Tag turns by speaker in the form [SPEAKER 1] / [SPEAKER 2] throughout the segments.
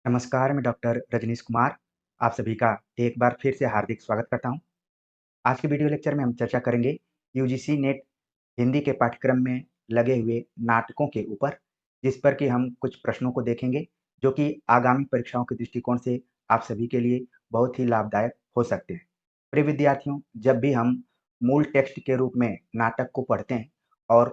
[SPEAKER 1] नमस्कार, मैं डॉक्टर रजनीश कुमार, आप सभी का एक बार फिर से हार्दिक स्वागत करता हूँ। आज के वीडियो लेक्चर में हम चर्चा करेंगे यूजीसी नेट हिंदी के पाठ्यक्रम में लगे हुए नाटकों के ऊपर, जिस पर कि हम कुछ प्रश्नों को देखेंगे, जो कि आगामी परीक्षाओं के दृष्टिकोण से आप सभी के लिए बहुत ही लाभदायक हो सकते हैं। प्रिय विद्यार्थियों, जब भी हम मूल टेक्स्ट के रूप में नाटक को पढ़ते हैं और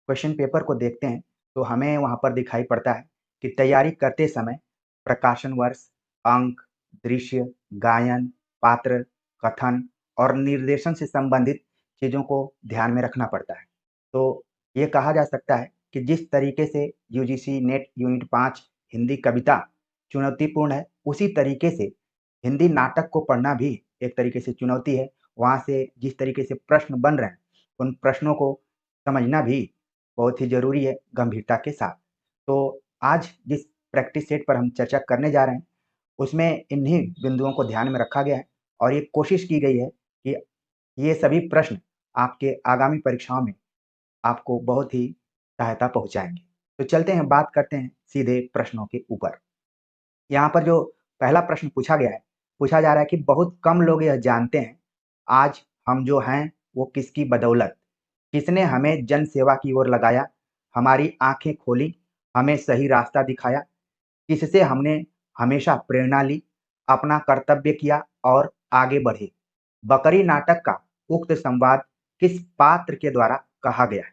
[SPEAKER 1] क्वेश्चन पेपर को देखते हैं, तो हमें वहाँ पर दिखाई पड़ता है कि तैयारी करते समय प्रकाशन वर्ष, अंक, दृश्य, गायन, पात्र, कथन और निर्देशन से संबंधित चीज़ों को ध्यान में रखना पड़ता है। तो ये कहा जा सकता है कि जिस तरीके से यूजीसी नेट यूनिट 5 हिंदी कविता चुनौतीपूर्ण है, उसी तरीके से हिंदी नाटक को पढ़ना भी एक तरीके से चुनौती है। वहाँ से जिस तरीके से प्रश्न बन रहे हैं, उन प्रश्नों को समझना भी बहुत ही ज़रूरी है गंभीरता के साथ। तो आज जिस प्रैक्टिस सेट पर हम चर्चा करने जा रहे हैं, उसमें इन्हीं बिंदुओं को ध्यान में रखा गया है और ये कोशिश की गई है कि ये सभी प्रश्न आपके आगामी परीक्षाओं में आपको बहुत ही सहायता पहुँचाएँगे। तो चलते हैं, बात करते हैं सीधे प्रश्नों के ऊपर। यहाँ पर जो पहला प्रश्न पूछा गया है, पूछा जा रहा है कि बहुत कम लोग यह जानते हैं, आज हम जो हैं वो किसकी बदौलत? किसने हमें जन सेवा की ओर लगाया, हमारी आँखें खोली, हमें सही रास्ता दिखाया? किससे हमने हमेशा प्रेरणा ली, अपना कर्तव्य किया और आगे बढ़े? बकरी नाटक का उक्त संवाद किस पात्र के द्वारा कहा गया है?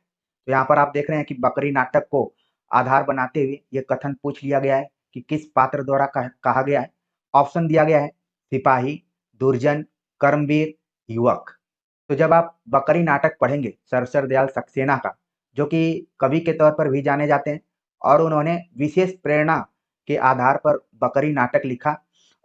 [SPEAKER 1] तो यहाँ पर आप देख रहे हैं कि बकरी नाटक को आधार बनाते हुए ये कथन पूछ लिया गया है कि किस पात्र द्वारा कहा गया है। ऑप्शन दिया गया है सिपाही, दुर्जन, कर्मवीर, युवक। तो जब आप बकरी नाटक पढ़ेंगे सरसर दयाल सक्सेना का, जो कि कवि के तौर पर भी जाने जाते हैं, और उन्होंने विशेष प्रेरणा के आधार पर बकरी नाटक लिखा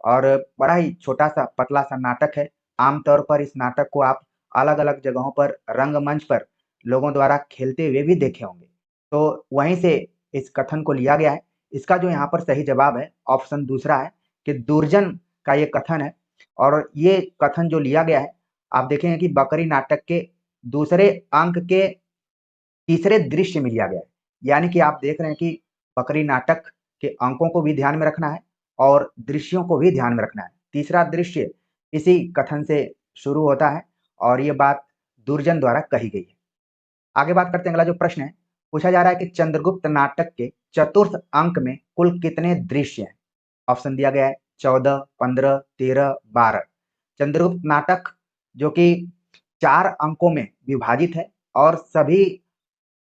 [SPEAKER 1] और बड़ा ही छोटा-सा पतला-सा नाटक है। आमतौर पर इस नाटक को आप अलग-अलग जगहों पर रंगमंच पर लोगों द्वारा खेलते हुए भी देखे होंगे। तो वहीं से इस कथन को लिया गया है। इसका जो यहाँ पर सही जवाब है, ऑप्शन दूसरा है कि दुर्जन का ये कथन है और ये कथन जो लिया गया है, आप देखेंगे कि बकरी नाटक के दूसरे अंक के तीसरे दृश्य में लिया गया है। यानी कि आप देख रहे हैं कि बकरी नाटक के अंकों को भी ध्यान में रखना है और दृश्यों को भी ध्यान में रखना है। तीसरा दृश्य इसी कथन से शुरू होता है और ये बात दुर्जन द्वारा कही गई है। आगे बात करते हैं, अगला जो प्रश्न है, पूछा जा रहा है कि चंद्रगुप्त नाटक के चतुर्थ अंक में कुल कितने दृश्य हैं? ऑप्शन दिया गया है 14, 15, 13, 12। चंद्रगुप्त नाटक जो कि 4 अंकों में विभाजित है और सभी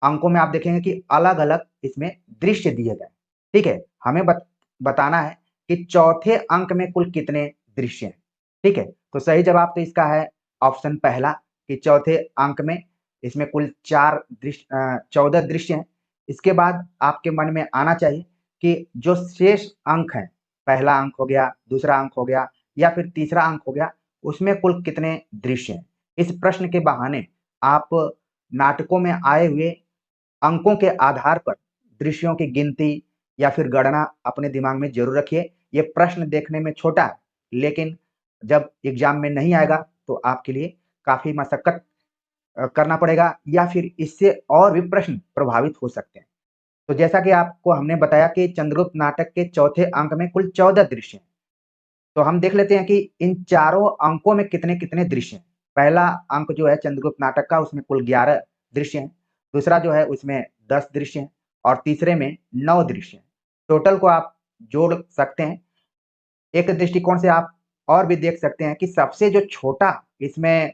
[SPEAKER 1] अंकों में आप देखेंगे कि अलग-अलग इसमें दृश्य दिए गए। ठीक है? हमें बताना है कि चौथे अंक में कुल कितने दृश्य हैं। ठीक है? तो सही जवाब तो इसका है ऑप्शन पहला कि चौथे अंक में इसमें कुल 14 दृश्य हैं। इसके बाद आपके मन में आना चाहिए कि जो शेष अंक हैं, पहला अंक हो गया, दूसरा अंक हो गया या फिर तीसरा अंक हो गया, उसमें कुल कितने दृश्य हैं। इस प्रश्न के बहाने आप नाटकों में आए हुए अंकों के आधार पर दृश्यों की गिनती या फिर गणना अपने दिमाग में जरूर रखिए। ये प्रश्न देखने में छोटा है, लेकिन जब एग्जाम में नहीं आएगा तो आपके लिए काफी मशक्कत करना पड़ेगा या फिर इससे और भी प्रश्न प्रभावित हो सकते हैं। तो जैसा कि आपको हमने बताया कि चंद्रगुप्त नाटक के चौथे अंक में कुल 14 दृश्य हैं। तो हम देख लेते हैं कि इन चारों अंकों में कितने-कितने दृश्य हैं। पहला अंक जो है चंद्रगुप्त नाटक का, उसमें कुल 11 दृश्य हैं। दूसरा जो है उसमें 10 दृश्य हैं और तीसरे में 9 दृश्य हैं। टोटल को आप जोड़ सकते हैं। एक दृष्टिकोण से आप और भी देख सकते हैं कि सबसे जो छोटा इसमें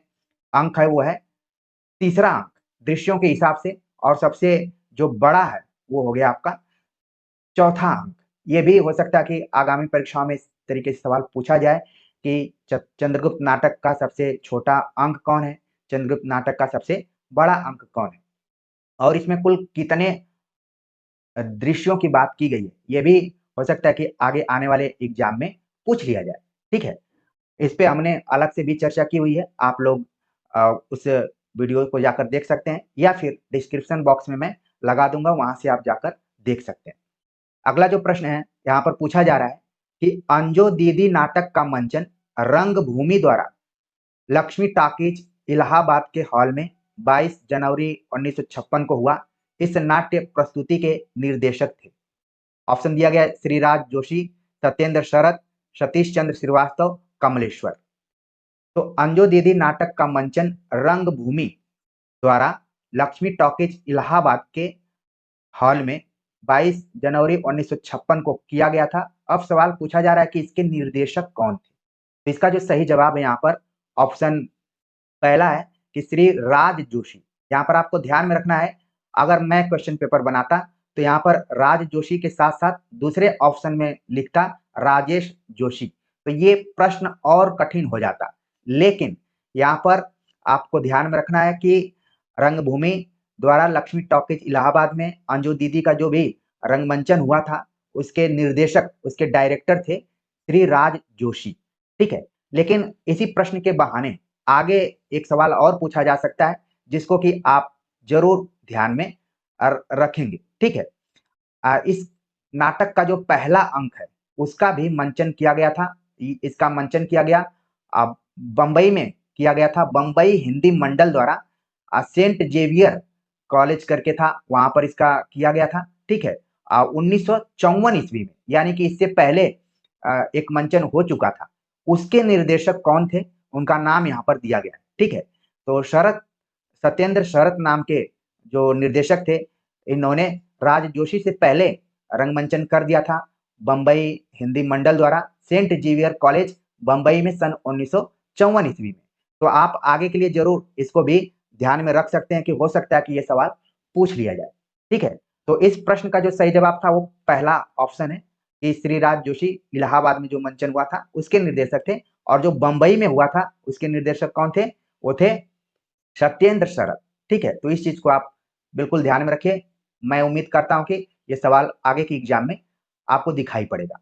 [SPEAKER 1] अंक है वो है तीसरा अंक दृश्यों के हिसाब से, और सबसे जो बड़ा है वो हो गया आपका चौथा अंक। ये भी हो सकता है कि आगामी परीक्षाओं में इस तरीके से सवाल पूछा जाए कि चंद्रगुप्त नाटक का सबसे छोटा अंक कौन है, चंद्रगुप्त नाटक का सबसे बड़ा अंक कौन है, और इसमें कुल कितने दृश्यों की बात की गई है। ये भी हो सकता है कि आगे आने वाले एग्जाम में पूछ लिया जाए। ठीक है? इस पे हमने अलग से भी चर्चा की हुई है। आप लोग उस वीडियो को जाकर देख सकते हैं या फिर डिस्क्रिप्शन बॉक्स में मैं लगा दूँगा, वहाँ से आप जाकर देख सकते हैं। अगला जो प्रश्न है, यहाँ पर पूछा जा रहा है कि अंजो दीदी नाटक का मंचन रंगभूमि द्वारा लक्ष्मी टॉकीज इलाहाबाद के हॉल में 22 जनवरी 1956 को हुआ। इस नाट्य प्रस्तुति के निर्देशक थे। ऑप्शन दिया गया है श्रीराज जोशी, सत्येंद्र शरत, सतीश चंद्र श्रीवास्तव, कमलेश्वर। तो अंजू दीदी नाटक का मंचन रंगभूमि द्वारा लक्ष्मी टॉकीज इलाहाबाद के हॉल में 22 जनवरी 1956 को किया गया था। अब सवाल पूछा जा रहा है कि इसके निर्देशक कौन थे। तो इसका जो सही जवाब है यहाँ पर ऑप्शन पहला है कि श्री राज जोशी। यहाँ पर आपको ध्यान में रखना है, अगर मैं क्वेश्चन पेपर बनाता तो यहाँ पर राज जोशी के साथ साथ दूसरे ऑप्शन में लिखता राजेश जोशी, तो ये प्रश्न और कठिन हो जाता। लेकिन यहाँ पर आपको ध्यान में रखना है कि रंगभूमि द्वारा लक्ष्मी टॉकीज इलाहाबाद में अंजू दीदी का जो भी रंगमंचन हुआ था, उसके निर्देशक, उसके डायरेक्टर थे श्री राज जोशी। ठीक है, लेकिन इसी प्रश्न के बहाने आगे एक सवाल और पूछा जा सकता है जिसको कि आप जरूर ध्यान में रखेंगे। ठीक है, इस नाटक का जो पहला अंक है उसका भी मंचन किया गया था। इसका मंचन किया गया बंबई में किया गया था, बंबई हिंदी मंडल द्वारा सेंट जेवियर कॉलेज करके था, वहां पर इसका किया गया था। ठीक है, 1954 ईस्वी में, यानी कि इससे पहले एक मंचन हो चुका था। उसके निर्देशक कौन थे, उनका नाम यहाँ पर दिया गया है। ठीक है, तो सत्येंद्र शरत नाम के जो निर्देशक थे, इन्होंने राज जोशी से पहले रंगमंचन कर दिया था बंबई हिंदी मंडल द्वारा सेंट जेवियर कॉलेज बंबई में सन 1954 ईस्वी में। तो आप आगे के लिए जरूर इसको भी ध्यान में रख सकते हैं कि हो सकता है कि ये सवाल पूछ लिया जाए। ठीक है, तो इस प्रश्न का जो सही जवाब था वो पहला ऑप्शन है कि श्री राज जोशी इलाहाबाद में जो मंचन हुआ था उसके निर्देशक थे, और जो बंबई में हुआ था उसके निर्देशक कौन थे, वो थे सत्येंद्र शरत। ठीक है, तो इस चीज को आप बिल्कुल ध्यान में रखिए। मैं उम्मीद करता हूं कि ये सवाल आगे की एग्जाम में आपको दिखाई पड़ेगा।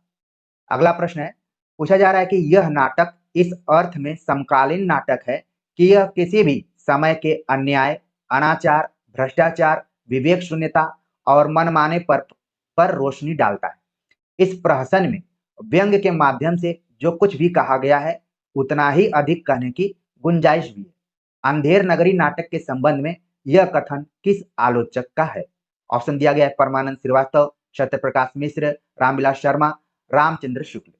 [SPEAKER 1] अगला प्रश्न है, पूछा जा रहा है कि यह नाटक इस अर्थ में समकालीन नाटक है कि यह किसी भी समय के अन्याय, अनाचार, भ्रष्टाचार, विवेक शून्यता और मनमाने पर रोशनी डालता है। इस प्रहसन में व्यंग्य के माध्यम से जो कुछ भी कहा गया है उतना ही अधिक कहने की गुंजाइश भी है। अंधेर नगरी नाटक के संबंध में यह कथन किस आलोचक का है? ऑप्शन दिया गया है परमानंद श्रीवास्तव, सत्यप्रकाश मिश्र, रामविलास शर्मा, रामचंद्र शुक्ल।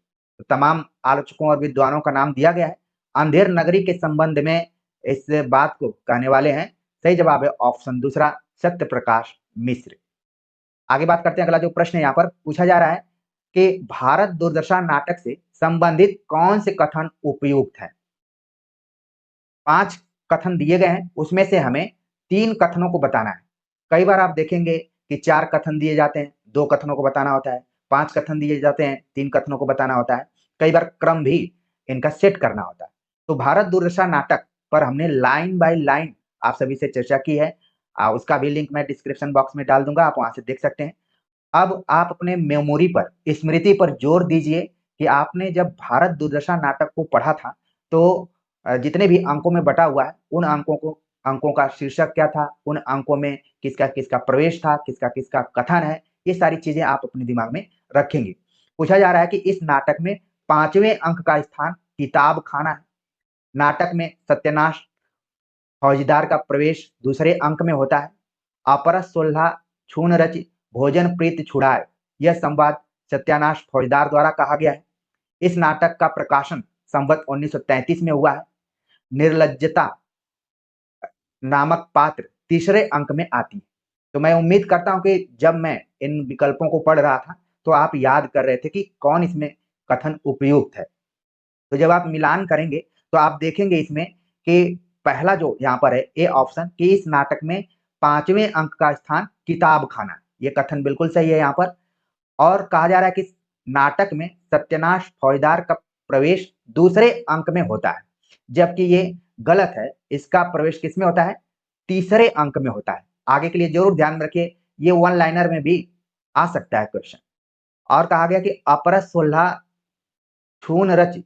[SPEAKER 1] तो तमाम आलोचकों और विद्वानों का नाम दिया गया है। अंधेर नगरी के संबंध में इस बात को कहने वाले हैं, सही जवाब है ऑप्शन दूसरा, सत्यप्रकाश मिश्र। आगे बात करते हैं, अगला जो प्रश्न यहाँ पर पूछा जा रहा है कि भारत दुर्दशा नाटक से संबंधित कौन से कथन उपयुक्त है? 5 कथन दिए गए हैं, उसमें से हमें 3 कथनों को बताना है। कई बार आप देखेंगे कि 4 कथन दिए जाते हैं, 2 कथनों को बताना होता है, 5 कथन दिए जाते हैं, 3 कथनों को बताना होता है। कई बार क्रम भी इनका सेट करना होता है। तो भारत दुर्दशा नाटक पर हमने लाइन बाय लाइन आप सभी से चर्चा की है। उसका भी लिंक मैं डिस्क्रिप्शन बॉक्स में डाल दूंगा, आप वहां से देख सकते हैं। अब आप अपने मेमोरी पर, स्मृति पर जोर दीजिए कि आपने जब भारत दुर्दशा नाटक को पढ़ा था तो जितने भी अंकों में बटा हुआ है उन अंकों का शीर्षक क्या था, उन अंकों में किसका किसका प्रवेश था, किसका किसका कथन है, ये सारी चीजें आप अपने दिमाग में रखेंगे। पूछा जा रहा है कि इस नाटक में 5वें अंक का स्थान किताब खाना है। नाटक में सत्यानाश फौजदार का प्रवेश दूसरे अंक में होता है। अपरस सोल्हा छून रच भोजन प्रीत छुड़ाए, यह संवाद सत्यानाश फौजदार द्वारा कहा गया है। इस नाटक का प्रकाशन संवत 1933 में हुआ है। निर्लज्जता नामक पात्र तीसरे अंक में आती है। तो मैं उम्मीद करता हूं कि जब मैं इन विकल्पों को पढ़ रहा था तो आप याद कर रहे थे कि कौन इसमें कथन उपयुक्त है। तो जब आप मिलान करेंगे तो आप देखेंगे इसमें कि पहला जो यहाँ पर है ए ऑप्शन कि इस नाटक में 5वें अंक का स्थान किताब खाना, ये कथन बिल्कुल सही है यहाँ पर। और कहा जा रहा है कि नाटक में सत्यानाश फौजदार का प्रवेश दूसरे अंक में होता है, जबकि ये गलत है। इसका प्रवेश किस में होता है? तीसरे अंक में होता है। आगे के लिए जरूर ध्यान में रखिए, ये वन लाइनर में भी आ सकता है क्वेश्चन। और कहा गया कि अपरस सोल्हा छून रच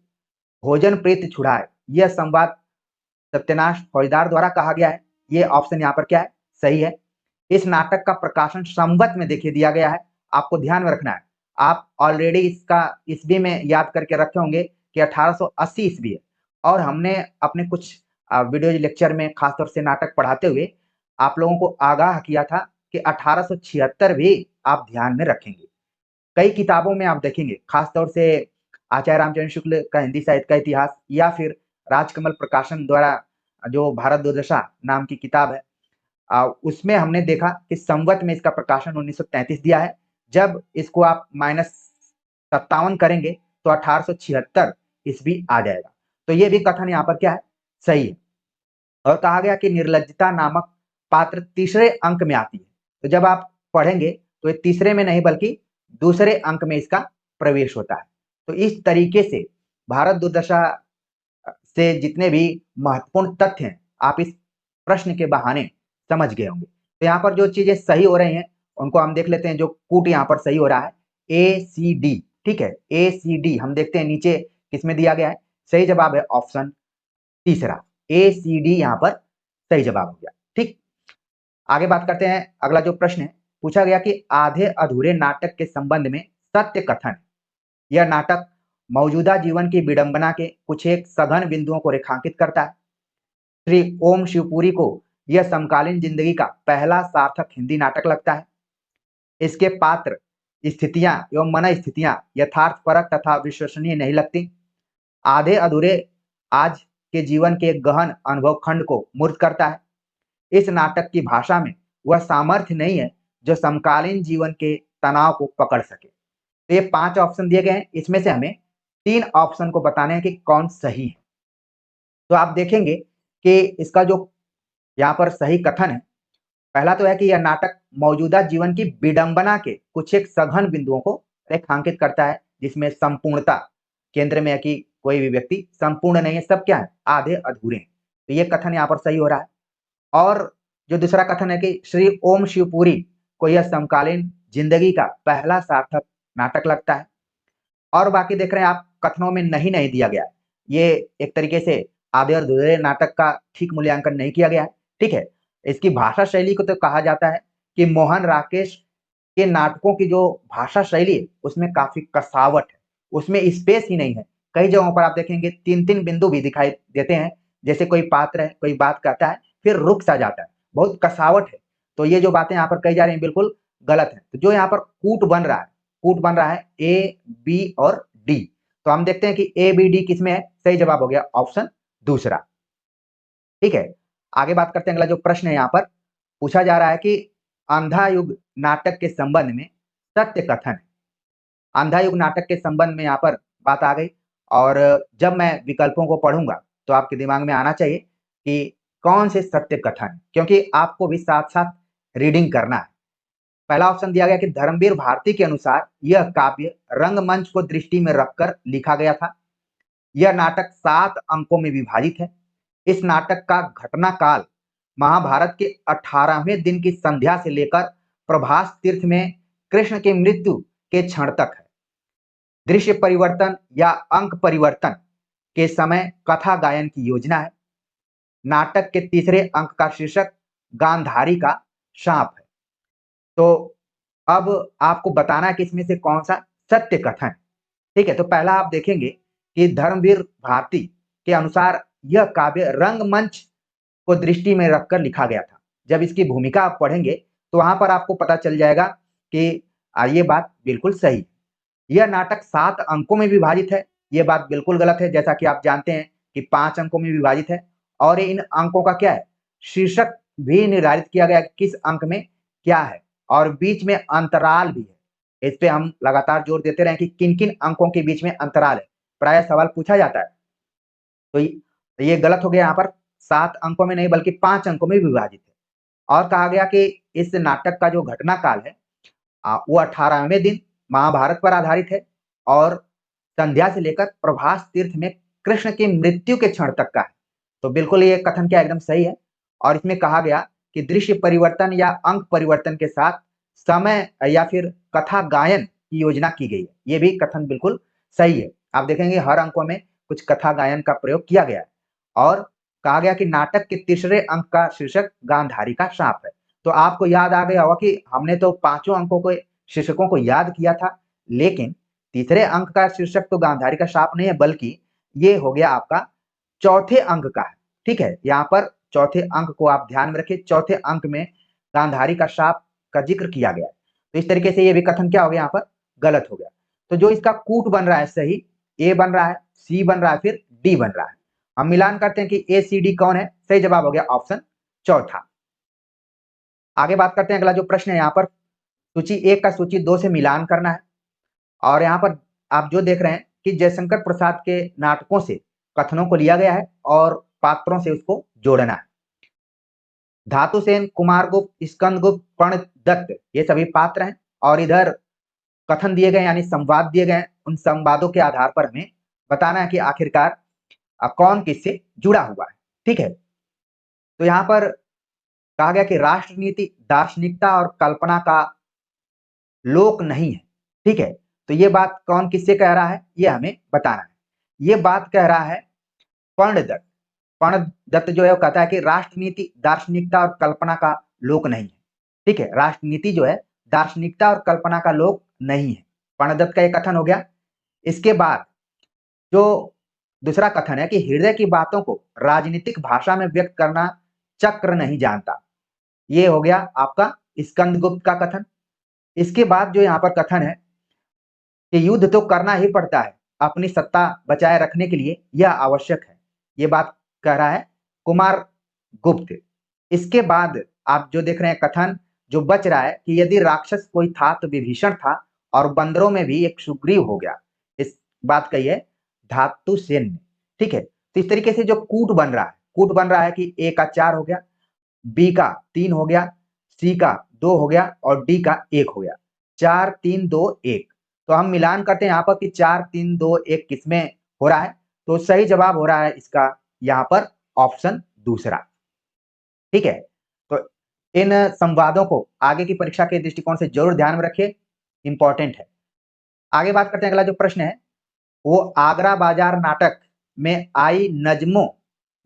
[SPEAKER 1] भोजन प्रीत छुड़ाए, यह संवाद सत्यानाश फौजदार द्वारा कहा गया है। ये ऑप्शन यहाँ पर क्या है? सही है। इस नाटक का प्रकाशन संवत में देखिए दिया गया है, आपको ध्यान में रखना है। आप ऑलरेडी इसका ईस्वी में याद करके रखे होंगे कि 1880 ईस्वी है, और हमने अपने कुछ वीडियो लेक्चर में खासतौर से नाटक पढ़ाते हुए आप लोगों को आगाह किया था कि 1876 भी आप ध्यान में रखेंगे। कई किताबों में आप देखेंगे, खासतौर से आचार्य रामचंद्र शुक्ल का हिंदी साहित्य का इतिहास या फिर राजकमल प्रकाशन द्वारा जो भारत दुर्दशा नाम की किताब है, उसमें हमने देखा कि संवत में इसका प्रकाशन 1933 दिया है। जब इसको आप -57 करेंगे तो 1876 ईस्वी आ जाएगा। तो ये भी कथन यहाँ पर क्या है, सही है। और कहा गया कि निर्लज्जता नामक पात्र तीसरे अंक में आती है। तो जब आप पढ़ेंगे तो ये तीसरे में नहीं बल्कि दूसरे अंक में इसका प्रवेश होता है। तो इस तरीके से भारत दुर्दशा से जितने भी महत्वपूर्ण तथ्य हैं, आप इस प्रश्न के बहाने समझ गए होंगे। तो यहाँ पर जो चीजें सही हो रही हैं उनको हम देख लेते हैं। जो कूट यहाँ पर सही हो रहा है ACD, ठीक है, ACD हम देखते हैं नीचे किसमें दिया गया है। सही जवाब है ऑप्शन तीसरा, ACD यहाँ पर सही जवाब हो गया। ठीक, आगे बात करते हैं। अगला जो प्रश्न है, पूछा गया कि आधे अधूरे नाटक के संबंध में सत्य कथन। यह नाटक मौजूदा जीवन की विडंबना के कुछ एक सघन बिंदुओं को रेखांकित करता है। श्री ओम शिवपुरी को यह समकालीन जिंदगी का पहला सार्थक हिंदी नाटक लगता है। इसके पात्र, स्थितियां एवं मन स्थितियां यथार्थपरक तथा विश्वसनीय नहीं लगती। आधे अधूरे आज के जीवन के गहन अनुभव खंड को मूर्त करता है। इस नाटक की भाषा में वह सामर्थ्य नहीं है जो समकालीन जीवन के तनाव को पकड़ सके। तो ये 5 ऑप्शन दिए गए हैं, इसमें से हमें 3 ऑप्शन को बताने हैं कि कौन सही है। तो आप देखेंगे कि इसका जो यहाँ पर सही कथन है, पहला तो है कि यह नाटक मौजूदा जीवन की विडंबना के कुछ एक सघन बिंदुओं को रेखांकित करता है, जिसमें संपूर्णता केंद्र में है कि कोई भी व्यक्ति संपूर्ण नहीं है, सब क्या है, आधे अधूरे हैं। तो ये कथन यहाँ पर सही हो रहा है। और जो दूसरा कथन है कि श्री ओम शिवपुरी को यह समकालीन जिंदगी का पहला सार्थक नाटक लगता है। और बाकी देख रहे हैं आप, कथनों में नहीं नहीं दिया गया। ये एक तरीके से आधे और अधूरे नाटक का ठीक मूल्यांकन नहीं किया गया है। ठीक है, इसकी भाषा शैली को तो कहा जाता है कि मोहन राकेश के नाटकों की जो भाषा शैली है उसमें काफी कसावट है, उसमें स्पेस ही नहीं है। कई जगहों पर आप देखेंगे 3-3 बिंदु भी दिखाई देते हैं, जैसे कोई पात्र है, कोई बात कहता है, फिर रुक सा जाता है, बहुत कसावट है। तो ये जो बातें यहाँ पर कही जा रही हैं बिल्कुल गलत है। तो जो यहाँ पर कूट बन रहा है, कूट बन रहा है A, B और D। तो हम देखते हैं कि A, B, D किसमें है। सही जवाब हो गया ऑप्शन दूसरा। ठीक है, आगे बात करते हैं। अगला जो प्रश्न है यहाँ पर पूछा जा रहा है कि अंधा युग नाटक के संबंध में सत्य कथन है। अंधा युग नाटक के संबंध में यहाँ पर बात आ गई, और जब मैं विकल्पों को पढ़ूंगा तो आपके दिमाग में आना चाहिए कि कौन से सत्य कथन, क्योंकि आपको भी साथ साथ रीडिंग करना है। पहला ऑप्शन दिया गया कि धर्मवीर भारती के अनुसार यह काव्य रंगमंच को दृष्टि में रखकर लिखा गया था। यह नाटक 7 अंकों में विभाजित है। इस नाटक का घटना काल महाभारत के 18वें दिन की संध्या से लेकर प्रभास तीर्थ में कृष्ण की मृत्यु के क्षण तक है। दृश्य परिवर्तन या अंक परिवर्तन के समय कथा गायन की योजना है। नाटक के तीसरे अंक का शीर्षक गांधारी का शाप है। तो अब आपको बताना है कि इसमें से कौन सा सत्य कथन है। ठीक है, तो पहला आप देखेंगे कि धर्मवीर भारती के अनुसार यह काव्य रंगमंच को दृष्टि में रखकर लिखा गया था। जब इसकी भूमिका आप पढ़ेंगे तो वहां पर आपको पता चल जाएगा कि ये बात बिल्कुल सही। यह नाटक 7 अंकों में विभाजित है, यह बात बिल्कुल गलत है। जैसा कि आप जानते हैं कि 5 अंकों में विभाजित है, और इन अंकों का क्या है, शीर्षक भी निर्धारित किया गया कि किस अंक में क्या है, और बीच में अंतराल भी है। इस पे हम लगातार जोर देते रहे कि किन किन अंकों के बीच में अंतराल है, प्राय सवाल पूछा जाता है। तो ये गलत हो गया, यहाँ पर 7 अंकों में नहीं बल्कि 5 अंकों में विभाजित है। और कहा गया कि इस नाटक का जो घटना काल है वो 18वें दिन महाभारत पर आधारित है, और संध्या से लेकर प्रभास तीर्थ में कृष्ण की मृत्यु के क्षण तक का है। तो बिल्कुल ये कथन क्या एकदम सही है। और इसमें कहा गया कि दृश्य परिवर्तन या अंक परिवर्तन के साथ समय या फिर कथा गायन की योजना की गई है। ये भी कथन बिल्कुल सही है। आप देखेंगे हर अंकों में कुछ कथा गायन का प्रयोग किया गया है। और कहा गया कि नाटक के तीसरे अंक का शीर्षक गांधारी का शाप है। तो आपको याद आ गया होगा कि हमने तो 5 अंकों को शीर्षकों को याद किया था, लेकिन तीसरे अंक का शीर्षक तो गांधारी का शाप नहीं है, बल्कि ये हो गया आपका चौथे अंक का है। ठीक है, यहाँ पर चौथे अंक को आप ध्यान में रखिए। चौथे अंक में गांधारी का शाप का जिक्र किया गया है। तो इस तरीके से ये भी कथन क्या हो गया यहाँ पर गलत हो गया। तो जो इसका कूट बन रहा है सही, ए बन रहा है, सी बन रहा है, फिर डी बन रहा है। हम मिलान करते हैं कि ए सी डी कौन है, सही जवाब हो गया ऑप्शन चौथा। आगे बात करते हैं, अगला जो प्रश्न है यहाँ पर सूची 1 का सूची 2 से मिलान करना है। और यहाँ पर आप जो देख रहे हैं कि जयशंकर प्रसाद के नाटकों से कथनों को लिया गया है और पात्रों से उसको जोड़ना है। धातुसेन, कुमारगुप्त, स्कंदगुप्त, कर्णदत्त ये सभी पात्र हैं और इधर कथन दिए गए यानी संवाद दिए गए। उन संवादों के आधार पर हमें बताना है कि आखिरकार कौन किससे जुड़ा हुआ है। ठीक है, तो यहाँ पर कहा गया कि राष्ट्रनीति दार्शनिकता और कल्पना का लोक नहीं है। ठीक है, तो ये बात कौन किससे कह रहा है ये हमें बताना है। ये बात कह रहा है कर्णदत्त। कर्णदत्त जो है वो कहता है कि राष्ट्रनीति दार्शनिकता और कल्पना का लोक नहीं है। ठीक है, राष्ट्रनीति जो है दार्शनिकता और कल्पना का लोक नहीं है, कर्णदत्त का ये कथन हो गया। इसके बाद जो दूसरा कथन है कि हृदय की बातों को राजनीतिक भाषा में व्यक्त करना चक्र नहीं जानता, ये हो गया आपका स्कंदगुप्त का कथन। इसके बाद जो यहाँ पर कथन है कि युद्ध तो करना ही पड़ता है, अपनी सत्ता बचाए रखने के लिए यह आवश्यक है, ये बात कह रहा है कुमार गुप्त। इसके बाद आप जो देख रहे हैं कथन जो बच रहा है कि यदि राक्षस कोई था तो विभीषण था और बंदरों में भी एक सुग्रीव हो गया, इस बात कही है धातुसेन ने। ठीक है, तो इस तरीके से जो कूट बन रहा है, कूट बन रहा है कि ए का 4 हो गया, बी का 3 हो गया, सी का 2 हो गया और डी का 1 हो गया। 4 3 2 1। तो हम मिलान करते हैं यहाँ पर कि 4 3 2 1 किसमें हो रहा है, तो सही जवाब हो रहा है इसका यहाँ पर ऑप्शन दूसरा। ठीक है, तो इन संवादों को आगे की परीक्षा के दृष्टिकोण से जरूर ध्यान में रखिए, इंपॉर्टेंट है। आगे बात करते हैं, अगला जो प्रश्न है वो आगरा बाजार नाटक में आई नज्मों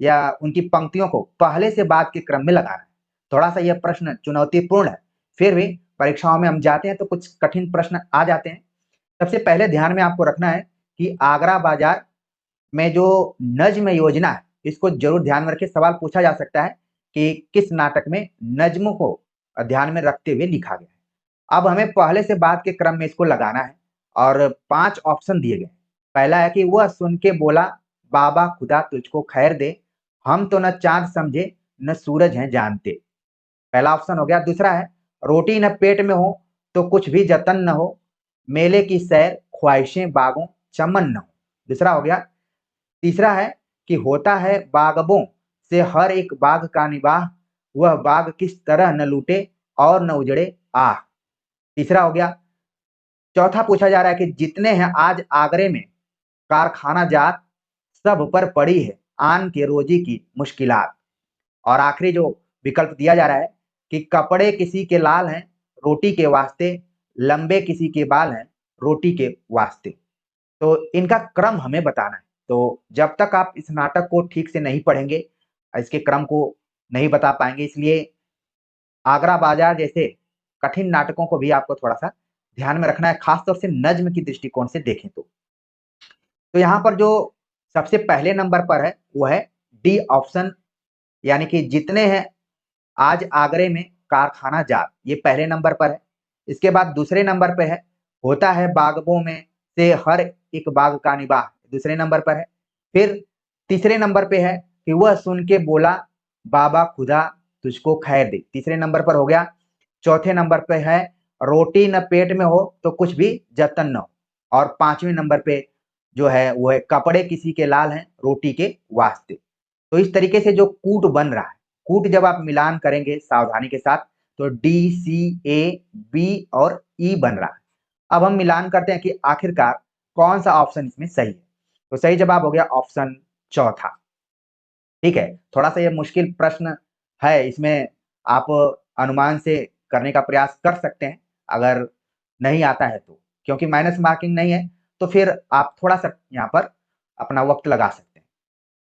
[SPEAKER 1] या उनकी पंक्तियों को पहले से बाद के क्रम में लगाना है। थोड़ा सा यह प्रश्न चुनौतीपूर्ण है, फिर भी परीक्षाओं में हम जाते हैं तो कुछ कठिन प्रश्न आ जाते हैं। सबसे पहले ध्यान में आपको रखना है कि आगरा बाजार में जो नज्म योजना है इसको जरूर ध्यान में रखिए। सवाल पूछा जा सकता है कि किस नाटक में नज्म को ध्यान में रखते हुए लिखा गया है। अब हमें पहले से बाद के क्रम में इसको लगाना है और 5 ऑप्शन दिए गए। पहला है कि वह सुन के बोला बाबा खुदा तुझको खैर दे, हम तो न चांद समझे न सूरज हैं जानते, पहला ऑप्शन हो गया। दूसरा है रोटी न पेट में हो तो कुछ भी जतन न हो, मेले की सैर ख्वाहिशें बागों चमन न हो, दूसरा हो गया। तीसरा है कि होता है बागबों से हर एक बाग का निबाह, वह बाग किस तरह न लूटे और न उजड़े आह, तीसरा हो गया। चौथा पूछा जा रहा है कि जितने हैं आज आगरे में कारखाना जात, सब पर पड़ी है आन के रोजी की मुश्किलात, और आखिरी जो विकल्प दिया जा रहा है कि कपड़े किसी के लाल हैं रोटी के वास्ते, लंबे किसी के बाल हैं रोटी के वास्ते। तो इनका क्रम हमें बताना है। तो जब तक आप इस नाटक को ठीक से नहीं पढ़ेंगे इसके क्रम को नहीं बता पाएंगे, इसलिए आगरा बाजार जैसे कठिन नाटकों को भी आपको थोड़ा सा ध्यान में रखना है, खासतौर से नज्म की दृष्टिकोण से देखें तो यहाँ पर जो सबसे पहले नंबर पर है वो है डी ऑप्शन, यानी कि जितने हैं आज आगरे में कारखाना जात, ये पहले नंबर पर है। इसके बाद दूसरे नंबर पे है होता है बागबों में से हर एक बाग का निबाह, दूसरे नंबर पर है। फिर तीसरे नंबर पे है कि वह सुन के बोला बाबा खुदा तुझको खैर दे, तीसरे नंबर पर हो गया। चौथे नंबर पे है रोटी न पेट में हो तो कुछ भी जतन न हो, और पांचवें नंबर पे जो है वो है कपड़े किसी के लाल हैं रोटी के वास्ते। तो इस तरीके से जो कूट बन रहा है, कूट जब आप मिलान करेंगे सावधानी के साथ तो डी सी ए बी और ई बन रहा है। अब हम मिलान करते हैं कि आखिरकार कौन सा ऑप्शन इसमें सही है, तो सही जवाब हो गया ऑप्शन चौथा। ठीक है, थोड़ा सा ये मुश्किल प्रश्न है, इसमें आप अनुमान से करने का प्रयास कर सकते हैं अगर नहीं आता है तो, क्योंकि माइनस मार्किंग नहीं है तो फिर आप थोड़ा सा यहाँ पर अपना वक्त लगा सकते हैं।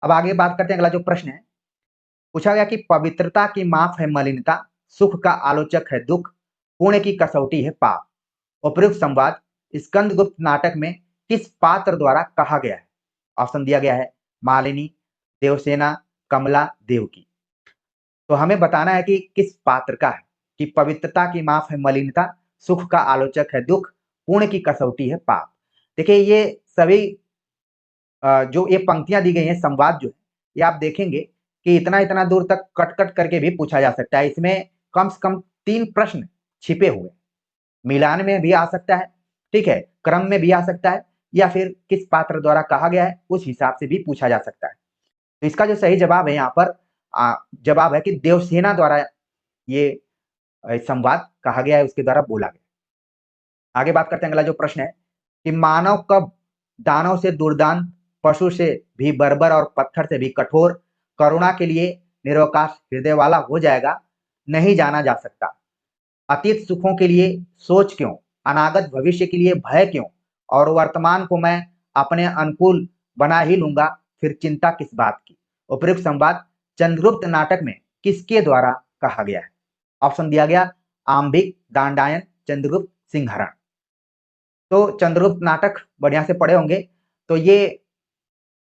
[SPEAKER 1] अब आगे बात करते हैं, अगला जो प्रश्न है पूछा गया कि पवित्रता की माफ है मलिनता, सुख का आलोचक है दुख, पुण्य की कसौटी है पाप। उपयुक्त संवाद स्कंदगुप्त नाटक में किस पात्र द्वारा कहा गया है? ऑप्शन दिया गया है मालिनी, देवसेना, कमला, देवकी। तो हमें बताना है कि किस पात्र का है कि पवित्रता की माफ है मलिनता, सुख का आलोचक है दुख, पुण्य की कसौटी है पाप। देखिए ये सभी जो ये पंक्तियां दी गई हैं, संवाद जो है, ये आप देखेंगे कि इतना इतना दूर तक कट कट करके भी पूछा जा सकता है। इसमें कम से कम 3 प्रश्न छिपे हुए, मिलान में भी आ सकता है, ठीक है, क्रम में भी आ सकता है, या फिर किस पात्र द्वारा कहा गया है उस हिसाब से भी पूछा जा सकता है। तो इसका जो सही जवाब है यहाँ पर जवाब है कि देवसेना द्वारा ये संवाद कहा गया है, उसके द्वारा बोला गया। आगे बात करते हैं, अगला जो प्रश्न है कि मानव कब दानव से दुर्दांत, पशु से भी बर्बर और पत्थर से भी कठोर, करुणा के लिए निरवकाश हृदय वाला हो जाएगा, नहीं जाना जा सकता। अतीत सुखों के लिए सोच क्यों, अनागत भविष्य के लिए भय क्यों, और वर्तमान को मैं अपने अनुकूल बना ही लूंगा, फिर चिंता किस बात की। उपयुक्त संवाद चंद्रगुप्त नाटक में किसके द्वारा कहा गया है? ऑप्शन दिया गया आम्भिक, दांडायन, चंद्रगुप्त, सिंहरण। तो चंद्रगुप्त नाटक बढ़िया से पढ़े होंगे, तो ये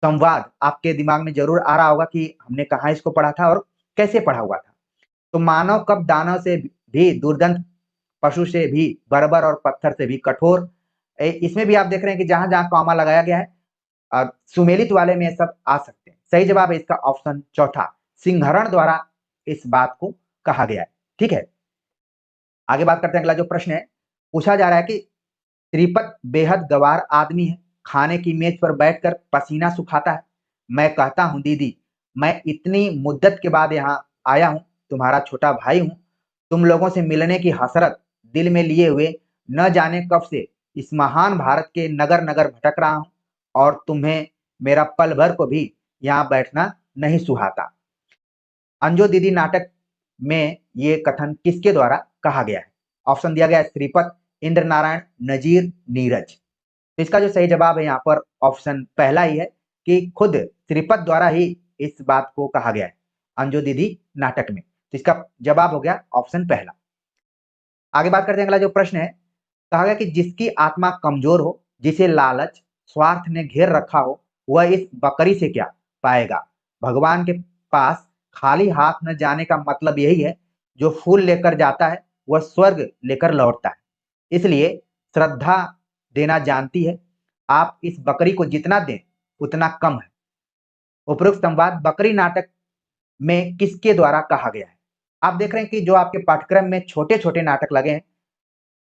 [SPEAKER 1] संवाद आपके दिमाग में जरूर आ रहा होगा कि हमने कहाँ इसको पढ़ा था और कैसे पढ़ा हुआ था। तो मानव कब दानव से भी दुर्दंत, पशु से भी बर्बर और पत्थर से भी कठोर, इसमें भी आप देख रहे हैं कि जहां जहां कॉमा लगाया गया है सुमेलित वाले में सब आ सकते हैं। सही जवाब है इसका ऑप्शन चौथा, सिंहरण द्वारा इस बात को कहा गया है। ठीक है, आगे बात करते हैं, अगला जो प्रश्न है पूछा जा रहा है कि श्रीपत बेहद गवार आदमी है, खाने की मेज पर बैठकर पसीना सुखाता है। मैं कहता हूं दीदी, मैं इतनी मुद्दत के बाद यहाँ आया हूं, तुम्हारा छोटा भाई हूं, तुम लोगों से मिलने की हसरत दिल में लिए हुए न जाने कब से इस महान भारत के नगर नगर भटक रहा हूं, और तुम्हें मेरा पल भर को भी यहाँ बैठना नहीं सुहाता। अंजो दीदी नाटक में ये कथन किसके द्वारा कहा गया है? ऑप्शन दिया गया है श्रीपत, इंद्र नारायण, नजीर, नीरज। तो इसका जो सही जवाब है यहाँ पर ऑप्शन पहला ही है कि खुद श्रीपत द्वारा ही इस बात को कहा गया है अंजो दीदी नाटक में। तो इसका जवाब हो गया ऑप्शन पहला। आगे बात करते हैं, अगला जो प्रश्न है कहा गया कि जिसकी आत्मा कमजोर हो, जिसे लालच स्वार्थ ने घेर रखा हो, वह इस बकरी से क्या पाएगा? भगवान के पास खाली हाथ न जाने का मतलब यही है, जो फूल लेकर जाता है वह स्वर्ग लेकर लौटता है। इसलिए श्रद्धा देना जानती है, आप इस बकरी को जितना दें उतना कम है। उपरोक्त संवाद बकरी नाटक में किसके द्वारा कहा गया है? आप देख रहे हैं कि जो आपके पाठ्यक्रम में छोटे छोटे नाटक लगे हैं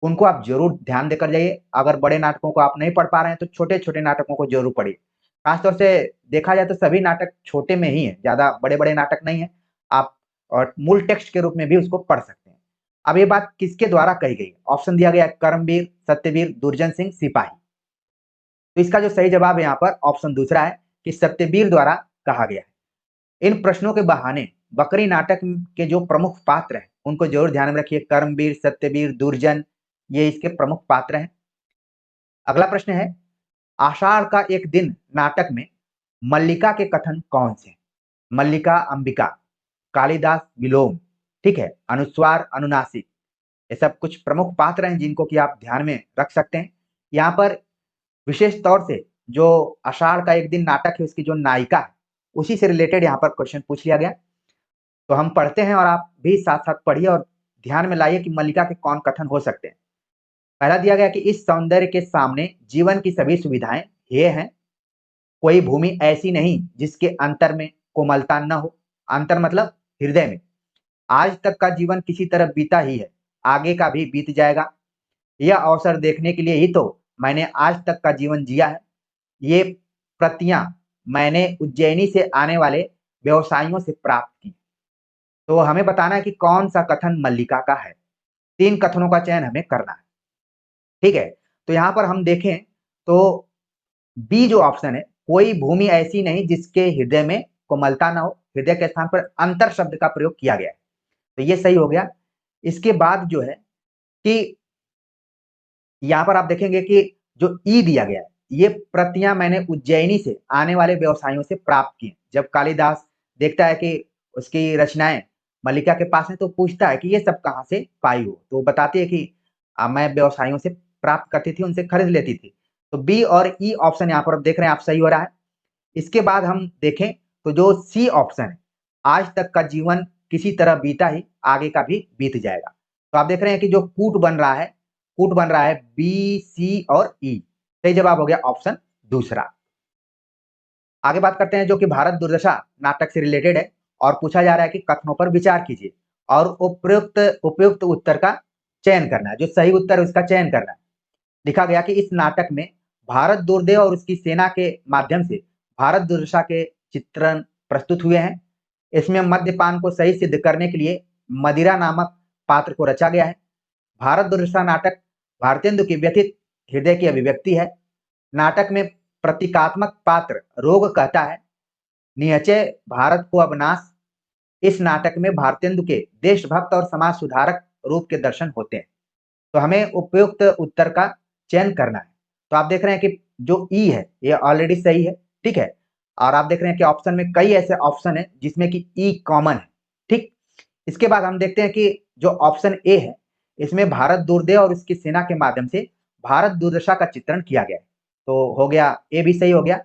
[SPEAKER 1] उनको आप जरूर ध्यान देकर जाइए। अगर बड़े नाटकों को आप नहीं पढ़ पा रहे हैं तो छोटे छोटे नाटकों को जरूर पढ़िए। खासतौर से देखा जाए तो सभी नाटक छोटे में ही है, ज्यादा बड़े बड़े नाटक नहीं है। आप और मूल टेक्स्ट के रूप में भी उसको पढ़ सकते हैं। अब ये बात किसके द्वारा कही गई? ऑप्शन दिया गया कर्मवीर, सत्यवीर, दुर्जन सिंह, सिपाही। तो इसका जो सही जवाब है यहाँ पर ऑप्शन दूसरा है कि सत्यवीर द्वारा कहा गया है। इन प्रश्नों के बहाने बकरी नाटक के जो प्रमुख पात्र हैं उनको जरूर ध्यान में रखिए। कर्मवीर, सत्यवीर, दुर्जन, ये इसके प्रमुख पात्र हैं। अगला प्रश्न है आषाढ़ का एक दिन नाटक में मल्लिका के कथन कौन से? मल्लिका, अंबिका, कालिदास, विलोम, ठीक है, अनुस्वार, अनुनासिक, ये सब कुछ प्रमुख पात्र हैं जिनको कि आप ध्यान में रख सकते हैं। यहाँ पर विशेष तौर से जो आषाढ़ का एक दिन नाटक है उसकी जो नायिका है उसी से रिलेटेड यहाँ पर क्वेश्चन पूछ लिया गया। तो हम पढ़ते हैं और आप भी साथ साथ पढ़िए और ध्यान में लाइए कि मल्लिका के कौन कथन हो सकते हैं। पहला दिया गया कि इस सौंदर्य के सामने जीवन की सभी सुविधाएं ये हैं, कोई भूमि ऐसी नहीं जिसके अंतर में कोमलता न हो। अंतर मतलब हृदय में। आज तक का जीवन किसी तरह बीता ही है, आगे का भी बीत जाएगा। यह अवसर देखने के लिए ही तो मैंने आज तक का जीवन जिया है। ये प्रतियां मैंने उज्जैनी से आने वाले व्यवसायियों से प्राप्त की। तो हमें बताना है कि कौन सा कथन मल्लिका का है। 3 कथनों का चयन हमें करना है, ठीक है। तो यहाँ पर हम देखें तो बी जो ऑप्शन है, कोई भूमि ऐसी नहीं जिसके हृदय में कोमलता ना हो, हृदय के स्थान पर अंतर शब्द का प्रयोग किया गया है, तो ये सही हो गया। इसके बाद जो है कि यहाँ पर आप देखेंगे कि जो ई दिया गया है, ये प्रतियां मैंने उज्जैनी से आने वाले व्यवसायियों से प्राप्त की। जब कालिदास देखता है कि उसकी रचनाएं मल्लिका के पास है तो पूछता है कि ये सब कहाँ से पाई हो, तो बताती है कि मैं व्यवसायियों से प्राप्त करती थी, उनसे खरीद लेती थी। तो बी और ई ऑप्शन यहाँ पर देख रहे हैं आप सही हो रहा है। इसके बाद हम देखें तो जो सी ऑप्शन है, आज तक का जीवन किसी तरह बीता ही, आगे का भी बीत जाएगा। तो आप देख रहे हैं कि जो कूट बन रहा है कूट बन रहा है बी, सी और ई। सही जवाब हो गया ऑप्शन दूसरा। आगे बात करते हैं जो कि भारत दुर्दशा नाटक से रिलेटेड है और पूछा जा रहा है कि कथनों पर विचार कीजिए और उपयुक्त उपयुक्त उत्तर का चयन करना है, जो सही उत्तर है उसका चयन करना है। लिखा गया कि इस नाटक में भारत दुर्दय और उसकी सेना के माध्यम से भारत दुर्दशा के चित्रण प्रस्तुत हुए हैं। इसमें मद्यपान को सही सिद्ध करने के लिए मदिरा नामक पात्र को रचा गया है। भारत दुर्दशा नाटक भारतेंदु की व्यथित हृदय की अभिव्यक्ति है। नाटक में प्रतीकात्मक पात्र रोग कहता है, निहचय भारत को अब नाश। इस नाटक में भारतेंदु के देशभक्त और समाज सुधारक रूप के दर्शन होते हैं। तो हमें उपयुक्त उत्तर का चयन करना है। तो आप देख रहे हैं कि जो ई है ये ऑलरेडी सही है, ठीक है। और आप देख रहे हैं कि ऑप्शन में कई ऐसे ऑप्शन है जिसमें कि ई कॉमन है, ठीक। इसके बाद हम देखते हैं कि जो ऑप्शन ए है इसमें भारत दुर्दय और उसकी सेना के माध्यम से भारत दुर्दशा का चित्रण किया गया है। तो हो गया, ए भी सही हो गया।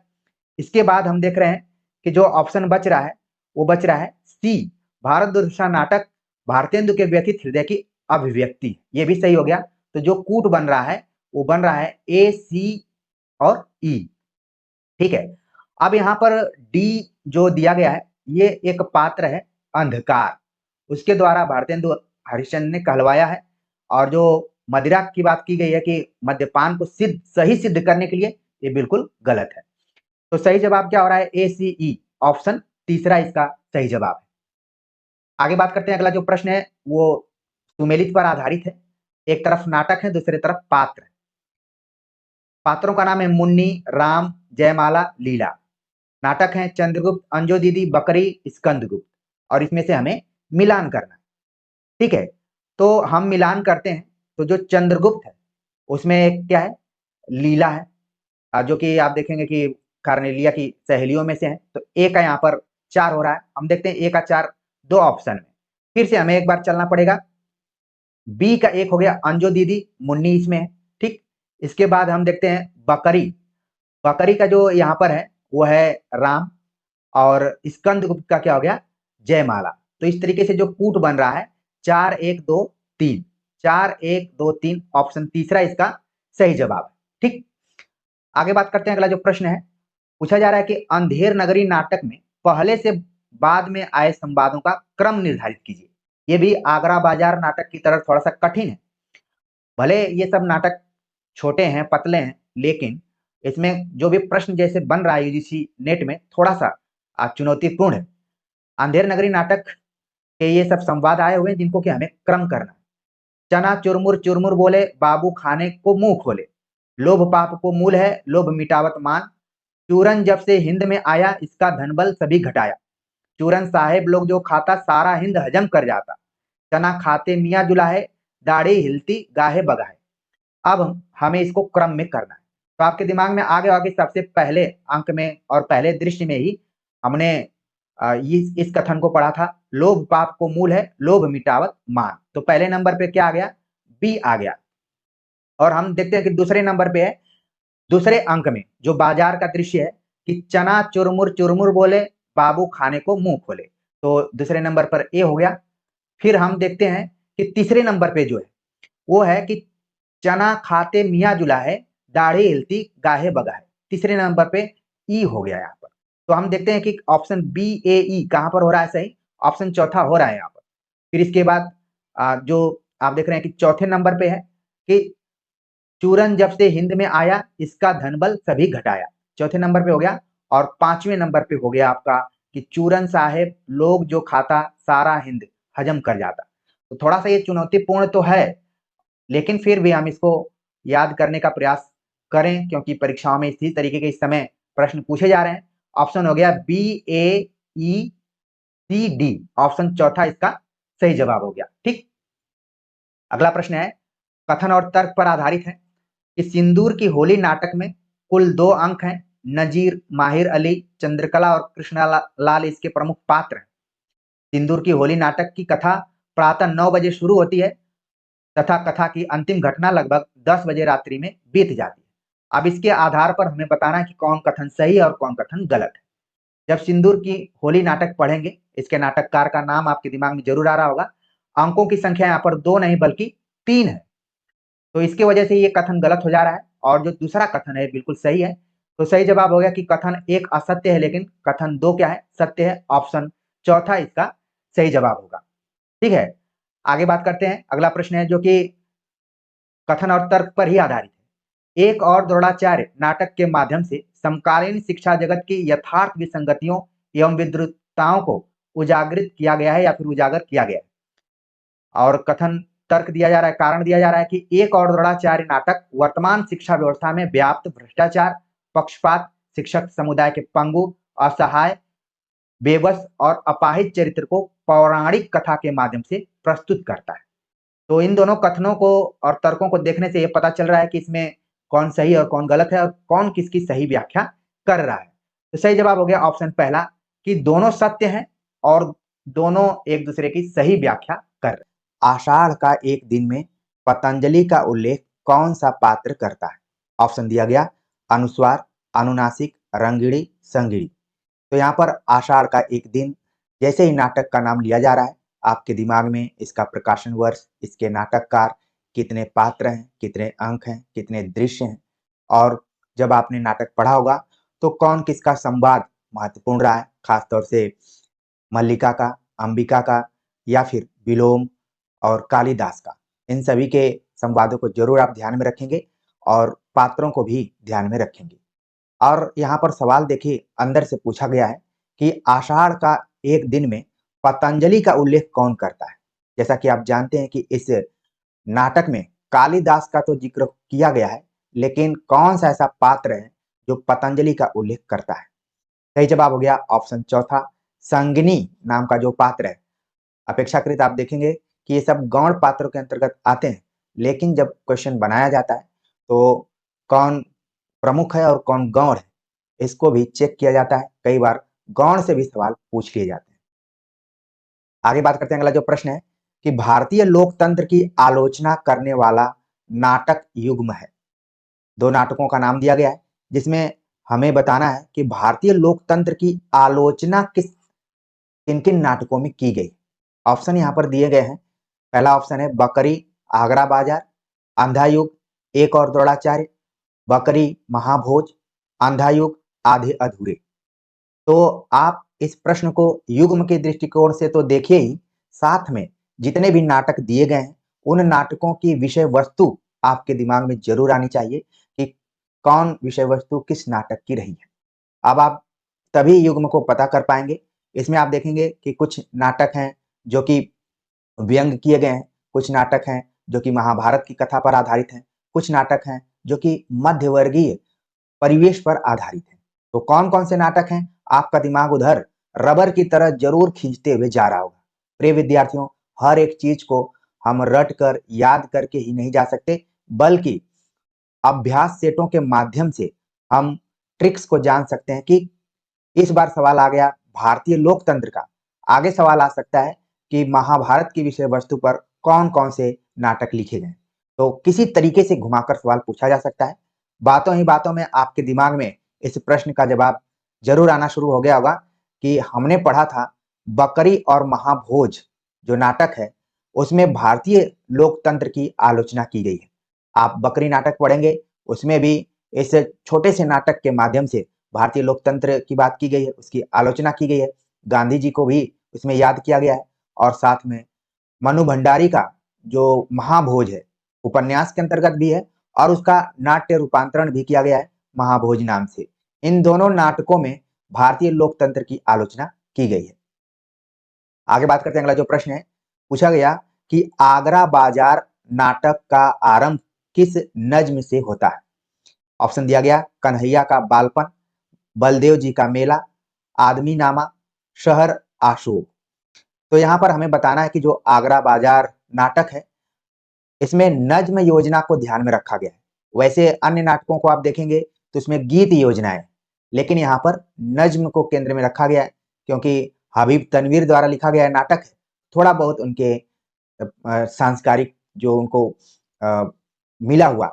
[SPEAKER 1] इसके बाद हम देख रहे हैं कि जो ऑप्शन बच रहा है वो बच रहा है सी, भारत दुर्दशा नाटक भारतेंदु के व्यथित हृदय की अभिव्यक्ति। ये भी सही हो गया। तो जो कूट बन रहा है वो बन रहा है ए, सी और ई, ठीक है। अब यहाँ पर डी जो दिया गया है ये एक पात्र है अंधकार, उसके द्वारा भारतेंदु हरिश्चंद्र ने कहलवाया है। और जो मदिरा की बात की गई है कि मद्यपान को सही सिद्ध करने के लिए, ये बिल्कुल गलत है। तो सही जवाब क्या हो रहा है, ए, सी, ई, ऑप्शन तीसरा इसका सही जवाब है। आगे बात करते हैं, अगला जो प्रश्न है वो सुमेलित पर आधारित है। एक तरफ नाटक है, दूसरी तरफ पात्र। पात्रों का नाम है मुन्नी, राम, जयमाला, लीला। नाटक है चंद्रगुप्त, अंजो दीदी, बकरी, स्कंदगुप्त। और इसमें से हमें मिलान करना है, ठीक है। तो हम मिलान करते हैं। तो जो चंद्रगुप्त है उसमें एक क्या है, लीला है, जो कि आप देखेंगे कि कार्नेलिया की सहेलियों में से है। तो ए का यहाँ पर 4 हो रहा है। हम देखते हैं ए का 4 दो ऑप्शन में। फिर से हमें एक बार चलना पड़ेगा। बी का 1 हो गया, अंजो दीदी, मुन्नी इसमें है, ठीक। इसके बाद हम देखते हैं बकरी। बकरी का जो यहाँ पर है वो है राम। और स्कंदगुप्त का क्या हो गया, जयमाला। तो इस तरीके से जो कूट बन रहा है 4, 1, 2, 3, 4, 1, 2, 3, ऑप्शन तीसरा इसका सही जवाब है, ठीक। आगे बात करते हैं, अगला जो प्रश्न है पूछा जा रहा है कि अंधेर नगरी नाटक में पहले से बाद में आए संवादों का क्रम निर्धारित कीजिए। ये भी आगरा बाजार नाटक की तरह थोड़ा सा कठिन है। भले ये सब नाटक छोटे हैं, पतले हैं, लेकिन इसमें जो भी प्रश्न जैसे बन रहा है यूजीसी नेट में थोड़ा सा चुनौतीपूर्ण है। अंधेर नगरी नाटक के ये सब संवाद आए हुए हैं जिनको कि हमें क्रम करना है। चना चुरमुर चुरमुर बोले, बाबू खाने को मुंह खोले। लोभ पाप को मूल है, लोभ मिटावत मान। चूरन जब से हिंद में आया, इसका धनबल सभी घटाया। चूरन साहेब लोग जो खाता, सारा हिंद हजम कर जाता। चना खाते मियाँ जुलाहे, दाढ़ी हिलती गाहे बगाहे। अब हमें इसको क्रम में करना है। तो आपके दिमाग में आगे आगे सबसे पहले अंक में और पहले दृश्य में ही हमने इस कथन को पढ़ा था, लोभ पाप को मूल है, लोभ मिटावत मान। तो पहले नंबर पे क्या आ गया, बी आ गया। और हम देखते हैं कि दूसरे नंबर पे है, दूसरे अंक में जो बाजार का दृश्य है कि चना चुरमुर चुरमुर बोले, बाबू खाने को मुंह खोले। तो दूसरे नंबर पर ए हो गया। फिर हम देखते हैं कि तीसरे नंबर पे जो है वो है कि चना खाते मियाँ जुलाहे, दाढ़ी हिलती गाहे बगाहे। तीसरे नंबर पे ई हो गया यहाँ पर। तो हम देखते हैं कि ऑप्शन बी, ए, ई कहाँ पर हो रहा है सही, ऑप्शन चौथा हो रहा है यहाँ पर। फिर इसके बाद जो आप देख रहे हैं कि चौथे नंबर पे है कि चूरन जब से हिंद में आया, इसका धनबल सभी घटाया। चौथे नंबर पे हो गया। और पांचवें नंबर पे हो गया आपका कि चूरन साहेब लोग जो खाता, सारा हिंद हजम कर जाता। तो थोड़ा सा ये चुनौतीपूर्ण तो है, लेकिन फिर भी हम इसको याद करने का प्रयास करें क्योंकि परीक्षाओं में इसी तरीके के इस समय प्रश्न पूछे जा रहे हैं। ऑप्शन हो गया बी, ए, ई, सी, डी, ऑप्शन चौथा इसका सही जवाब हो गया, ठीक। अगला प्रश्न है कथन और तर्क पर आधारित है कि सिंदूर की होली नाटक में कुल 2 अंक हैं। नजीर, माहिर अली, चंद्रकला और कृष्णलाल इसके प्रमुख पात्र हैं। सिंदूर की होली नाटक की कथा प्रातः 9 बजे शुरू होती है तथा कथा की अंतिम घटना लगभग 10 बजे रात्रि में बीत जाती है। अब इसके आधार पर हमें बताना है कि कौन कथन सही है और कौन कथन गलत है। जब सिंदूर की होली नाटक पढ़ेंगे, इसके नाटककार का नाम आपके दिमाग में जरूर आ रहा होगा। अंकों की संख्या यहाँ पर 2 नहीं बल्कि 3 है। तो इसके वजह से ये कथन गलत हो जा रहा है और जो दूसरा कथन है बिल्कुल सही है। तो सही जवाब हो गया कि कथन 1 असत्य है, लेकिन कथन 2 क्या है, सत्य है। ऑप्शन चौथा इसका सही जवाब होगा। ठीक है, आगे बात करते हैं। अगला प्रश्न है जो कि कथन और तर्क पर ही आधारित है। एक और द्रोणाचार्य नाटक के माध्यम से समकालीन शिक्षा जगत की यथार्थ विसंगतियों एवं विद्रुपताओं को उजागरित किया गया है या फिर उजागर किया गया है। और कथन तर्क दिया जा रहा है, कारण दिया जा रहा है कि एक और द्रोणाचार्य नाटक वर्तमान शिक्षा व्यवस्था में व्याप्त भ्रष्टाचार, पक्षपात, शिक्षक समुदाय के पंगु, असहाय, बेबस और अपाहिज चरित्र को पौराणिक कथा के माध्यम से प्रस्तुत करता है। तो इन दोनों कथनों को और तर्कों को देखने से यह पता चल रहा है कि इसमें कौन सही और कौन गलत है और कौन किसकी सही व्याख्या कर रहा है। तो सही जवाब हो गया ऑप्शन पहला कि दोनों सत्य हैं और दोनों एक दूसरे की सही व्याख्या कर रहे हैं। आषाढ़ का एक दिन में पतंजलि का उल्लेख कौन सा पात्र करता है? ऑप्शन दिया गया अनुस्वार, अनुनासिक, रंगिणी, संगिणी। तो यहाँ पर आषाढ़ का एक दिन, जैसे ही नाटक का नाम लिया जा रहा है, आपके दिमाग में इसका प्रकाशन वर्ष, इसके नाटककार, कितने पात्र हैं, कितने अंक हैं, कितने दृश्य हैं, और जब आपने नाटक पढ़ा होगा तो कौन किसका संवाद महत्वपूर्ण रहा है, खासतौर से मल्लिका का, अंबिका का, या फिर विलोम और कालिदास का। इन सभी के संवादों को जरूर आप ध्यान में रखेंगे और पात्रों को भी ध्यान में रखेंगे। और यहाँ पर सवाल देखिए अंदर से पूछा गया है कि आषाढ़ का एक दिन में पतंजलि का उल्लेख कौन करता है? जैसा कि आप जानते हैं कि इस नाटक में कालिदास का तो जिक्र किया गया है, लेकिन कौन सा ऐसा पात्र है जो पतंजलि का उल्लेख करता है? सही जवाब हो गया ऑप्शन चौथा, संगिनी नाम का जो पात्र है। अपेक्षाकृत आप देखेंगे कि ये सब गौण पात्रों के अंतर्गत आते हैं, लेकिन जब क्वेश्चन बनाया जाता है तो कौन प्रमुख है और कौन गौण है, इसको भी चेक किया जाता है। कई बार गौण से भी सवाल पूछ लिए जाते हैं। आगे बात करते हैं। अगला जो प्रश्न है कि भारतीय लोकतंत्र की आलोचना करने वाला नाटक युग्म है। दो नाटकों का नाम दिया गया है जिसमें हमें बताना है कि भारतीय लोकतंत्र की आलोचना किन किन नाटकों में की गई। ऑप्शन यहाँ पर दिए गए हैं। पहला ऑप्शन है बकरी, आगरा बाजार, अंधा युग, एक और द्रोणाचार्य, बकरी, महाभोज, अंधा युग, आधे अधूरे। तो आप इस प्रश्न को युग्म के दृष्टिकोण से तो देखिए ही, साथ में जितने भी नाटक दिए गए हैं उन नाटकों की विषय वस्तु आपके दिमाग में जरूर आनी चाहिए कि कौन विषय वस्तु किस नाटक की रही है। अब आप तभी युग्म को पता कर पाएंगे। इसमें आप देखेंगे कि कुछ नाटक हैं जो कि व्यंग किए गए हैं, कुछ नाटक हैं जो कि महाभारत की कथा पर आधारित हैं, कुछ नाटक हैं जो कि मध्यवर्गीय परिवेश पर आधारित है। तो कौन कौन से नाटक हैं, आपका दिमाग उधर रबर की तरह जरूर खींचते हुए जा रहा होगा। प्रिय विद्यार्थियों, हर एक चीज को हम रट कर याद करके ही नहीं जा सकते, बल्कि अभ्यास सेटों के माध्यम से हम ट्रिक्स को जान सकते हैं कि इस बार सवाल आ गया भारतीय लोकतंत्र का, आगे सवाल आ सकता है कि महाभारत की विषय वस्तु पर कौन कौन से नाटक लिखे गए। तो किसी तरीके से घुमाकर सवाल पूछा जा सकता है। बातों ही बातों में आपके दिमाग में इस प्रश्न का जवाब जरूर आना शुरू हो गया होगा कि हमने पढ़ा था बकरी और महाभोज जो नाटक है उसमें भारतीय लोकतंत्र की आलोचना की गई है। आप बकरी नाटक पढ़ेंगे, उसमें भी इस छोटे से नाटक के माध्यम से भारतीय लोकतंत्र की बात की गई है, उसकी आलोचना की गई है, गांधी जी को भी उसमें याद किया गया है। और साथ में मनु भंडारी का जो महाभोज है उपन्यास के अंतर्गत भी है और उसका नाट्य रूपांतरण भी किया गया है महाभोज नाम से। इन दोनों नाटकों में भारतीय लोकतंत्र की आलोचना की गई है। आगे बात करते हैं। अगला जो प्रश्न है पूछा गया कि आगरा बाजार नाटक का आरंभ किस नज्म से होता है? ऑप्शन दिया गया कन्हैया का बालपन, बलदेव जी का मेला, आदमी नामा, शहर आशोक। तो यहाँ पर हमें बताना है कि जो आगरा बाजार नाटक है इसमें नज्म योजना को ध्यान में रखा गया है। वैसे अन्य नाटकों को आप देखेंगे तो इसमें गीत योजना है, लेकिन यहाँ पर नज्म को केंद्र में रखा गया है क्योंकि हबीब तनवीर द्वारा लिखा गया नाटक है। थोड़ा बहुत उनके सांस्कारिक जो उनको मिला हुआ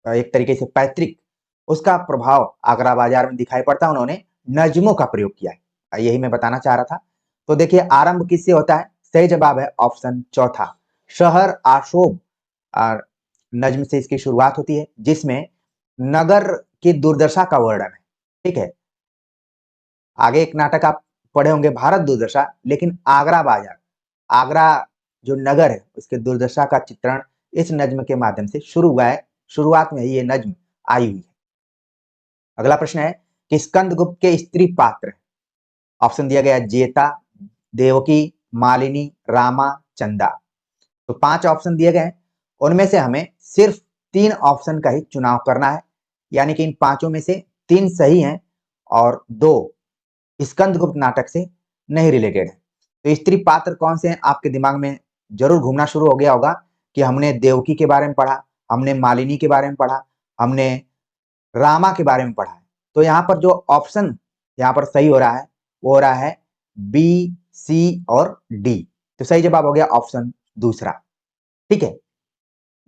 [SPEAKER 1] एक तरीके से पैतृक, उसका प्रभाव आगरा बाजार में दिखाई पड़ता। उन्होंने नज्मों का प्रयोग किया है, यही मैं बताना चाह रहा था। तो देखिए आरंभ किससे होता है? सही जवाब है ऑप्शन चौथा, शहर आशोभ नज्म से इसकी शुरुआत होती है, जिसमें नगर की दुर्दशा का वर्णन है। ठीक है, आगे एक नाटक आप पढ़े होंगे भारत दुर्दशा, लेकिन आगरा बाजार, आगरा जो नगर है उसके दुर्दशा का चित्रण इस नज्म के माध्यम से शुरू हुआ है। शुरुआत में ही ये नज्म आई हुई है। अगला प्रश्न है कि स्कंदगुप्त के स्त्री पात्र, ऑप्शन दिया गया है जेता, देवकी, मालिनी, रामा, चंदा। तो 5 ऑप्शन दिए गए हैं, उनमें से हमें सिर्फ 3 ऑप्शन का ही चुनाव करना है, यानी कि इन पांचों में से 3 सही हैं और 2 स्कंदगुप्त नाटक से नहीं रिलेटेड है। तो स्त्री पात्र कौन से हैं आपके दिमाग में जरूर घूमना शुरू हो गया होगा कि हमने देवकी के बारे में पढ़ा, हमने मालिनी के बारे में पढ़ा, हमने रामा के बारे में पढ़ा है। तो यहाँ पर जो ऑप्शन यहाँ पर सही हो रहा है वो हो रहा है बी, सी और डी। तो सही जवाब हो गया ऑप्शन दूसरा। ठीक है,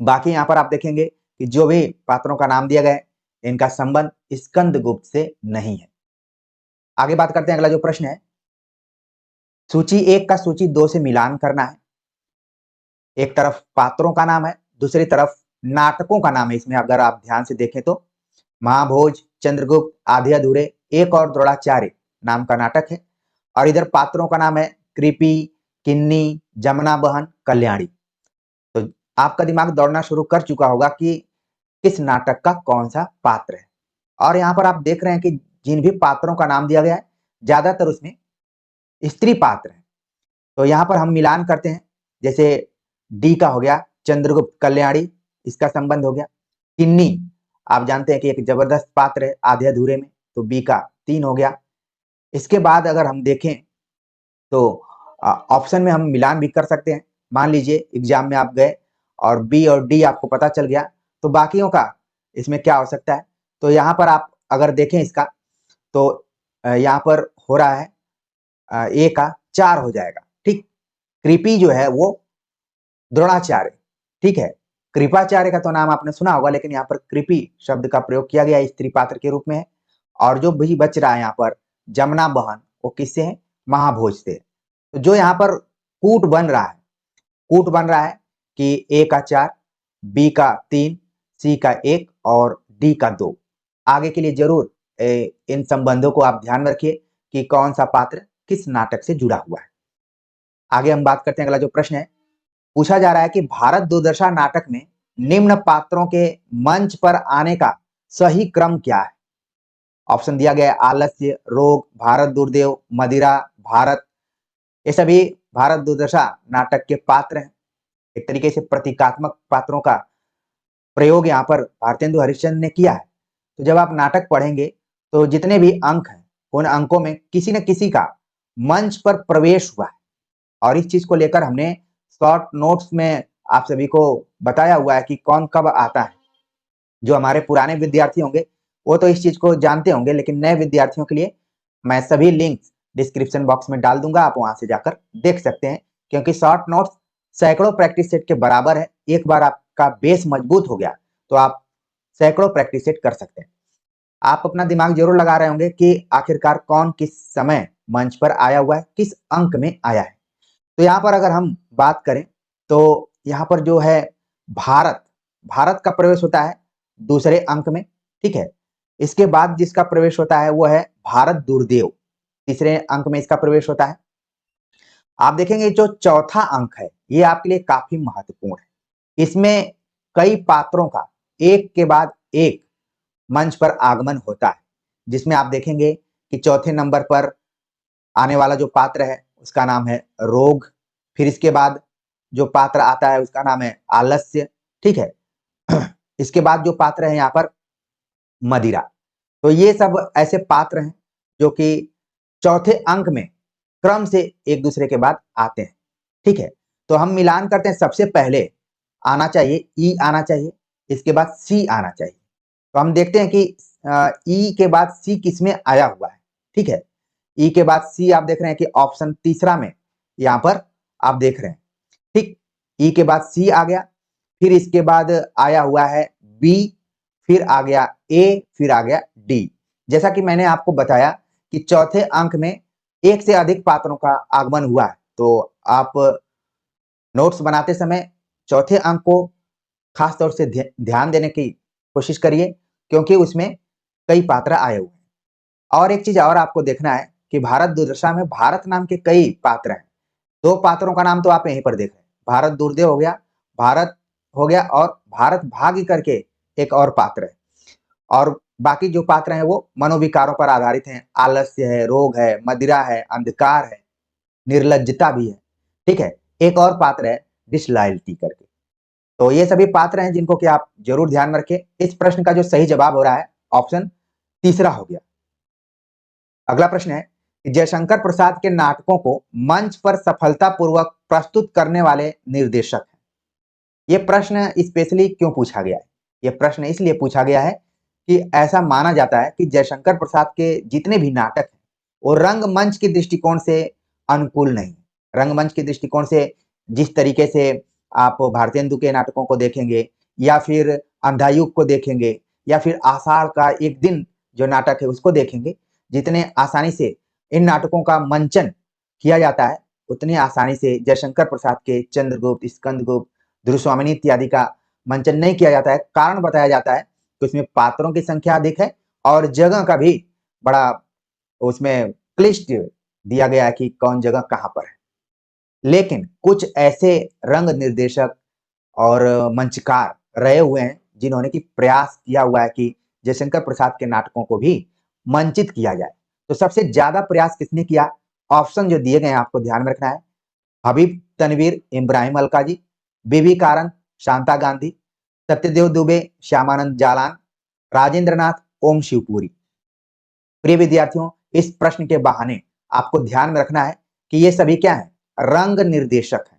[SPEAKER 1] बाकी यहाँ पर आप देखेंगे कि जो भी पात्रों का नाम दिया गया है इनका संबंध स्कंदगुप्त से नहीं है। आगे बात करते हैं, अगला जो प्रश्न है, सूची 1 का सूची 2 से मिलान करना है। एक तरफ पात्रों का नाम है, दूसरी तरफ नाटकों का नाम है। इसमें अगर आप ध्यान से देखें तो महाभोज, चंद्रगुप्त, आधे अधूरे, एक और द्रोणाचार्य नाम का नाटक है, और इधर पात्रों का नाम है कृपी, किन्नी, जमुना बहन, कल्याणी। तो आपका दिमाग दौड़ना शुरू कर चुका होगा कि किस नाटक का कौन सा पात्र है। और यहाँ पर आप देख रहे हैं कि जिन भी पात्रों का नाम दिया गया है ज्यादातर उसमें स्त्री पात्र है। तो यहाँ पर हम मिलान करते हैं, जैसे डी का हो गया चंद्रगुप्त कल्याणी, इसका संबंध हो गया। किन्नी आप जानते हैं कि एक जबरदस्त पात्र है आधे अधूरे में, तो बी का 3 हो गया। इसके बाद अगर हम देखें तो ऑप्शन में हम मिलान भी कर सकते हैं। मान लीजिए एग्जाम में आप गए और बी और डी आपको पता चल गया, तो बाकियों का इसमें क्या हो सकता है। तो यहाँ पर आप अगर देखें इसका तो यहाँ पर हो रहा है ए का 4 हो जाएगा। ठीक, कृपी जो है वो द्रोणाचार्य, ठीक है, कृपाचार्य का तो नाम आपने सुना होगा, लेकिन यहाँ पर कृपी शब्द का प्रयोग किया गया स्त्री पात्र के रूप में है। और जो भी बच रहा है यहाँ पर जमुना बहन, वो किससे है, महाभोज से। तो जो यहाँ पर कूट बन रहा है, कूट बन रहा है कि ए का 4, बी का 3, सी का 1 और डी का 2। आगे के लिए जरूर इन संबंधों को आप ध्यान में रखिए कि कौन सा पात्र किस नाटक से जुड़ा हुआ है। आगे हम बात करते हैं, अगला जो प्रश्न है, पूछा जा रहा है कि भारत दुर्दशा नाटक में निम्न पात्रों के मंच पर आने का सही क्रम क्या है। ऑप्शन दिया गया है आलस्य, रोग, भारत दुर्देव, मदिरा, भारत। ये सभी भारत दुर्दशा नाटक के पात्र हैं। एक तरीके से प्रतीकात्मक पात्रों का प्रयोग यहाँ पर भारतेंदु हरिश्चंद्र ने किया है। तो जब आप नाटक पढ़ेंगे तो जितने भी अंक हैं उन अंकों में किसी न किसी का मंच पर प्रवेश हुआ है, और इस चीज को लेकर हमने शॉर्ट नोट्स में आप सभी को बताया हुआ है कि कौन कब आता है। जो हमारे पुराने विद्यार्थी होंगे वो तो इस चीज को जानते होंगे, लेकिन नए विद्यार्थियों के लिए मैं सभी लिंक्स डिस्क्रिप्शन बॉक्स में डाल दूंगा, आप वहां से जाकर देख सकते हैं। क्योंकि शॉर्ट नोट्स सैकड़ों प्रैक्टिस सेट के बराबर है। एक बार आपका बेस मजबूत हो गया तो आप सैकड़ों प्रैक्टिस सेट कर सकते हैं। आप अपना दिमाग जरूर लगा रहे होंगे कि आखिरकार कौन किस समय मंच पर आया हुआ है, किस अंक में आया है। तो यहाँ पर अगर हम बात करें तो यहाँ पर जो है भारत, भारत का प्रवेश होता है दूसरे अंक में। ठीक है, इसके बाद जिसका प्रवेश होता है वो है भारत दुर्देव, तीसरे अंक में इसका प्रवेश होता है। आप देखेंगे जो चौथा अंक है ये आपके लिए काफी महत्वपूर्ण है। इसमें कई पात्रों का एक के बाद एक मंच पर आगमन होता है, जिसमें आप देखेंगे कि चौथे नंबर पर आने वाला जो पात्र है उसका नाम है रोग। फिर इसके बाद जो पात्र आता है उसका नाम है आलस्य। ठीक है, इसके बाद जो पात्र है यहाँ पर मदिरा। तो ये सब ऐसे पात्र हैं जो कि चौथे अंक में क्रम से एक दूसरे के बाद आते हैं। ठीक है, तो हम मिलान करते हैं। सबसे पहले आना चाहिए ई आना चाहिए, इसके बाद सी आना चाहिए। तो हम देखते हैं कि ई के बाद सी किसमें आया हुआ है। ठीक है, ई के बाद सी आप देख रहे हैं कि ऑप्शन तीसरा में यहाँ पर आप देख रहे हैं। ठीक, ई के बाद सी आ गया, फिर इसके बाद आया हुआ है बी, फिर आ गया ए, फिर आ गया डी। जैसा कि मैंने आपको बताया कि चौथे अंक में एक से अधिक पात्रों का आगमन हुआ है, तो आप नोट्स बनाते समय चौथे अंक को खास तौर से ध्यान देने की कोशिश करिए, क्योंकि उसमें कई पात्र आए हुए हैं। और एक चीज और आपको देखना है कि भारत दुर्दशा में भारत नाम के कई पात्र हैं। 2 पात्रों का नाम तो आप यहीं पर देख रहे हैं। भारत दुर्देव हो गया, भारत हो गया, और भारत भाग्य करके एक और पात्र है। और बाकी जो पात्र हैं वो मनोविकारों पर आधारित हैं। आलस्य है, रोग है, मदिरा है, अंधकार है, निर्लज्जता भी है। ठीक है। एक और पात्र है डिसलॉयल्टी करके। तो ये सभी पात्र हैं जिनको कि आप जरूर ध्यान में रखें। इस प्रश्न का जो सही जवाब हो रहा है ऑप्शन तीसरा हो गया। अगला प्रश्न है कि जयशंकर प्रसाद के नाटकों को मंच पर सफलतापूर्वक प्रस्तुत करने वाले निर्देशक हैं। ये प्रश्न स्पेशली क्यों पूछा गया है? ये प्रश्न इसलिए पूछा गया है कि ऐसा माना जाता है कि जयशंकर प्रसाद के जितने भी नाटक हैं वो रंगमंच के दृष्टिकोण से अनुकूल नहीं। रंगमंच के दृष्टिकोण से जिस तरीके से आप भारतेंदु के नाटकों को देखेंगे, या फिर अंधायुग को देखेंगे, या फिर आषाढ़ का एक दिन जो नाटक है उसको देखेंगे, जितने आसानी से इन नाटकों का मंचन किया जाता है, उतनी आसानी से जयशंकर प्रसाद के चंद्रगुप्त, स्कंदगुप्त, ध्रुवस्वामिनी इत्यादि का मंचन नहीं किया जाता है। कारण बताया जाता है कि उसमें पात्रों की संख्या अधिक है और जगह का भी बड़ा उसमें क्लिष्ट दिया गया है कि कौन जगह कहां पर है। लेकिन कुछ ऐसे रंग निर्देशक और मंचकार रहे हुए हैं जिन्होंने कि प्रयास किया हुआ है कि जयशंकर प्रसाद के नाटकों को भी मंचित किया जाए। तो सबसे ज्यादा प्रयास किसने किया? ऑप्शन जो दिए गए हैं आपको ध्यान में रखना है। हबीब तनवीर, इब्राहिम अलकाजी, बीबी कारंत, शांता गांधी, सत्यदेव दुबे, श्यामानंद जालान, राजेंद्र नाथ, ओम शिवपुरी। प्रिय विद्यार्थियों, इस प्रश्न के बहाने आपको ध्यान में रखना है कि ये सभी क्या है? रंग निर्देशक हैं।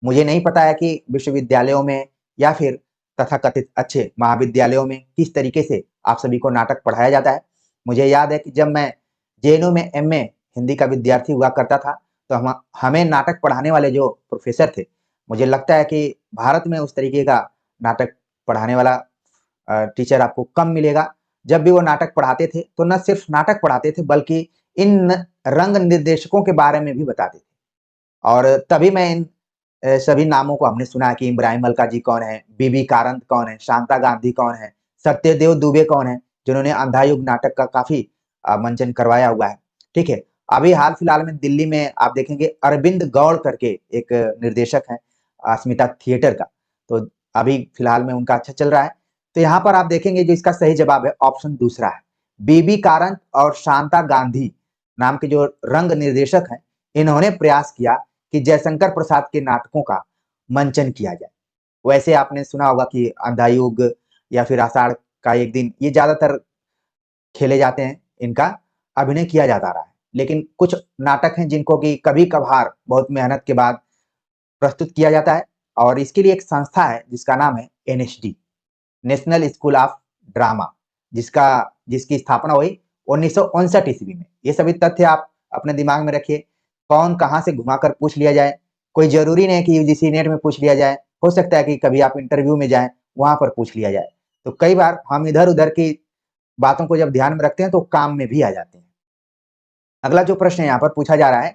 [SPEAKER 1] मुझे नहीं पता है कि विश्वविद्यालयों में या फिर तथाकथित अच्छे महाविद्यालयों में किस तरीके से आप सभी को नाटक पढ़ाया जाता है। मुझे याद है कि जब मैं जेएनयू में एमए हिंदी का विद्यार्थी हुआ करता था, तो हमें नाटक पढ़ाने वाले जो प्रोफेसर थे, मुझे लगता है कि भारत में उस तरीके का नाटक पढ़ाने वाला टीचर आपको कम मिलेगा। जब भी वो नाटक पढ़ाते थे तो न सिर्फ नाटक पढ़ाते थे बल्कि इन रंग निर्देशकों के बारे में भी बताते थे। और तभी मैं इन सभी नामों को हमने सुना है कि इब्राहिम अलका जी कौन है, बीबी कारंत कौन है, शांता गांधी कौन है, सत्यदेव दुबे कौन है, जिन्होंने अंधायुग नाटक का काफी मंचन करवाया हुआ है। ठीक है। अभी हाल फिलहाल में दिल्ली में आप देखेंगे अरविंद गौड़ करके एक निर्देशक है अस्मिता थिएटर का। तो अभी फिलहाल में उनका अच्छा चल रहा है। तो यहाँ पर आप देखेंगे जो इसका सही जवाब है ऑप्शन दूसरा है। बीबी कारंत और शांता गांधी नाम के जो रंग निर्देशक हैं, इन्होंने प्रयास किया कि जयशंकर प्रसाद के नाटकों का मंचन किया जाए। वैसे आपने सुना होगा कि अंधायुग या फिर आषाढ़ का एक दिन, ये ज्यादातर खेले जाते हैं, इनका अभिनय किया जाता रहा है। लेकिन कुछ नाटक हैं जिनको कि कभी कभार बहुत मेहनत के बाद प्रस्तुत किया जाता है, और इसके लिए एक संस्था है जिसका नाम है NSD, national school of drama, जिसकी स्थापना हुई 1959 ईस्वी में। ये सभी तथ्य आप अपने दिमाग में रखिए। कौन कहां से घुमाकर पूछ लिया जाए, कोई जरूरी नहीं कि यूजीसी नेट में पूछ लिया जाए। हो सकता है कि कभी आप इंटरव्यू में जाएं, वहां पर पूछ लिया जाए। तो कई बार हम इधर उधर की बातों को जब ध्यान में रखते हैं तो काम में भी आ जाते हैं। अगला जो प्रश्न यहाँ पर पूछा जा रहा है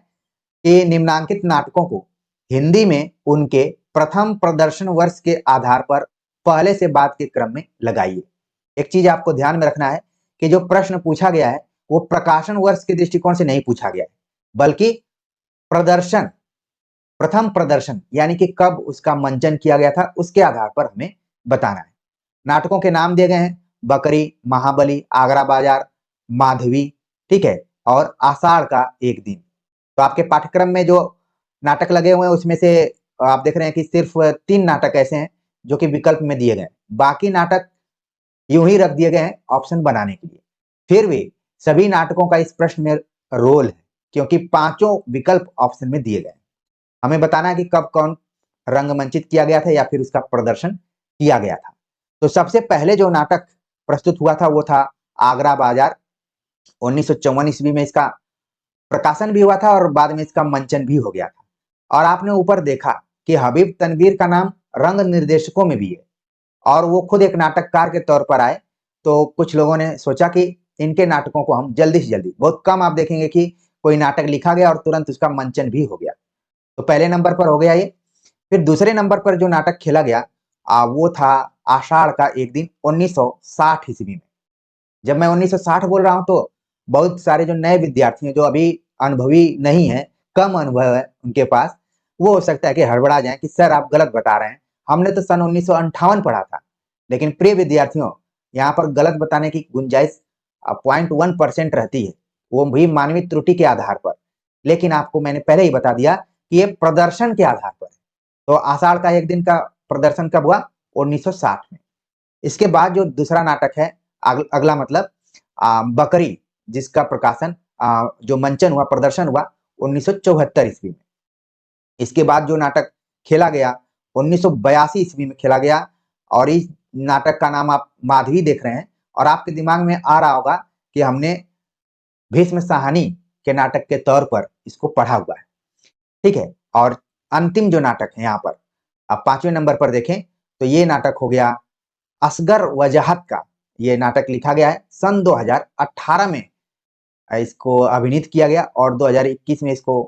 [SPEAKER 1] कि निम्नांकित नाटकों को हिंदी में उनके प्रथम प्रदर्शन वर्ष के आधार पर पहले से बाद के क्रम में लगाइए। एक चीज आपको ध्यान में रखना है कि जो प्रश्न पूछा गया है वो प्रकाशन वर्ष के दृष्टिकोण से नहीं पूछा गया है, बल्कि प्रदर्शन, प्रथम प्रदर्शन यानी कि कब उसका मंचन किया गया था उसके आधार पर हमें बताना है। नाटकों के नाम दिए गए हैं बकरी, महाबली, आगरा बाजार, माधवी, ठीक है, और आषाढ़ का एक दिन। तो आपके पाठ्यक्रम में जो नाटक लगे हुए हैं उसमें से आप देख रहे हैं कि सिर्फ 3 नाटक ऐसे हैं जो कि विकल्प में दिए गए। बाकी नाटक यूं ही रख दिए गए हैं ऑप्शन बनाने के लिए। फिर भी सभी नाटकों का इस प्रश्न में रोल है, क्योंकि पांचों विकल्प ऑप्शन में दिए गए। हमें बताना है कि कब कौन रंगमंचित किया गया था या फिर उसका प्रदर्शन किया गया था। तो सबसे पहले जो नाटक प्रस्तुत हुआ था वो था आगरा बाजार। 1954 ईस्वी में इसका प्रकाशन भी हुआ था और बाद में इसका मंचन भी हो गया था। और आपने ऊपर देखा कि हबीब तनवीर का नाम रंग निर्देशकों में भी है, और वो खुद एक नाटककार के तौर पर आए। तो कुछ लोगों ने सोचा कि इनके नाटकों को हम जल्दी से जल्दी, बहुत कम आप देखेंगे कि कोई नाटक लिखा गया और तुरंत उसका मंचन भी हो गया। तो पहले नंबर पर हो गया ये। फिर दूसरे नंबर पर जो नाटक खेला गया वो था आषाढ़ का एक दिन 1960 ईस्वी में। जब मैं 1960 बोल रहा हूं तो बहुत सारे जो नए विद्यार्थी हैं जो अभी अनुभवी नहीं है, कम अनुभव है उनके पास, वो हो सकता है कि हड़बड़ा जाए कि सर आप गलत बता रहे हैं, हमने तो सन 1958 पढ़ा था। लेकिन प्रिय विद्यार्थियों, यहाँ पर गलत बताने की गुंजाइश 0.1% रहती है, वो भी मानवीय त्रुटि के आधार पर। लेकिन आपको मैंने पहले ही बता दिया कि ये प्रदर्शन के आधार पर। तो आषाढ़ का एक दिन का प्रदर्शन कब हुआ? 1960 में। इसके बाद जो दूसरा नाटक है, अगला मतलब बकरी, जिसका प्रकाशन जो मंचन हुआ, प्रदर्शन हुआ 1974 ईस्वी में। इसके बाद जो नाटक खेला गया 1982 ईस्वी में खेला गया, और इस नाटक का नाम आप माधवी देख रहे हैं, और आपके दिमाग में आ रहा होगा कि हमने भीष्म साहनी के नाटक के तौर पर इसको पढ़ा हुआ है, ठीक है। और अंतिम जो नाटक है यहाँ पर, आप 5वें नंबर पर देखें तो ये नाटक हो गया असगर वजाहत का। ये नाटक लिखा गया है सन 2018 में, इसको अभिनीत किया गया, और 2021 में इसको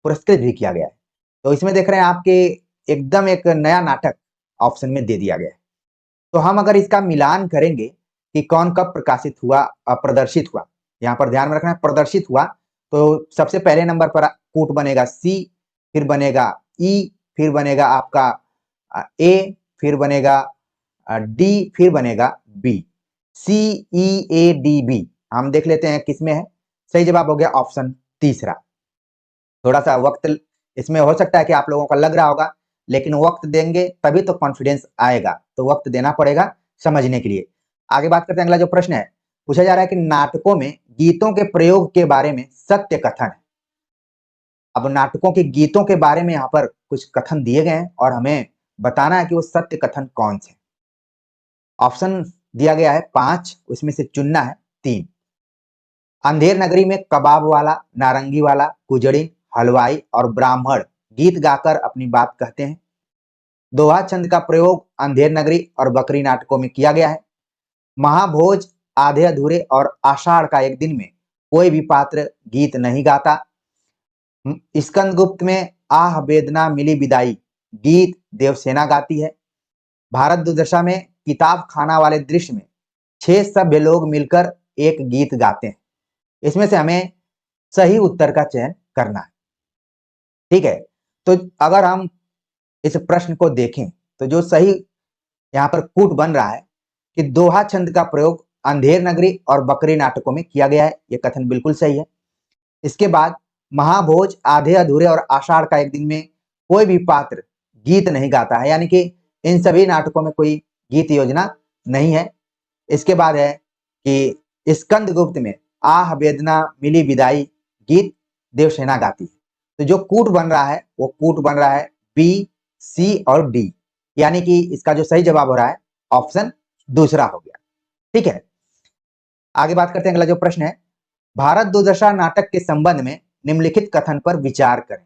[SPEAKER 1] पुरस्कृत भी किया गया है। तो इसमें देख रहे हैं आपके एकदम एक नया नाटक ऑप्शन में दे दिया गया है। तो हम अगर इसका मिलान करेंगे कि कौन कब प्रकाशित हुआ, प्रदर्शित हुआ, यहाँ पर ध्यान में रखना है प्रदर्शित हुआ, तो सबसे पहले नंबर पर कूट बनेगा सी, फिर बनेगा ई, फिर बनेगा आपका ए, फिर बनेगा डी, फिर बनेगा B. C E A D B हम देख लेते हैं किसमें है। सही जवाब हो गया ऑप्शन तीसरा। थोड़ा सा वक्त इसमें हो सकता है कि आप लोगों का लग रहा होगा, लेकिन वक्त देंगे तभी तो कॉन्फिडेंस आएगा, तो वक्त देना पड़ेगा समझने के लिए। आगे बात करते हैं, अगला जो प्रश्न है पूछा जा रहा है कि नाटकों में गीतों के प्रयोग के बारे में सत्य कथन है। अब नाटकों के गीतों के बारे में यहाँ पर कुछ कथन दिए गए हैं और हमें बताना है कि वो सत्य कथन कौन से। ऑप्शन दिया गया है 5, उसमें से चुनना है 3। अंधेर नगरी में कबाब वाला, नारंगी वाला, कुजड़ी, हलवाई और ब्राह्मण गीत गाकर अपनी बात कहते हैं। दोहा छंद का प्रयोग अंधेर नगरी और बकरी नाटकों में किया गया है। महाभोज, आधे अधूरे और आषाढ़ का एक दिन में कोई भी पात्र गीत नहीं गाता। स्कंद गुप्त में आह वेदना मिली विदाई गीत देवसेना गाती है। भारत दुर्दशा में किताब खाना वाले दृश्य में 6 सभ्य लोग मिलकर एक गीत गाते हैं। इसमें से हमें सही उत्तर का चयन करना है, ठीक है। तो अगर हम इस प्रश्न को देखें तो जो सही यहाँ पर कूट बन रहा है कि दोहा छंद का प्रयोग अंधेर नगरी और बकरी नाटकों में किया गया है, ये कथन बिल्कुल सही है। इसके बाद महाभोज, आधे अधूरे और आषाढ़ का एक दिन में कोई भी पात्र गीत नहीं गाता है, यानी कि इन सभी नाटकों में कोई गीत योजना नहीं है। इसके बाद है कि स्कंद गुप्त में आह वेदना मिली विदाई गीत देवसेना गाती है। तो जो कूट बन रहा है वो कूट बन रहा है बी, सी और डी, यानी कि इसका जो सही जवाब हो रहा है ऑप्शन दूसरा हो गया, ठीक है। आगे बात करते हैं, अगला जो प्रश्न है, भारत दुर्दशा नाटक के संबंध में निम्नलिखित कथन पर विचार करें।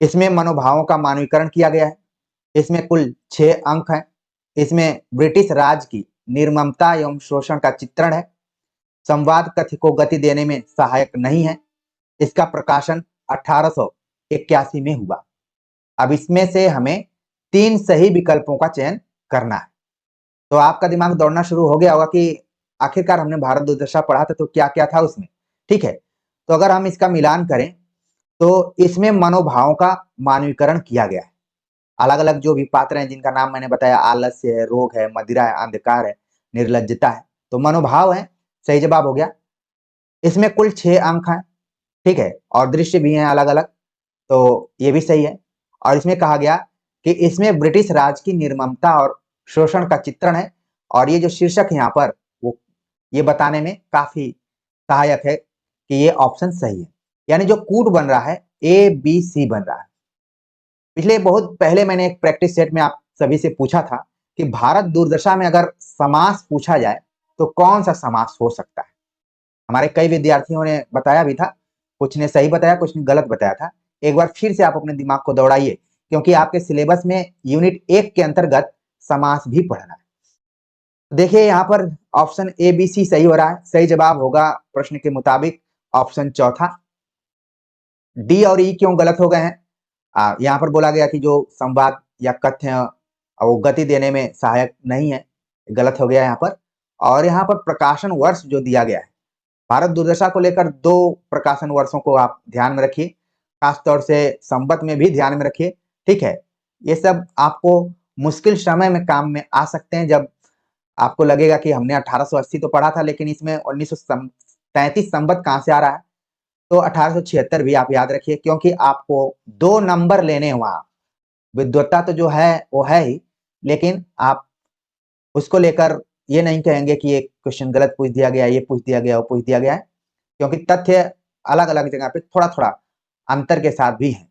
[SPEAKER 1] इसमें मनोभावों का मानवीकरण किया गया है। इसमें कुल 6 अंक हैं। इसमें ब्रिटिश राज की निर्ममता एवं शोषण का चित्रण है। संवाद कथ्य को गति देने में सहायक नहीं है। इसका प्रकाशन 1881 में हुआ। अब इसमें से हमें 3 सही विकल्पों का चयन करना है। तो आपका दिमाग दौड़ना शुरू हो गया होगा कि आखिरकार हमने भारत दुर्दशा पढ़ा था तो क्या क्या था उसमें, ठीक है। तो अगर हम इसका मिलान करें तो इसमें मनोभावों का मानवीकरण किया गया है। अलग अलग जो भी पात्र हैं जिनका नाम मैंने बताया, आलस्य है, रोग है, मदिरा है, अंधकार है, निर्लज्जता है, तो मनोभाव है, सही जवाब हो गया। इसमें कुल 6 अंक हैं, ठीक है, और दृश्य भी हैं अलग अलग, तो ये भी सही है। और इसमें कहा गया कि इसमें ब्रिटिश राज की निर्ममता और शोषण का चित्रण है, और ये जो शीर्षक है यहाँ पर वो ये बताने में काफी सहायक है कि ये ऑप्शन सही है। यानी जो कूट बन रहा है ए बी सी बन रहा है। पिछले बहुत पहले मैंने एक प्रैक्टिस सेट में आप सभी से पूछा था कि भारत दुर्दशा में अगर समास पूछा जाए तो कौन सा समास हो सकता है। हमारे कई विद्यार्थियों ने बताया भी था, कुछ ने सही बताया, कुछ ने गलत बताया था। एक बार फिर से आप अपने दिमाग को दौड़ाइए, क्योंकि आपके सिलेबस में यूनिट 1 के अंतर्गत समास भी पढ़ना है। देखिए यहाँ पर ऑप्शन ए बी सी सही हो रहा है। सही जवाब होगा प्रश्न के मुताबिक ऑप्शन चौथा। डी और ई क्यों गलत हो गए हैं? यहाँ पर बोला गया कि जो संवाद या कथ्य और वो गति देने में सहायक नहीं है, गलत हो गया यहाँ पर। और यहाँ पर प्रकाशन वर्ष जो दिया गया है, भारत दुर्दशा को लेकर 2 प्रकाशन वर्षों को आप ध्यान में रखिए, खासतौर से संवत में भी ध्यान में रखिए, ठीक है। ये सब आपको मुश्किल समय में काम में आ सकते हैं, जब आपको लगेगा कि हमने 1880 तो पढ़ा था, लेकिन इसमें 1933 संवत कहाँ से आ रहा है, तो 1876 भी आप याद रखिए, क्योंकि आपको 2 नंबर लेने हैं वहां। विद्वत्ता तो जो है वो है ही, लेकिन आप उसको लेकर ये नहीं कहेंगे कि ये क्वेश्चन गलत पूछ दिया गया, ये पूछ दिया गया, वो पूछ दिया गया है, क्योंकि तथ्य अलग अलग जगह पे थोड़ा थोड़ा अंतर के साथ भी है।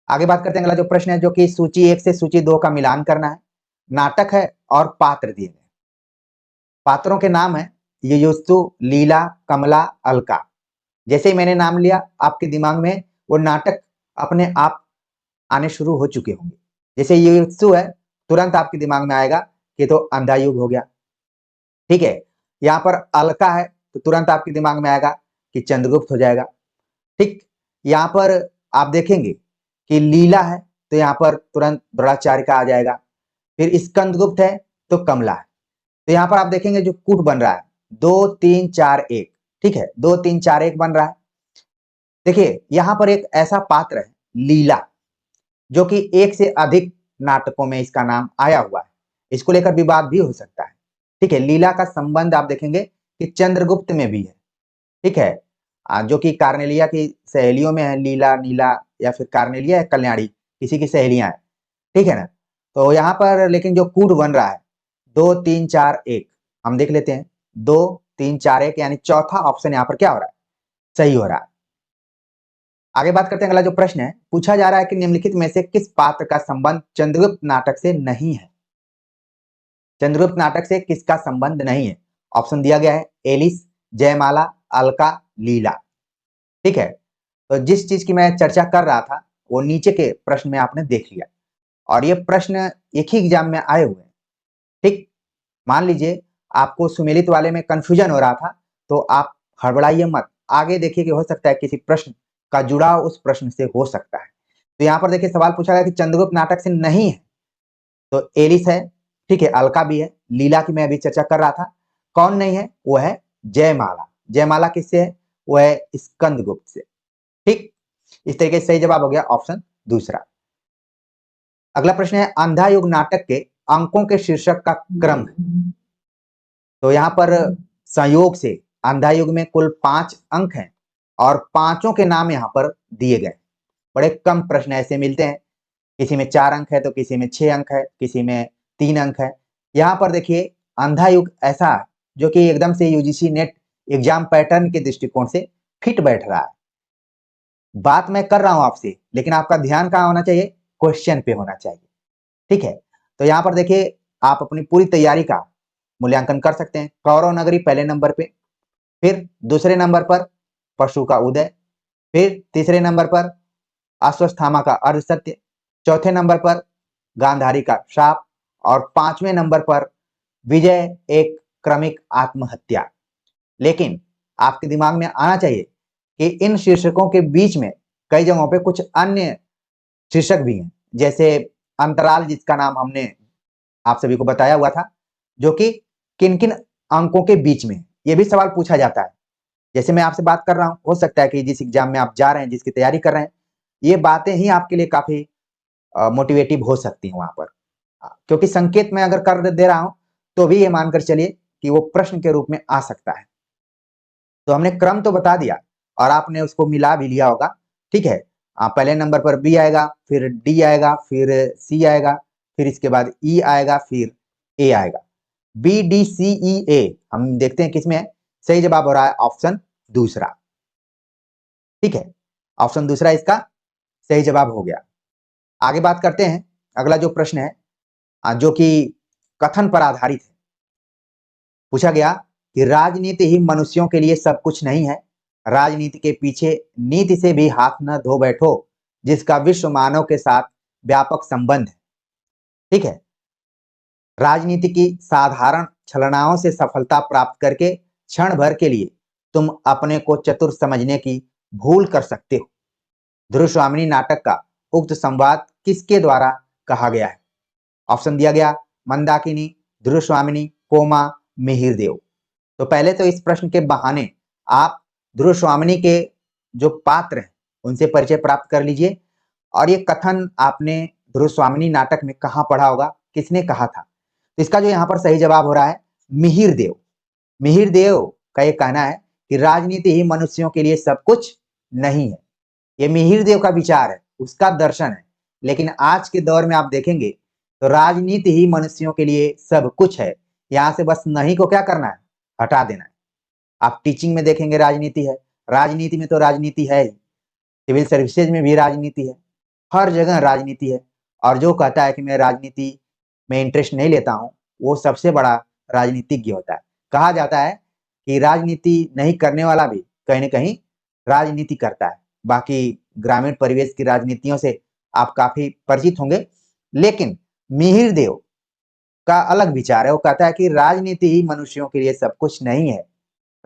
[SPEAKER 1] आगे बात करते हैं, अगला जो प्रश्न है, जो कि सूची 1 से सूची 2 का मिलान करना है। नाटक है और पात्र दिए गए, पात्रों के नाम है युयुत्सु, लीला, कमला, अलका। जैसे ही मैंने नाम लिया, आपके दिमाग में वो नाटक अपने आप आने शुरू हो चुके होंगे। जैसे युयुत्सु है, तुरंत आपके दिमाग में आएगा कि तो अंधा युग हो गया, ठीक है। यहाँ पर अलका है तो तुरंत आपके दिमाग में आएगा कि चंद्रगुप्त हो जाएगा, ठीक। यहाँ पर आप देखेंगे कि लीला है तो यहाँ पर तुरंत द्रोणाचार्य का आ जाएगा। फिर स्कंदगुप्त है तो कमला है। तो यहाँ पर आप देखेंगे जो कूट बन रहा है 2 3 4 1, ठीक है, 2 3 4 1 बन रहा है। देखिए यहाँ पर एक ऐसा पात्र है लीला, जो कि 1 से अधिक नाटकों में इसका नाम आया हुआ है, इसको लेकर विवाद भी हो सकता है, ठीक है। लीला का संबंध आप देखेंगे कि चंद्रगुप्त में भी है, ठीक है, जो कि कार्नेलिया की सहेलियों में है, लीला, नीला, या फिर कार्नेलिया या कल्याणी, किसी की सहेलियां हैं, ठीक है ना। तो यहाँ पर लेकिन जो कूट बन रहा है 2 3 4 1, हम देख लेते हैं 2 3 4 1, यानी चौथा ऑप्शन यहाँ पर क्या हो रहा है, सही हो रहा है। आगे बात करते हैं, अगला जो प्रश्न है, पूछा जा रहा है कि निम्नलिखित में से किस पात्र का संबंध चंद्रगुप्त नाटक से नहीं है। चंद्रगुप्त नाटक से किसका संबंध नहीं है? ऑप्शन दिया गया है एलिस, जयमाला, अलका, लीला, ठीक है। तो जिस चीज की मैं चर्चा कर रहा था वो नीचे के प्रश्न में आपने देख लिया, और ये प्रश्न एक ही एग्जाम में आए हुए हैं, ठीक। मान लीजिए आपको सुमेलित वाले में कंफ्यूजन हो रहा था, तो आप हड़बड़ाइए मत, आगे देखिए कि हो सकता है किसी प्रश्न का जुड़ाव उस प्रश्न से हो सकता है। तो यहाँ पर देखिए सवाल पूछा गया कि चंद्रगुप्त नाटक से नहीं है, तो एलिस है, ठीक है, अलका भी है, लीला की मैं अभी चर्चा कर रहा था। कौन नहीं है? वो है जयमाला। जयमाला किससे है? वो है स्कंदगुप्त से, ठीक। इस तरीके से सही जवाब हो गया ऑप्शन दूसरा। अगला प्रश्न है, अंधा युग नाटक के अंकों के शीर्षक का क्रम है। तो यहाँ पर संयोग से अंधा युग में कुल 5 अंक हैं, और पांचों के नाम यहाँ पर दिए गए। बड़े कम प्रश्न ऐसे मिलते हैं, किसी में 4 अंक है तो किसी में 6 अंक है, किसी में 3 अंक है। यहाँ पर देखिए अंधा युग ऐसा है जो कि एकदम से यूजीसी नेट एग्जाम पैटर्न के दृष्टिकोण से फिट बैठ रहा है। बात मैं कर रहा हूं आपसे, लेकिन आपका ध्यान कहाँ होना चाहिए? क्वेश्चन पे होना चाहिए, ठीक है। तो यहाँ पर देखिए आप अपनी पूरी तैयारी का मूल्यांकन कर सकते हैं। कौरव नगरी पहले नंबर पे, फिर दूसरे नंबर पर परशु का उदय, फिर तीसरे नंबर पर अश्वत्थामा का अर्धसत्य, चौथे नंबर पर गांधारी का शाप, और 5वें नंबर पर विजय एक क्रमिक आत्महत्या। लेकिन आपके दिमाग में आना चाहिए कि इन शीर्षकों के बीच में कई जगहों पे कुछ अन्य शीर्षक भी हैं, जैसे अंतराल, जिसका नाम हमने आप सभी को बताया हुआ था, जो कि किन किन अंकों के बीच में, ये भी सवाल पूछा जाता है। जैसे मैं आपसे बात कर रहा हूं, हो सकता है कि जिस एग्जाम में आप जा रहे हैं, जिसकी तैयारी कर रहे हैं, ये बातें ही आपके लिए काफी मोटिवेटिव हो सकती हैं वहां पर, क्योंकि संकेत मैं अगर कर दे रहा हूं तो भी ये मानकर चलिए कि वो प्रश्न के रूप में आ सकता है। तो हमने क्रम तो बता दिया और आपने उसको मिला भी लिया होगा, ठीक है। पहले नंबर पर बी आएगा, फिर डी आएगा, फिर सी आएगा, फिर इसके बाद ई आएगा, फिर ए आएगा। बी डी सी ई ए हम देखते हैं किसमें है। सही जवाब हो रहा है ऑप्शन दूसरा, ठीक है। ऑप्शन दूसरा इसका सही जवाब हो गया। आगे बात करते हैं, अगला जो प्रश्न है जो कि कथन पर आधारित है। पूछा गया कि राजनीति ही मनुष्यों के लिए सब कुछ नहीं है, राजनीति के पीछे नीति से भी हाथ न धो बैठो, जिसका विश्व मानव के साथ व्यापक संबंध है, ठीक है। राजनीति की साधारण छलनाओं से सफलता प्राप्त करके क्षण भर के लिए तुम अपने को चतुर समझने की भूल कर सकते हो। ध्रुव स्वामिनी नाटक का उक्त संवाद किसके द्वारा कहा गया है? ऑप्शन दिया गया मंदाकिनी, ध्रुव-स्वामिनी, कोमा, मिहिर-देव। तो पहले तो इस प्रश्न के बहाने आप ध्रुव-स्वामिनी के जो पात्र हैं उनसे परिचय प्राप्त कर लीजिए और ये कथन आपने ध्रुव-स्वामिनी नाटक में कहाँ पढ़ा होगा, किसने कहा था? तो इसका जो यहाँ पर सही जवाब हो रहा है मिहिर-देव। मिहिर-देव का ये कहना है कि राजनीति ही मनुष्यों के लिए सब कुछ नहीं है। ये मिहिर-देव का विचार है, उसका दर्शन है। लेकिन आज के दौर में आप देखेंगे तो राजनीति ही मनुष्यों के लिए सब कुछ है। यहाँ से बस नहीं को क्या करना है? हटा देना है। आप टीचिंग में देखेंगे राजनीति है, राजनीति में तो राजनीति है ही, सिविल सर्विसेज में भी राजनीति है, हर जगह राजनीति है। और जो कहता है कि मैं राजनीति में इंटरेस्ट नहीं लेता हूँ, वो सबसे बड़ा राजनीतिज्ञ होता है। कहा जाता है कि राजनीति नहीं करने वाला भी कहीं न कहीं राजनीति करता है। बाकी ग्रामीण परिवेश की राजनीतियों से आप काफ़ी परिचित होंगे, लेकिन मिहिर-देव का अलग विचार है। वो कहता है कि राजनीति ही मनुष्यों के लिए सब कुछ नहीं है।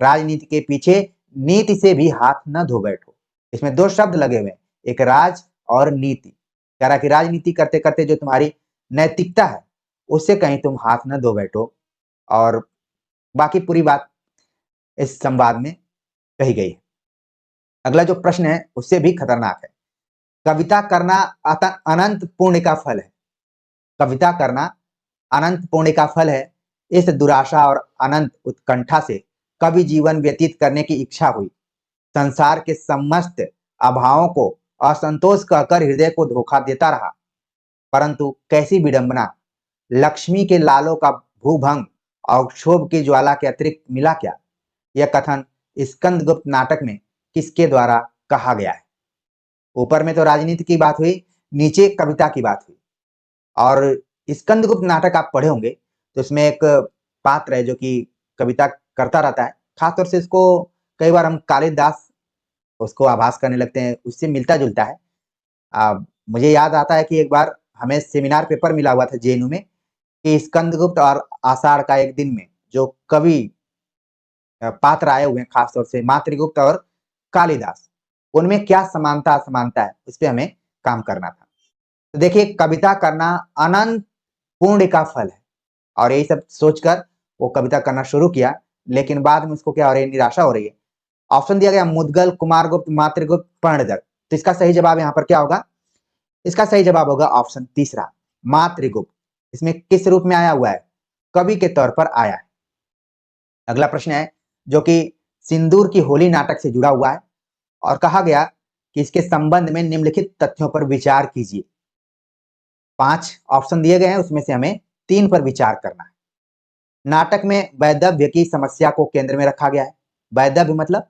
[SPEAKER 1] राजनीति के पीछे नीति से भी हाथ न धो बैठो। इसमें 2 शब्द लगे हुए हैं, एक राज और नीति। कह रहा है कि राजनीति करते-करते जो तुम्हारी नैतिकता है, उससे कहीं तुम हाथ न धो बैठो। और बाकी पूरी बात इस संवाद में कही गई है। अगला जो प्रश्न है, उससे भी खतरनाक है। कविता करना अनंत पुण्य का फल है। कविता करना अनंत पुण्य का फल है। इस दुराशा और अनंत उत्कंठा से कवि जीवन व्यतीत करने की इच्छा हुई। संसार के समस्त अभावों को असंतोष कहकर हृदय को धोखा देता रहा। परंतु कैसी विडंबना, लक्ष्मी के लालों का भूभंग और क्षोभ की ज्वाला के अतिरिक्त मिला क्या? यह कथन स्कंदगुप्त नाटक में किसके द्वारा कहा गया है? ऊपर में तो राजनीति की बात हुई, नीचे कविता की बात हुई। और स्कंदगुप्त नाटक आप पढ़े होंगे तो इसमें एक पात्र है जो कि कविता करता रहता है। खासतौर से इसको कई बार हम कालिदास उसको आभास करने लगते हैं, उससे मिलता-जुलता है। मुझे याद आता है कि एक बार हमें सेमिनार पेपर मिला हुआ था जेएनयू में कि स्कंदगुप्त और आषाढ़ का एक दिन में जो कवि पात्र आए हुए हैं, खासतौर से मातृगुप्त और कालिदास, उनमें क्या समानता-असमानता है, इस पे हमें काम करना था। तो देखिए, कविता करना अनंत पुण्य का फल है और यही सब सोचकर वो कविता करना शुरू किया, लेकिन बाद में उसको क्या हो रही है, निराशा हो रही है। ऑप्शन दिया गया मुद्गल, कुमारगुप्त, मातृगुप्त, पर्णदत्त। तो इसका सही जवाब यहाँ पर क्या होगा? इसका सही जवाब होगा ऑप्शन तीसरा, मातृगुप्त। इसमें किस रूप में आया हुआ है? कवि के तौर पर आया है। अगला प्रश्न है जो कि सिंदूर की होली नाटक से जुड़ा हुआ है और कहा गया कि इसके संबंध में निम्नलिखित तथ्यों पर विचार कीजिए। 5 ऑप्शन दिए गए हैं, उसमें से हमें 3 पर विचार करना है। नाटक में वैधव्य की समस्या को केंद्र में रखा गया है। वैधव्य मतलब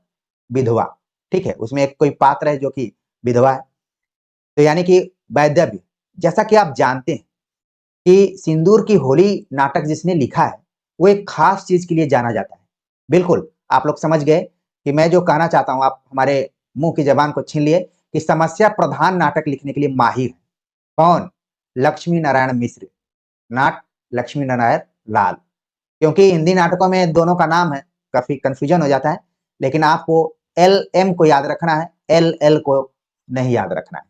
[SPEAKER 1] विधवा, ठीक है? उसमें एक कोई पात्र है जो कि विधवा है। तो यानी कि वैधव्य, जैसा कि आप जानते हैं कि सिंदूर की होली नाटक जिसने लिखा है, वो एक खास चीज के लिए जाना जाता है। बिल्कुल, आप लोग समझ गए कि मैं जो कहना चाहता हूँ, आप हमारे मुंह की जबान को छीन लिए कि समस्या प्रधान नाटक लिखने के लिए माहिर है। कौन? लक्ष्मी नारायण मिश्र, नॉट लक्ष्मी नारायण लाल। क्योंकि हिंदी नाटकों में दोनों का नाम है, काफी कंफ्यूजन हो जाता है, लेकिन आपको LM को याद रखना है, LL को नहीं याद रखना है,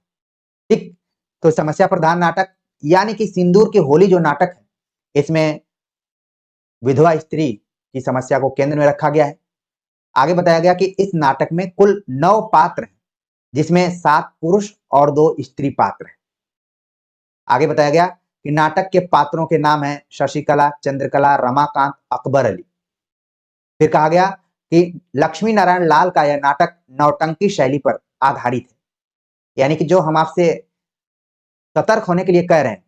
[SPEAKER 1] ठीक? तो समस्या प्रधान नाटक यानी कि सिंदूर की होली जो नाटक है, इसमें विधवा स्त्री की समस्या को केंद्र में रखा गया है। आगे बताया गया कि इस नाटक में कुल 9 पात्र हैं, जिसमें 7 पुरुष और 2 स्त्री पात्र हैं। आगे बताया गया कि नाटक के पात्रों के नाम हैं शशिकला, चंद्रकला, रमाकांत, अकबर अली। फिर कहा गया कि लक्ष्मी नारायण लाल का यह नाटक नौटंकी शैली पर आधारित है। यानी कि जो हम आपसे सतर्क होने के लिए कह रहे हैं,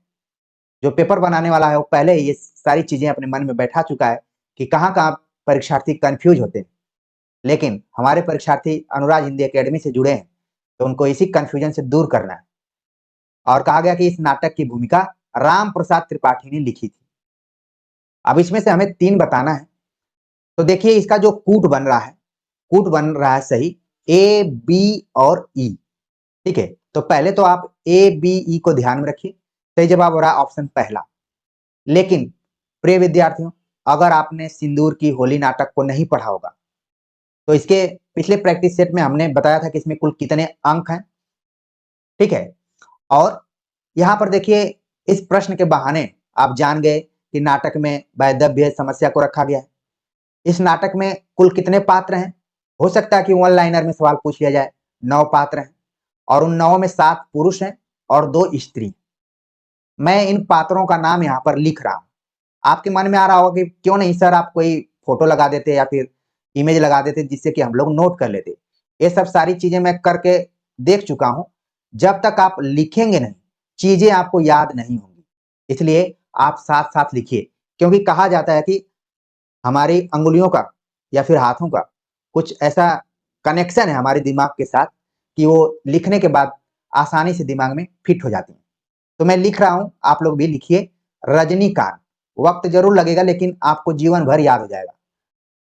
[SPEAKER 1] जो पेपर बनाने वाला है वो पहले ही ये सारी चीजें अपने मन में बैठा चुका है कि कहाँ-कहाँ परीक्षार्थी कंफ्यूज होते हैं। लेकिन हमारे परीक्षार्थी अनुराज हिंदी एकेडमी से जुड़े हैं, तो उनको इसी कंफ्यूजन से दूर करना है। और कहा गया कि इस नाटक की भूमिका राम प्रसाद त्रिपाठी ने लिखी थी। अब इसमें से हमें 3 बताना है। तो देखिए, इसका जो कूट बन रहा है सही A, B और E, ठीक है? तो पहले तो आप A, B, E को ध्यान में रखिए। सही जवाब हो रहा है ऑप्शन पहला। लेकिन प्रिय विद्यार्थियों, अगर आपने सिंदूर की होली नाटक को नहीं पढ़ा होगा, तो इसके पिछले प्रैक्टिस सेट में हमने बताया था कि इसमें कुल कितने अंक हैं, ठीक है? और यहाँ पर देखिए, इस प्रश्न के बहाने
[SPEAKER 2] आप जान गए कि नाटक में वैदव्य समस्या को रखा गया है। इस नाटक में कुल कितने पात्र हैं? हो सकता है कि वन लाइनर में सवाल पूछ लिया जाए। 9 पात्र हैं और उन 9 में 7 पुरुष हैं और 2 स्त्री। मैं इन पात्रों का नाम यहाँ पर लिख रहा हूँ। आपके मन में आ रहा होगा कि क्यों नहीं सर आप कोई फोटो लगा देते या फिर इमेज लगा देते जिससे कि हम लोग नोट कर लेते। ये सब सारी चीजें मैं करके देख चुका हूं। जब तक आप लिखेंगे नहीं चीजें आपको याद नहीं होंगी, इसलिए आप साथ साथ लिखिए, क्योंकि कहा जाता है कि हमारी अंगुलियों का या फिर हाथों का कुछ ऐसा कनेक्शन है हमारे दिमाग के साथ कि वो लिखने के बाद आसानी से दिमाग में फिट हो जाती है। तो मैं लिख रहा हूं, आप लोग भी लिखिए। रजनीकांत, वक्त जरूर लगेगा लेकिन आपको जीवन भर याद हो जाएगा।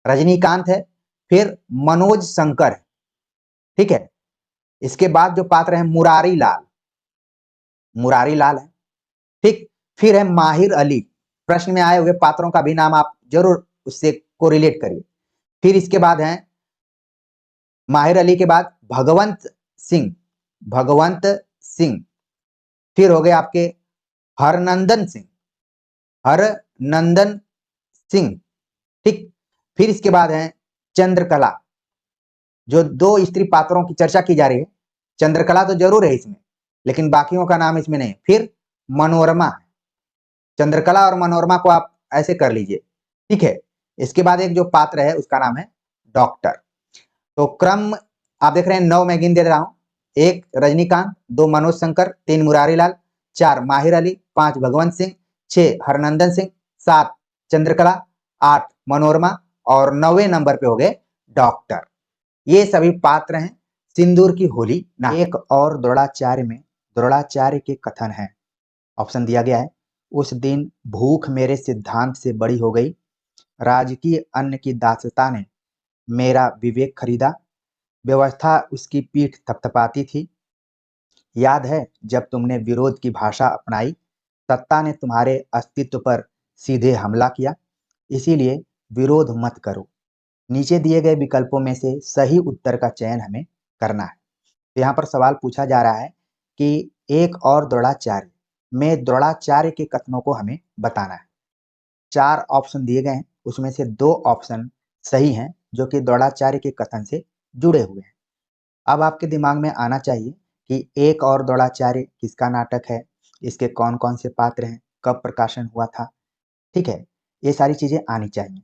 [SPEAKER 2] रजनीकांत है, फिर मनोज शंकर है, ठीक है। इसके बाद जो पात्र है मुरारी लाल, मुरारी लाल है, ठीक। फिर है माहिर अली। प्रश्न में आए हुए पात्रों का भी नाम आप जरूर उससे कोरिलेट करिए। फिर इसके बाद है माहिर अली के बाद भगवंत सिंह, भगवंत सिंह। फिर हो गए आपके हरनंदन सिंह, हरनंदन सिंह, ठीक। फिर इसके बाद है चंद्रकला। जो 2 स्त्री पात्रों की चर्चा की जा रही है, चंद्रकला तो जरूर है इसमें, लेकिन बाकियों का नाम इसमें नहीं। फिर मनोरमा, चंद्रकला और मनोरमा को आप ऐसे कर लीजिए, ठीक है। इसके बाद एक जो पात्र है उसका नाम है डॉक्टर। तो क्रम आप देख रहे हैं 9 मैं गिन दे रहा हूं। 1 रजनीकांत, 2 मनोज शंकर, 3 मुरारी लाल, 4 माहिर अली, 5 भगवंत सिंह, 6 हरनंदन सिंह, 7 चंद्रकला, 8 मनोरमा और 9वें नंबर पे हो गए डॉक्टर। ये सभी पात्र हैं सिंदूर की होली ना। एक और द्रोणाचार्य में द्रोणाचार्य के कथन है। ऑप्शन दिया गया है, उस दिन भूख मेरे सिद्धांत से बड़ी हो गई, राजकीय अन्न की दासता ने मेरा विवेक खरीदा, व्यवस्था उसकी पीठ थपथपाती थी, याद है जब तुमने विरोध की भाषा अपनाई, सत्ता ने तुम्हारे अस्तित्व पर सीधे हमला किया, इसीलिए विरोध मत करो। नीचे दिए गए विकल्पों में से सही उत्तर का चयन हमें करना है। तो यहाँ पर सवाल पूछा जा रहा है कि एक और द्रोणाचार्य में द्रोणाचार्य के कथनों को हमें बताना है। 4 ऑप्शन दिए गए हैं, उसमें से 2 ऑप्शन सही हैं जो कि द्रोणाचार्य के कथन से जुड़े हुए हैं। अब आपके दिमाग में आना चाहिए कि एक और द्रोणाचार्य किसका नाटक है, इसके कौन कौन से पात्र हैं, कब प्रकाशन हुआ था, ठीक है। ये सारी चीजें आनी चाहिए।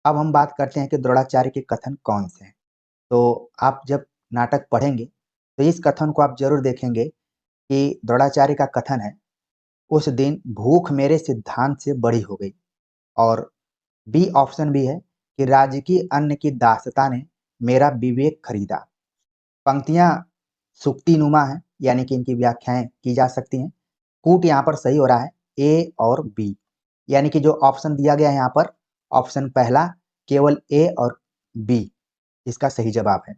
[SPEAKER 2] अब हम बात करते हैं कि द्रोणाचार्य के कथन कौन से हैं। तो आप जब नाटक पढ़ेंगे तो इस कथन को आप जरूर देखेंगे कि द्रोणाचार्य का कथन है, उस दिन भूख मेरे सिद्धांत से बड़ी हो गई। और बी ऑप्शन भी है कि राजकीय अन्न की दासता ने मेरा विवेक खरीदा। पंक्तियां सुक्तिनुमा है, यानी कि इनकी व्याख्याएं की जा सकती हैं। कूट यहाँ पर सही हो रहा है ए और बी, यानी कि जो ऑप्शन दिया गया है यहाँ पर ऑप्शन पहला केवल ए और बी इसका सही जवाब है।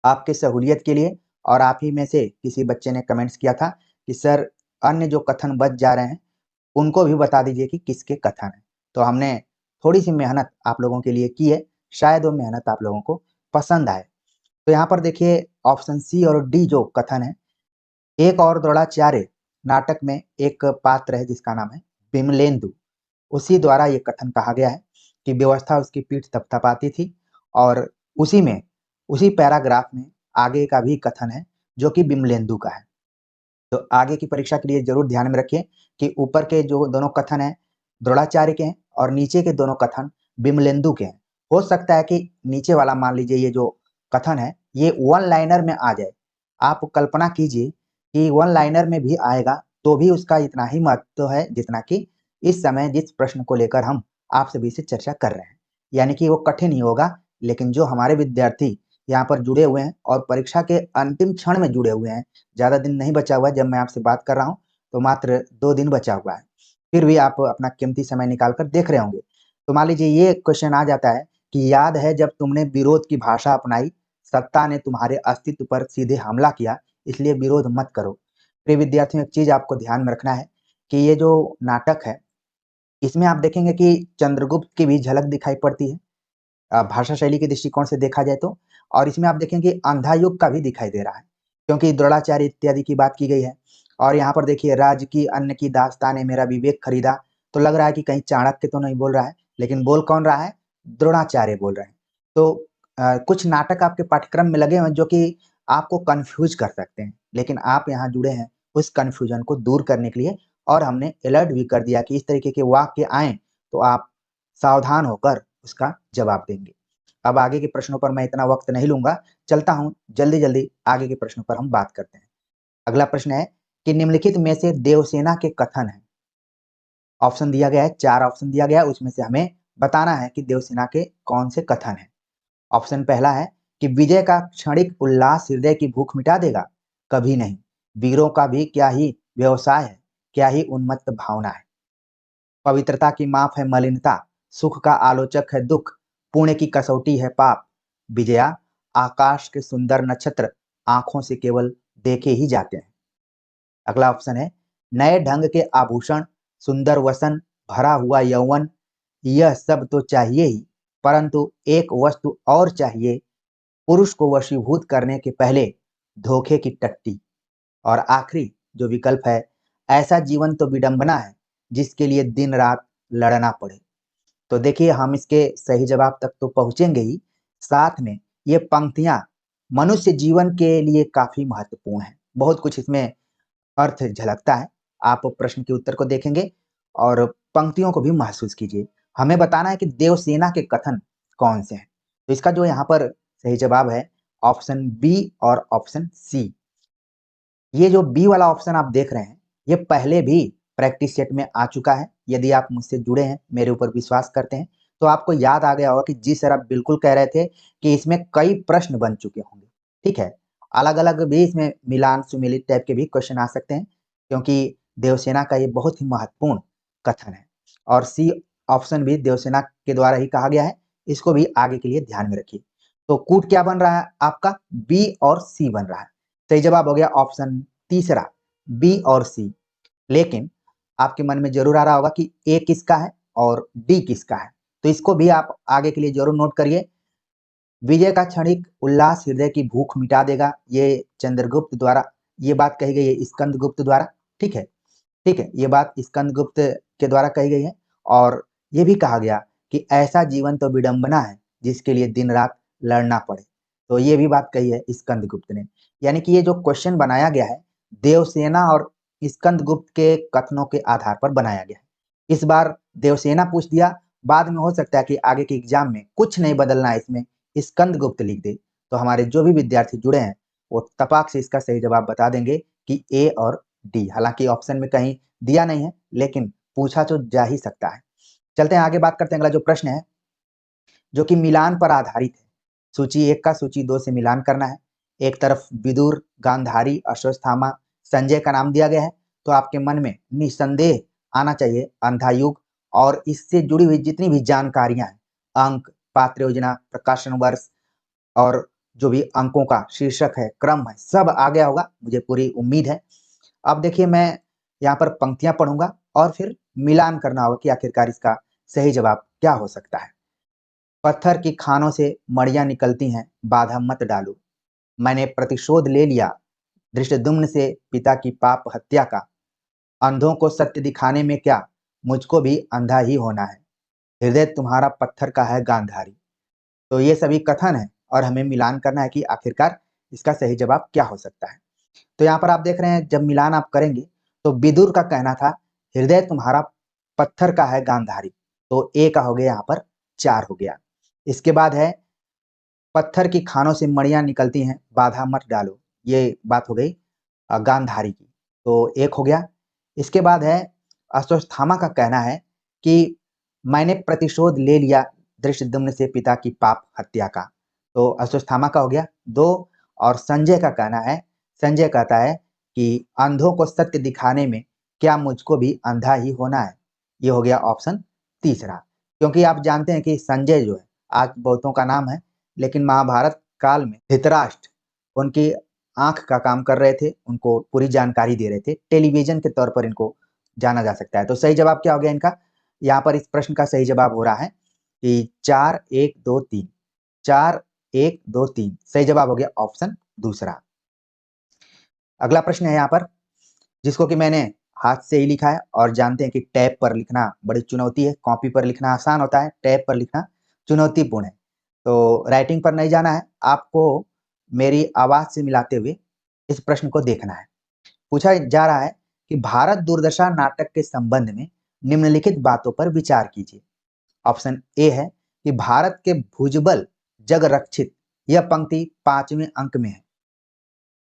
[SPEAKER 2] आपके सहूलियत के लिए और आप ही में से किसी बच्चे ने कमेंट्स किया था कि सर अन्य जो कथन बच जा रहे हैं उनको भी बता दीजिए कि किसके कथन है। तो हमने थोड़ी सी मेहनत आप लोगों के लिए की है, शायद वो मेहनत आप लोगों को पसंद आए। तो यहाँ पर देखिए ऑप्शन सी और डी जो कथन है, एक और द्रोणाचार्य नाटक में एक पात्र है जिसका नाम है विमलेंदु, उसी द्वारा ये कथन कहा गया है कि व्यवस्था उसकी पीठ थपथपाती थी। और उसी में उसी पैराग्राफ में आगे का भी कथन है जो कि विमलेंदु का है। तो आगे की परीक्षा के लिए जरूर ध्यान में रखिए कि ऊपर के जो दोनों कथन हैं द्रोणाचार्य के हैं और नीचे के दोनों कथन विमलेंदु के हैं। हो सकता है कि नीचे वाला मान लीजिए ये जो कथन है ये वन लाइनर में आ जाए। आप कल्पना कीजिए कि वन लाइनर में भी आएगा तो भी उसका इतना ही महत्व है जितना कि इस समय जिस प्रश्न को लेकर हम आप सभी से चर्चा कर रहे हैं, यानी कि वो कठिन ही होगा। लेकिन जो हमारे विद्यार्थी यहाँ पर जुड़े हुए हैं और परीक्षा के अंतिम क्षण में जुड़े हुए हैं, ज्यादा दिन नहीं बचा हुआ है, जब मैं आपसे बात कर रहा हूँ तो मात्र 2 दिन बचा हुआ है, फिर भी आप अपना कीमती समय निकाल कर देख रहे होंगे। तो मान लीजिए ये क्वेश्चन आ जाता है कि याद है जब तुमने विरोध की भाषा अपनाई, सत्ता ने तुम्हारे अस्तित्व पर सीधे हमला किया, इसलिए विरोध मत करो। प्रिय विद्यार्थियों, एक चीज आपको ध्यान में रखना है कि ये जो नाटक है इसमें आप देखेंगे कि चंद्रगुप्त की भी झलक दिखाई पड़ती है भाषा शैली के दृष्टिकोण से देखा जाए तो। और इसमें आप देखेंगे अंधा युग का भी दिखाई दे रहा है क्योंकि द्रोणाचार्य इत्यादि की बात की गई है। और यहाँ पर देखिए, राज्य की अन्न की दास्तान मेरा विवेक खरीदा, तो लग रहा है कि कहीं चाणक्य तो नहीं बोल रहा है, लेकिन बोल कौन रहा है? द्रोणाचार्य बोल रहे हैं। तो कुछ नाटक आपके पाठ्यक्रम में लगे हुए जो कि आपको कंफ्यूज कर सकते हैं, लेकिन आप यहाँ जुड़े हैं उस कंफ्यूजन को दूर करने के लिए, और हमने अलर्ट भी कर दिया कि इस तरीके के वाक्य आए तो आप सावधान होकर उसका जवाब देंगे। अब आगे के प्रश्नों पर मैं इतना वक्त नहीं लूंगा, चलता हूं जल्दी जल्दी आगे के प्रश्नों पर हम बात करते हैं। अगला प्रश्न है कि निम्नलिखित में से देवसेना के कथन है। ऑप्शन दिया गया है, 4 ऑप्शन दिया गया है, उसमें से हमें बताना है कि देवसेना के कौन से कथन है। ऑप्शन पहला है कि विजय का क्षणिक उल्लास हृदय की भूख मिटा देगा, कभी नहीं, वीरों का भी क्या ही व्यवसाय है, क्या ही उन्मत्त भावना है। पवित्रता की माप है मलिनता, सुख का आलोचक है दुख, पुण्य की कसौटी है पाप, विजया आकाश के सुंदर नक्षत्र आंखों से केवल देखे ही जाते हैं। अगला ऑप्शन है नए ढंग के आभूषण, सुंदर वसन, भरा हुआ यौवन, यह सब तो चाहिए ही, परंतु एक वस्तु और चाहिए, पुरुष को वशीभूत करने के पहले धोखे की टट्टी। और आखिरी जो विकल्प है, ऐसा जीवन तो विडंबना है जिसके लिए दिन रात लड़ना पड़े। तो देखिए, हम इसके सही जवाब तक तो पहुंचेंगे ही, साथ में ये पंक्तियां मनुष्य जीवन के लिए काफी महत्वपूर्ण है। बहुत कुछ इसमें अर्थ झलकता है। आप प्रश्न के उत्तर को देखेंगे और पंक्तियों को भी महसूस कीजिए। हमें बताना है कि देवसेना के कथन कौन से हैं। तो इसका जो यहाँ पर सही जवाब है ऑप्शन बी और ऑप्शन सी। ये जो बी वाला ऑप्शन आप देख रहे हैं, ये पहले भी प्रैक्टिस सेट में आ चुका है। यदि आप मुझसे जुड़े हैं, मेरे ऊपर विश्वास करते हैं, तो आपको याद आ गया होगा कि जी सर आप बिल्कुल कह रहे थे कि इसमें कई प्रश्न बन चुके होंगे। ठीक है, अलग अलग भी इसमें मिलान सुमेलित टाइप के भी क्वेश्चन आ सकते हैं, क्योंकि देवसेना का ये बहुत ही महत्वपूर्ण कथन है। और सी ऑप्शन भी देवसेना के द्वारा ही कहा गया है, इसको भी आगे के लिए ध्यान में रखिए। तो कूट क्या बन रहा है आपका? बी और सी बन रहा है। सही जवाब हो गया ऑप्शन तीसरा, बी और सी। लेकिन आपके मन में जरूर आ रहा होगा कि ए किसका है और डी किसका है, तो इसको भी आप आगे के लिए जरूर नोट करिए। विजय का क्षणिक उल्लास हृदय की भूख मिटा देगा, ये चंद्रगुप्त द्वारा ये बात कही गई है, स्कंदगुप्त द्वारा। ठीक है, ठीक है, ये बात स्कंदगुप्त के द्वारा कही गई है। और ये भी कहा गया कि ऐसा जीवन तो विडंबना है जिसके लिए दिन रात लड़ना पड़े, तो ये भी बात कही है स्कंदगुप्त ने। यानी कि ये जो क्वेश्चन बनाया गया है, देवसेना और स्कंदगुप्त के कथनों के आधार पर बनाया गया है। इस बार देवसेना पूछ दिया, बाद में हो सकता है कि आगे के एग्जाम में कुछ नहीं बदलना है, इसमें स्कंदगुप्त लिख दे, तो हमारे जो भी विद्यार्थी जुड़े हैं वो तपाक से इसका सही जवाब बता देंगे कि ए और डी। हालांकि ऑप्शन में कहीं दिया नहीं है, लेकिन पूछा तो जा ही सकता है। चलते हैं आगे, बात करते हैं। अगला जो प्रश्न है जो कि मिलान पर आधारित है, सूची 1 का सूची 2 से मिलान करना है। एक तरफ विदुर, गांधारी, अश्वत्थामा, संजय का नाम दिया गया है, तो आपके मन में निसंदेह आना चाहिए अंधा युग और इससे जुड़ी हुई जितनी भी जानकारियां हैं, अंक, पात्र योजना, प्रकाशन वर्ष और जो भी अंकों का शीर्षक है, क्रम है, सब आ गया होगा, मुझे पूरी उम्मीद है। अब देखिए, मैं यहाँ पर पंक्तियां पढ़ूंगा और फिर मिलान करना होगा कि आखिरकार इसका सही जवाब क्या हो सकता है। पत्थर की खानों से मड़ियां निकलती हैं, बाधा मत डालो, मैंने प्रतिशोध ले लिया धृष्टद्युम्न से पिता की पाप हत्या का, अंधों को सत्य दिखाने में क्या, मुझको भी अंधा ही होना है, हृदय तुम्हारा पत्थर का है गांधारी। तो ये सभी कथन है और हमें मिलान करना है कि आखिरकार इसका सही जवाब क्या हो सकता है। तो यहाँ पर आप देख रहे हैं, जब मिलान आप करेंगे तो विदुर का कहना था हृदय तुम्हारा पत्थर का है गांधारी, तो ए का हो गया यहाँ पर 4 हो गया। इसके बाद है पत्थर की खानों से मड़ियां निकलती हैं, बाधा मत डालो, ये बात हो गई गांधारी की, तो 1 हो गया। इसके बाद है अश्वत्थामा का कहना है कि मैंने प्रतिशोध ले लिया धृष्टद्युम्न से पिता की पाप हत्या का, तो अश्वत्थामा का हो गया 2। और संजय का कहना है, संजय कहता है कि अंधों को सत्य दिखाने में क्या मुझको भी अंधा ही होना है, ये हो गया ऑप्शन तीसरा। क्योंकि आप जानते हैं कि संजय जो है आज बहुतों का नाम है, लेकिन महाभारत काल में धृतराष्ट्र उनकी आंख का काम कर रहे थे, उनको पूरी जानकारी दे रहे थे, टेलीविजन के तौर पर इनको जाना जा सकता है। तो सही जवाब क्या हो गया इनका? यहाँ पर इस प्रश्न का सही जवाब हो रहा है कि 4 1 2 3, 4 1 2 3 सही जवाब हो गया ऑप्शन दूसरा। अगला प्रश्न है यहाँ पर जिसको कि मैंने हाथ से ही लिखा है, और जानते हैं कि टैब पर लिखना बड़ी चुनौती है। कॉपी पर लिखना आसान होता है, टैब पर लिखना चुनौतीपूर्ण है। तो राइटिंग पर नहीं जाना है, आपको मेरी आवाज से मिलाते हुए इस प्रश्न को देखना है। पूछा जा रहा है कि भारत दुर्दशा नाटक के संबंध में निम्नलिखित बातों पर विचार कीजिए। ऑप्शन ए है कि भारत के भुजबल जग रक्षित, यह पंक्ति 5वें अंक में है।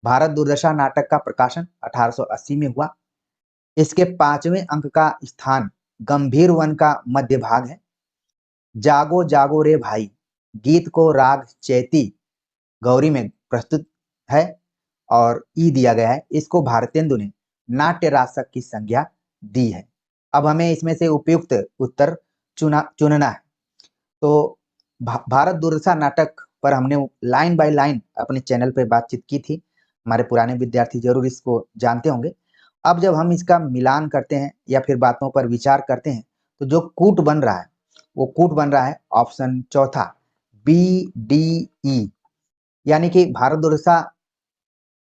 [SPEAKER 2] भारत दुर्दशा नाटक का प्रकाशन 1880 में हुआ। इसके 5वें अंक का स्थान गंभीर वन का मध्य भाग है। जागो जागो रे भाई गीत को राग चैती गौरी में प्रस्तुत है और ई दिया गया है। इसको भारतेंदु ने नाट्य रासक की संज्ञा दी है। अब हमें इसमें से उपयुक्त उत्तर चुनना है। तो भारत दुर्दशा नाटक पर हमने लाइन बाय लाइन अपने चैनल पे बातचीत की थी। हमारे पुराने विद्यार्थी जरूर इसको जानते होंगे। अब जब हम इसका मिलान करते हैं या फिर बातों पर विचार करते हैं, तो जो कूट बन रहा है वो कूट बन रहा है ऑप्शन चौथा BDE, यानी कि भारत दुर्दशा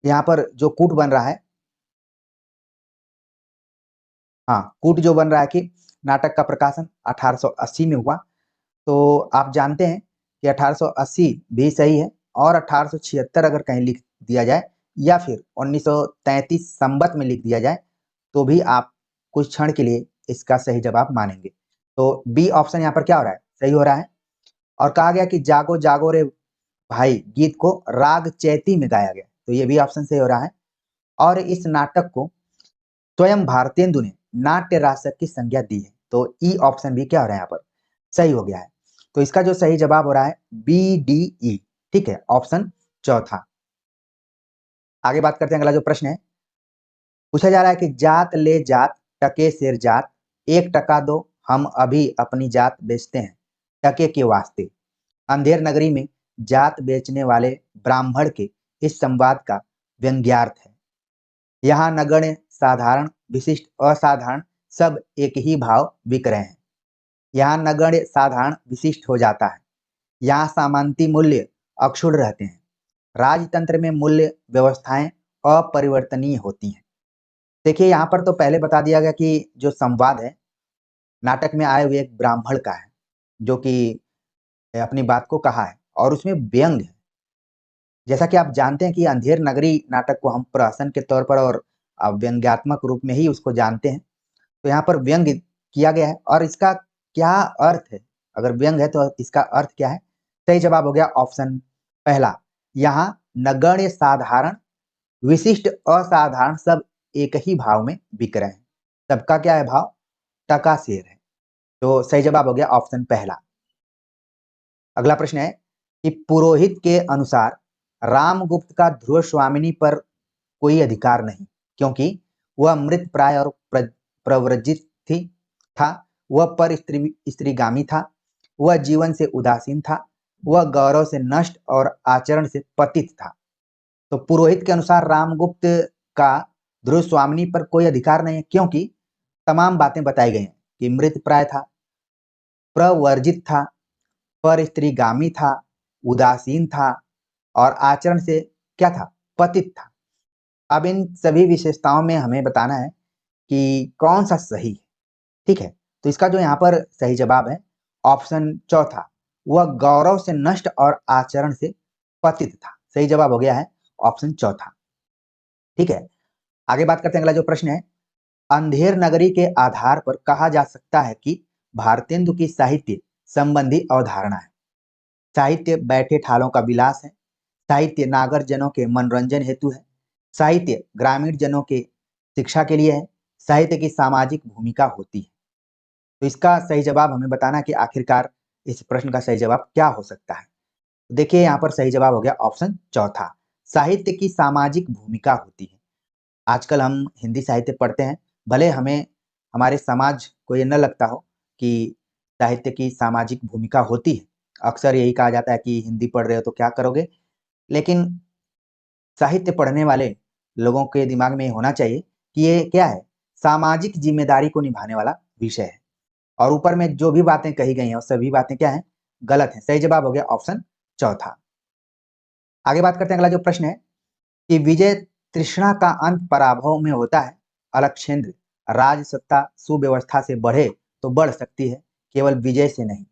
[SPEAKER 2] यहाँ पर जो कूट बन रहा है, हाँ, कूट जो बन रहा है कि नाटक का प्रकाशन 1880 में हुआ। तो आप जानते हैं कि 1880 भी सही है, और 1876 अगर कहीं लिख दिया जाए या फिर 1933 संवत में लिख दिया जाए तो भी आप कुछ क्षण के लिए इसका सही जवाब मानेंगे। तो बी ऑप्शन यहाँ पर क्या हो रहा है, सही हो रहा है। और कहा गया कि जागो जागो रे भाई गीत को राग चैती में गाया गया, तो ये भी ऑप्शन सही हो रहा है। और इस नाटक को स्वयं भारतेंदु ने नाट्य रासक की संज्ञा दी है, तो ई ऑप्शन भी क्या हो रहा है यहाँ पर, सही हो गया है। तो इसका जो सही जवाब हो रहा है BDE, ठीक है, ऑप्शन चौथा। आगे बात करते हैं, अगला जो प्रश्न है पूछा जा रहा है कि जात ले जात टके सिर जात, 1 टका दो हम अभी अपनी जात बेचते हैं टके के वास्ते। अंधेर नगरी में जात बेचने वाले ब्राह्मण के इस संवाद का व्यंग्यार्थ है। यहाँ नगण्य साधारण विशिष्ट असाधारण सब एक ही भाव बिक रहे हैं। यहाँ नगण्य साधारण विशिष्ट हो जाता है। यहाँ सामान्ती मूल्य अक्षुण्ण रहते हैं। राजतंत्र में मूल्य व्यवस्थाएं अपरिवर्तनीय होती हैं। देखिए यहाँ पर तो पहले बता दिया गया कि जो संवाद है नाटक में आए हुए एक ब्राह्मण का है, जो कि अपनी बात को कहा है, और उसमें व्यंग है। जैसा कि आप जानते हैं कि अंधेर नगरी नाटक को हम प्रहसन के तौर पर और व्यंग्यात्मक रूप में ही उसको जानते हैं। तो यहाँ पर व्यंग किया गया है, और इसका क्या अर्थ है, अगर व्यंग है तो इसका अर्थ क्या है। सही जवाब हो गया ऑप्शन पहला, यहाँ नगण्य साधारण विशिष्ट असाधारण सब एक ही भाव में बिक रहे हैं। सबका क्या है भाव, टका शेर है। तो सही जवाब हो गया ऑप्शन पहला। अगला प्रश्न है कि पुरोहित के अनुसार रामगुप्त का ध्रुव स्वामिनी पर कोई अधिकार नहीं, क्योंकि वह मृत प्राय और प्रव्रजित था। वह पर स्त्रीगामी था। वह जीवन से उदासीन था। वह गौरव से नष्ट और आचरण से पतित था। तो पुरोहित के अनुसार रामगुप्त का ध्रुव स्वामिनी पर कोई अधिकार नहीं है, क्योंकि तमाम बातें बताई गई हैं कि मृत प्राय था, प्रवर्जित था, पर स्त्रीगामी था, उदासीन था, और आचरण से क्या था, पतित था। अब इन सभी विशेषताओं में हमें बताना है कि कौन सा सही है, ठीक है। तो इसका जो यहाँ पर सही जवाब है ऑप्शन चौथा, वह गौरव से नष्ट और आचरण से पतित था। सही जवाब हो गया है ऑप्शन चौथा, ठीक है। आगे बात करते हैं, अगला जो प्रश्न है अंधेर नगरी के आधार पर कहा जा सकता है कि भारतेंदु की साहित्य संबंधी अवधारणा है। साहित्य बैठे ठालों का विलास है। साहित्य नागर जनों के मनोरंजन हेतु है। साहित्य ग्रामीण जनों के शिक्षा के लिए है। साहित्य की सामाजिक भूमिका होती है। तो इसका सही जवाब हमें बताना कि आखिरकार इस प्रश्न का सही जवाब क्या हो सकता है। देखिए यहाँ पर सही जवाब हो गया ऑप्शन चौथा, साहित्य की सामाजिक भूमिका होती है। आजकल हम हिंदी साहित्य पढ़ते हैं, भले हमें हमारे समाज को ये न लगता हो कि साहित्य की सामाजिक भूमिका होती है। अक्सर यही कहा जाता है कि हिंदी पढ़ रहे हो तो क्या करोगे, लेकिन साहित्य पढ़ने वाले लोगों के दिमाग में होना चाहिए कि ये क्या है, सामाजिक जिम्मेदारी को निभाने वाला विषय है। और ऊपर में जो भी बातें कही गई हैं वो सभी बातें क्या है, गलत है। सही जवाब हो गया ऑप्शन चौथा। आगे बात करते हैं, अगला जो प्रश्न है कि विजय तृष्णा का अंत पराभव में होता है, अलक्षेंद्र राज सत्ता सुव्यवस्था से बढ़े तो बढ़ सकती है, केवल विजय से नहीं।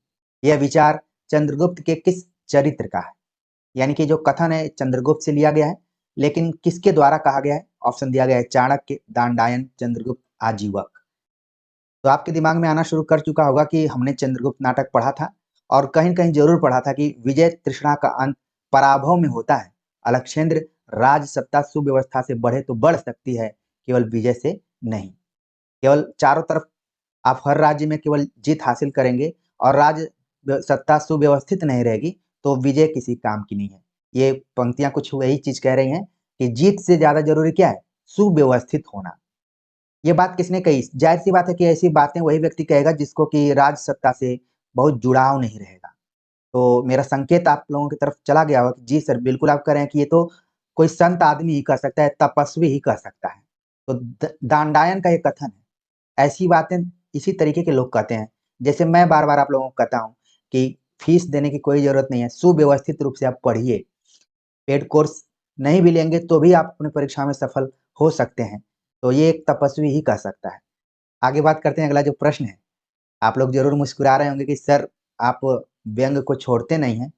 [SPEAKER 2] यह विचार चंद्रगुप्त के किस चरित्र का है? यानी कि जो कथन है चंद्रगुप्त से लिया गया है, लेकिन किसके द्वारा कहा गया है? ऑप्शन दिया गया है चाणक्य, दांडायन, चंद्रगुप्त, आजीवक। तो आपके दिमाग में आना शुरू कर चुका होगा कि हमने चंद्रगुप्त नाटक पढ़ा था और कहीं कहीं जरूर पढ़ा था कि विजय तृष्णा का अंत पराभव में होता है। अलक्षेंद्र राज सत्ता सुव्यवस्था से बढ़े तो बढ़ सकती है, केवल विजय से नहीं। केवल चारों तरफ आप हर राज्य में केवल जीत हासिल करेंगे और राज सत्ता सुव्यवस्थित नहीं रहेगी तो विजय किसी काम की नहीं है। ये पंक्तियां कुछ वही चीज कह रही हैं कि जीत से ज्यादा जरूरी क्या है? सुव्यवस्थित होना। ये बात किसने कही? जाहिर सी बात है कि ऐसी बातें वही व्यक्ति कहेगा जिसको कि राज सत्ता से बहुत जुड़ाव नहीं रहेगा। तो मेरा संकेत आप लोगों की तरफ चला गया होगा कि जी सर, बिल्कुल आप कह रहे हैं कि ये तो कोई संत आदमी ही कह सकता है, तपस्वी ही कह सकता है। तो दांडायन का ये कथन है। ऐसी बातें इसी तरीके के लोग कहते हैं। जैसे मैं बार बार आप लोगों को कहता हूँ कि फीस देने की कोई जरूरत नहीं है, सुव्यवस्थित रूप से आप पढ़िए। पेड कोर्स नहीं भी लेंगे तो भी आप अपनी परीक्षा में सफल हो सकते हैं। तो ये एक तपस्वी ही कह सकता है। आगे बात करते हैं, अगला जो प्रश्न है। आप लोग जरूर मुस्कुरा रहे होंगे कि सर आप व्यंग को छोड़ते नहीं हैं।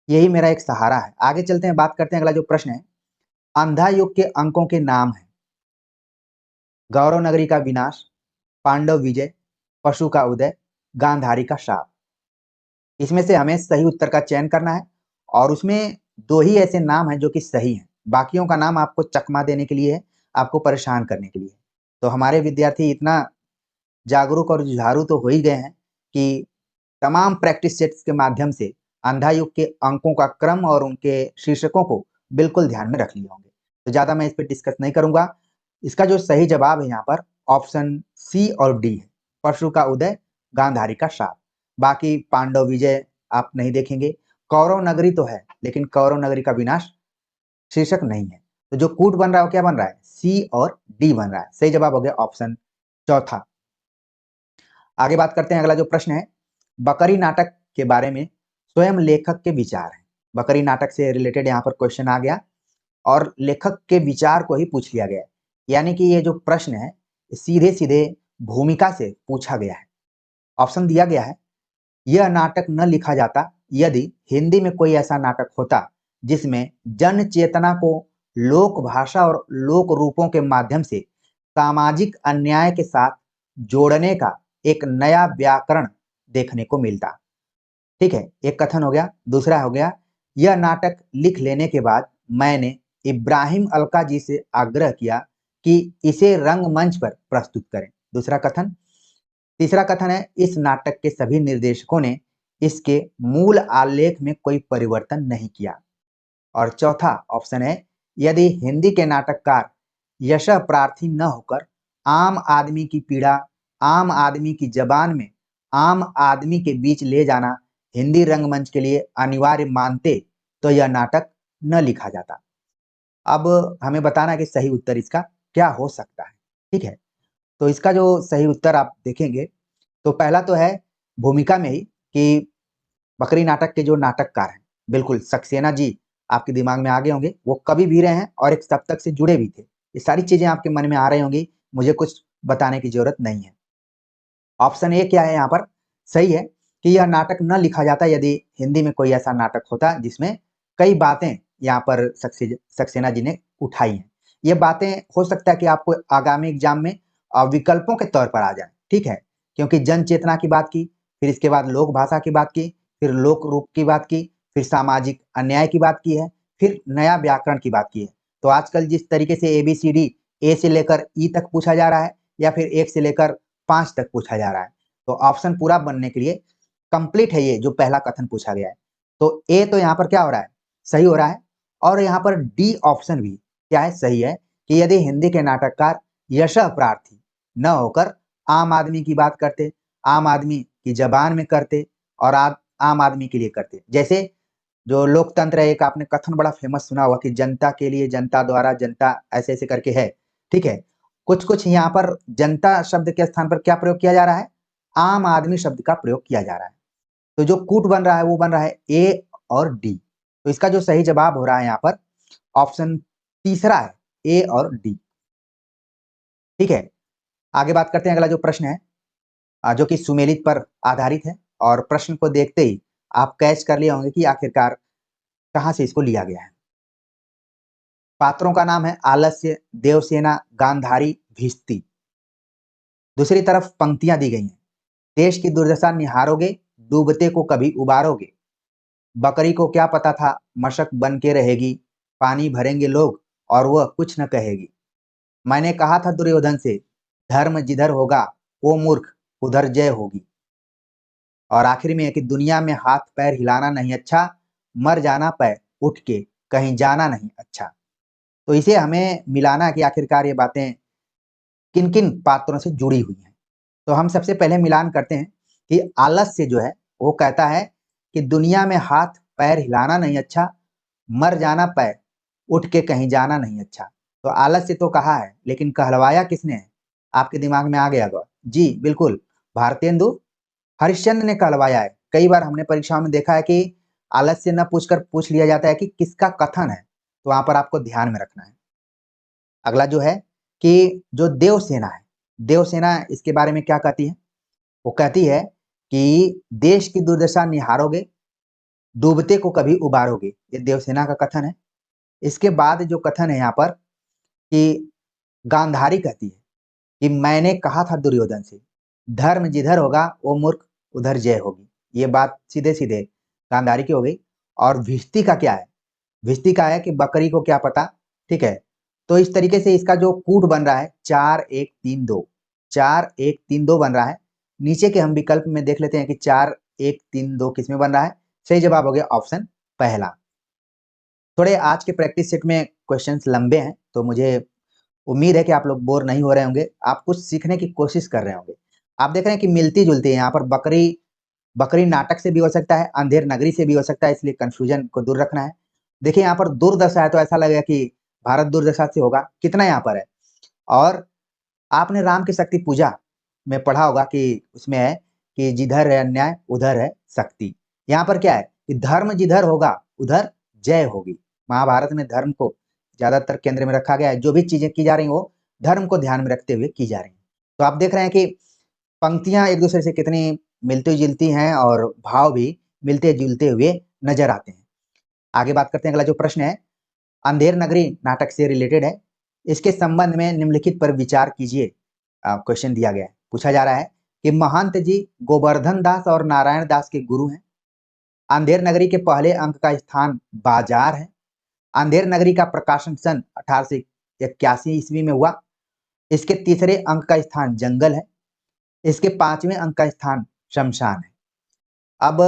[SPEAKER 2] यही मेरा एक सहारा है। आगे चलते हैं, बात करते हैं, अगला जो प्रश्न है। अंधा युग के अंकों के नाम है। गौरव नगरी का विनाश, पांडव विजय, पशु का उदय, गांधारी का शाप। इसमें से हमें सही उत्तर का चयन करना है और उसमें दो ही ऐसे नाम हैं जो कि सही हैं। बाकियों का नाम आपको चकमा देने के लिए है, आपको परेशान करने के लिए। तो हमारे विद्यार्थी इतना जागरूक और जुझारू तो हो ही गए हैं कि तमाम प्रैक्टिस सेट्स के माध्यम से अंधा युग के अंकों का क्रम और उनके शीर्षकों को बिल्कुल ध्यान में रख लिए होंगे। तो ज्यादा मैं इस पर डिस्कस नहीं करूंगा। इसका जो सही जवाब है यहाँ पर ऑप्शन सी और डी है, परशु का उदय, गांधारी का शाप। बाकी पांडव विजय आप नहीं देखेंगे। कौरव नगरी तो है लेकिन कौरव नगरी का विनाश शीर्षक नहीं है। तो जो कूट बन रहा है वो क्या बन रहा है? सी और डी बन रहा है। सही जवाब हो गया ऑप्शन चौथा। आगे बात करते हैं, अगला जो प्रश्न है। बकरी नाटक के बारे में स्वयं लेखक के विचार हैं। बकरी नाटक से रिलेटेड यहाँ पर क्वेश्चन आ गया और लेखक के विचार को ही पूछ लिया गया। यानी कि ये जो प्रश्न है सीधे सीधे भूमिका से पूछा गया है। ऑप्शन दिया गया है, यह नाटक न लिखा जाता यदि हिंदी में कोई ऐसा नाटक होता जिसमें जन चेतना को लोक भाषा और लोक रूपों के माध्यम से सामाजिक अन्याय के साथ जोड़ने का एक नया व्याकरण देखने को मिलता। ठीक है, एक कथन हो गया। दूसरा हो गया, यह नाटक लिख लेने के बाद मैंने इब्राहिम अलका जी से आग्रह किया कि इसे रंगमंच पर प्रस्तुत करें। दूसरा कथन। तीसरा कथन है, इस नाटक के सभी निर्देशकों ने इसके मूल आलेख में कोई परिवर्तन नहीं किया। और चौथा ऑप्शन है, यदि हिंदी के नाटककार यश प्रार्थी न होकर आम आदमी की पीड़ा आम आदमी की जबान में आम आदमी के बीच ले जाना हिंदी रंगमंच के लिए अनिवार्य मानते तो यह नाटक न लिखा जाता। अब हमें बताना है कि सही उत्तर इसका क्या हो सकता है। ठीक है, तो इसका जो सही उत्तर आप देखेंगे तो पहला तो है भूमिका में ही कि बकरी नाटक के जो नाटककार हैं, बिल्कुल सक्सेना जी आपके दिमाग में आ गए होंगे। वो कवि भी रहे हैं और एक सप्तक से जुड़े भी थे। ये सारी चीजें आपके मन में आ रही होंगी, मुझे कुछ बताने की जरूरत नहीं है। ऑप्शन ए क्या है यहाँ पर? सही है कि यह नाटक न लिखा जाता यदि हिंदी में कोई ऐसा नाटक होता जिसमें कई बातें यहाँ पर सक्सेना जी ने उठाई हैं। ये बातें हो सकता है कि आपको आगामी एग्जाम में विकल्पों के तौर पर आ जाए। ठीक है, क्योंकि जन चेतना की बात की, फिर इसके बाद लोक भाषा की बात की, फिर लोक रूप की बात की, फिर सामाजिक अन्याय की बात की है, फिर नया व्याकरण की बात की है। तो आजकल जिस तरीके से ABCD ए से लेकर ई तक पूछा जा रहा है या फिर 1 से लेकर 5 तक पूछा जा रहा है, तो ऑप्शन पूरा बनने के लिए कंप्लीट है ये जो पहला कथन पूछा गया है। तो ए तो यहाँ पर क्या हो रहा है? सही हो रहा है। और यहाँ पर डी ऑप्शन भी क्या है? सही है कि यदि हिंदी के नाटककार यश प्रार्थी न होकर आम आदमी की बात करते, आम आदमी की जबान में करते और आम आदमी के लिए करते। जैसे जो लोकतंत्र है, एक आपने कथन बड़ा फेमस सुना हुआ कि जनता के लिए, जनता द्वारा, जनता, ऐसे ऐसे करके है। ठीक है, कुछ कुछ यहाँ पर जनता शब्द के स्थान पर क्या प्रयोग किया जा रहा है? आम आदमी शब्द का प्रयोग किया जा रहा है। तो जो कूट बन रहा है वो बन रहा है ए और डी। तो इसका जो सही जवाब हो रहा है यहाँ पर ऑप्शन तीसरा है, ए और डी। ठीक है, आगे बात करते हैं। अगला जो प्रश्न है जो कि सुमेलित पर आधारित है, और प्रश्न को देखते ही आप कैच कर लिए होंगे कि आखिरकार कहां से इसको लिया गया है। पात्रों का नाम है आलस्य, देवसेना, गांधारी, भिस्ती। दूसरी तरफ पंक्तियां दी गई हैं। देश की दुर्दशा निहारोगे, डूबते को कभी उबारोगे। बकरी को क्या पता था मशक बन के रहेगी, पानी भरेंगे लोग और वह कुछ न कहेगी। मैंने कहा था दुर्योधन से, धर्म जिधर होगा वो मूर्ख उधर जय होगी। और आखिर में है कि दुनिया में हाथ पैर हिलाना नहीं अच्छा, मर जाना पैर उठ के कहीं जाना नहीं अच्छा। तो इसे हमें मिलाना कि आखिरकार ये बातें किन किन पात्रों से जुड़ी हुई हैं। तो हम सबसे पहले मिलान करते हैं कि आलस्य जो है वो कहता है कि दुनिया में हाथ पैर हिलाना नहीं अच्छा, मर जाना पैर उठ के कहीं जाना नहीं अच्छा। तो आलस्य तो कहा है, लेकिन कहलवाया किसने है? आपके दिमाग में आ गया होगा। जी बिल्कुल, भारतेंदु हरिश्चंद्र ने कहलवाया है। कई बार हमने परीक्षाओं में देखा है कि आलस्य न पूछकर पूछ लिया जाता है कि किसका कथन है, तो वहां पर आपको ध्यान में रखना है। अगला जो है कि जो देवसेना है, देवसेना इसके बारे में क्या कहती है? वो कहती है कि देश की दुर्दशा निहारोगे, डूबते को कभी उबारोगे। ये देवसेना का कथन है। इसके बाद जो कथन है यहाँ पर कि गांधारी कहती है कि मैंने कहा था दुर्योधन से, धर्म जिधर होगा वो मूर्ख उधर जय होगी। ये बात सीधे सीधे गांधारी की हो गई। और भिष्टी का क्या है? भिष्टी का है कि बकरी को क्या पता। ठीक है, तो इस तरीके से इसका जो कूट बन रहा है 4-1-3-2, 4-1-3-2 बन रहा है। नीचे के हम विकल्प में देख लेते हैं कि 4-1-3-2 किसमें बन रहा है। सही जवाब हो गया ऑप्शन पहला। थोड़े आज के प्रैक्टिस सेट में क्वेश्चंस लंबे हैं, तो मुझे उम्मीद है कि आप लोग बोर नहीं हो रहे होंगे, आप कुछ सीखने की कोशिश कर रहे होंगे। आप देख रहे हैं कि मिलती जुलती है यहाँ पर। बकरी बकरी नाटक से भी हो सकता है, अंधेर नगरी से भी हो सकता है, इसलिए कंफ्यूजन को दूर रखना है। देखिए यहाँ पर दुर्दशा है, तो ऐसा लगेगा कि भारत दुर्दशा से होगा। कितना यहाँ पर है? और आपने राम की शक्ति पूजा में पढ़ा होगा कि उसमें है कि जिधर है अन्याय उधर है शक्ति। यहाँ पर क्या है कि धर्म जिधर होगा उधर जय होगी। महाभारत में धर्म को ज्यादातर केंद्र में रखा गया है। जो भी चीजें की जा रही वो धर्म को ध्यान में रखते हुए की जा रही है। तो आप देख रहे हैं कि पंक्तियां एक दूसरे से कितनी मिलती जुलती हैं और भाव भी मिलते जुलते हुए नजर आते हैं। आगे बात करते हैं। अगला जो प्रश्न है अंधेर नगरी नाटक से रिलेटेड है। इसके संबंध में निम्नलिखित पर विचार कीजिए। क्वेश्चन दिया गया है, पूछा जा रहा है कि महंत जी गोवर्धन दास और नारायण दास के गुरु हैं। अंधेर नगरी के पहले अंक का स्थान बाजार है। अंधेर नगरी का प्रकाशन सन 1881 ईस्वी में हुआ। इसके तीसरे अंक का स्थान जंगल है। इसके पांचवें अंक का स्थान शमशान है। अब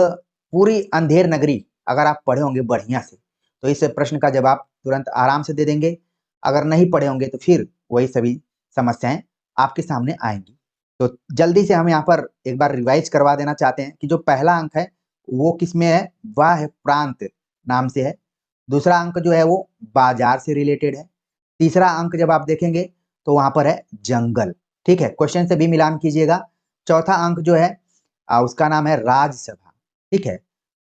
[SPEAKER 2] पूरी अंधेर नगरी अगर आप पढ़े होंगे बढ़िया से, तो इस प्रश्न का जवाब तुरंत आराम से दे देंगे। अगर नहीं पढ़े होंगे तो फिर वही सभी समस्याएं आपके सामने आएंगी। तो जल्दी से हम यहाँ पर एक बार रिवाइज करवा देना चाहते हैं कि जो पहला अंक है वो किसमें है? वह है प्रांत नाम से है। दूसरा अंक जो है वो बाजार से रिलेटेड है। तीसरा अंक जब आप देखेंगे तो वहां पर है जंगल। ठीक है, क्वेश्चन से भी मिलान कीजिएगा। चौथा अंक जो है उसका नाम है राज्यसभा। ठीक है,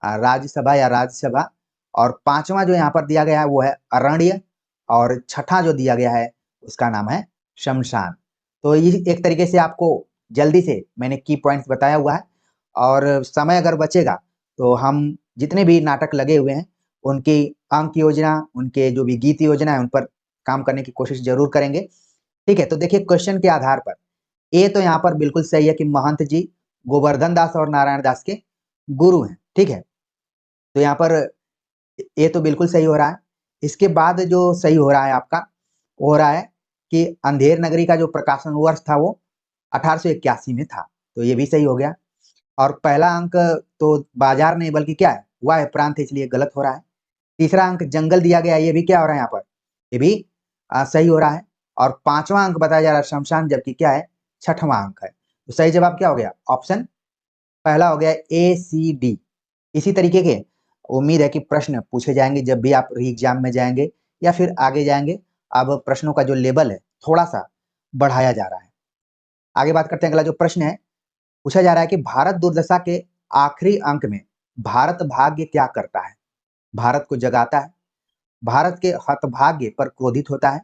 [SPEAKER 2] राज्यसभा या राज्यसभा। और पांचवा जो यहाँ पर दिया गया है वो है अरण्य। और छठा जो दिया गया है उसका नाम है शमशान। तो ये एक तरीके से आपको जल्दी से मैंने की पॉइंट्स बताया हुआ है। और समय अगर बचेगा तो हम जितने भी नाटक लगे हुए हैं उनकी अंक योजना, उनके जो भी गीत योजना है उन पर काम करने की कोशिश जरूर करेंगे। ठीक है, तो देखिए क्वेश्चन के आधार पर ए तो यहाँ पर बिल्कुल सही है कि महंत जी गोवर्धन दास और नारायण दास के गुरु हैं। ठीक है, तो यहाँ पर ये तो बिल्कुल सही हो रहा है। इसके बाद जो सही हो रहा है आपका वो हो रहा है कि अंधेर नगरी का जो प्रकाशन वर्ष था वो 1881 में था, तो ये भी सही हो गया। और पहला अंक तो बाजार नहीं बल्कि क्या है, वह है प्रांत, इसलिए गलत हो रहा है। तीसरा अंक जंगल दिया गया, ये भी क्या हो रहा है यहाँ पर, ये भी सही हो रहा है। और पांचवा अंक बताया जा रहा है शमशान, जबकि क्या है छठवां अंक है। तो सही जवाब क्या हो गया? ऑप्शन पहला हो गया ACD। इसी तरीके के उम्मीद है कि प्रश्न पूछे जाएंगे जब भी आप री एग्जाम में जाएंगे या फिर आगे जाएंगे। अब प्रश्नों का जो लेवल है थोड़ा सा बढ़ाया जा रहा है। आगे बात करते हैं। अगला जो प्रश्न है पूछा जा रहा है कि भारत दुर्दशा के आखिरी अंक में भारत भाग्य क्या करता है? भारत को जगाता है, भारत के हतभाग्य पर क्रोधित होता है,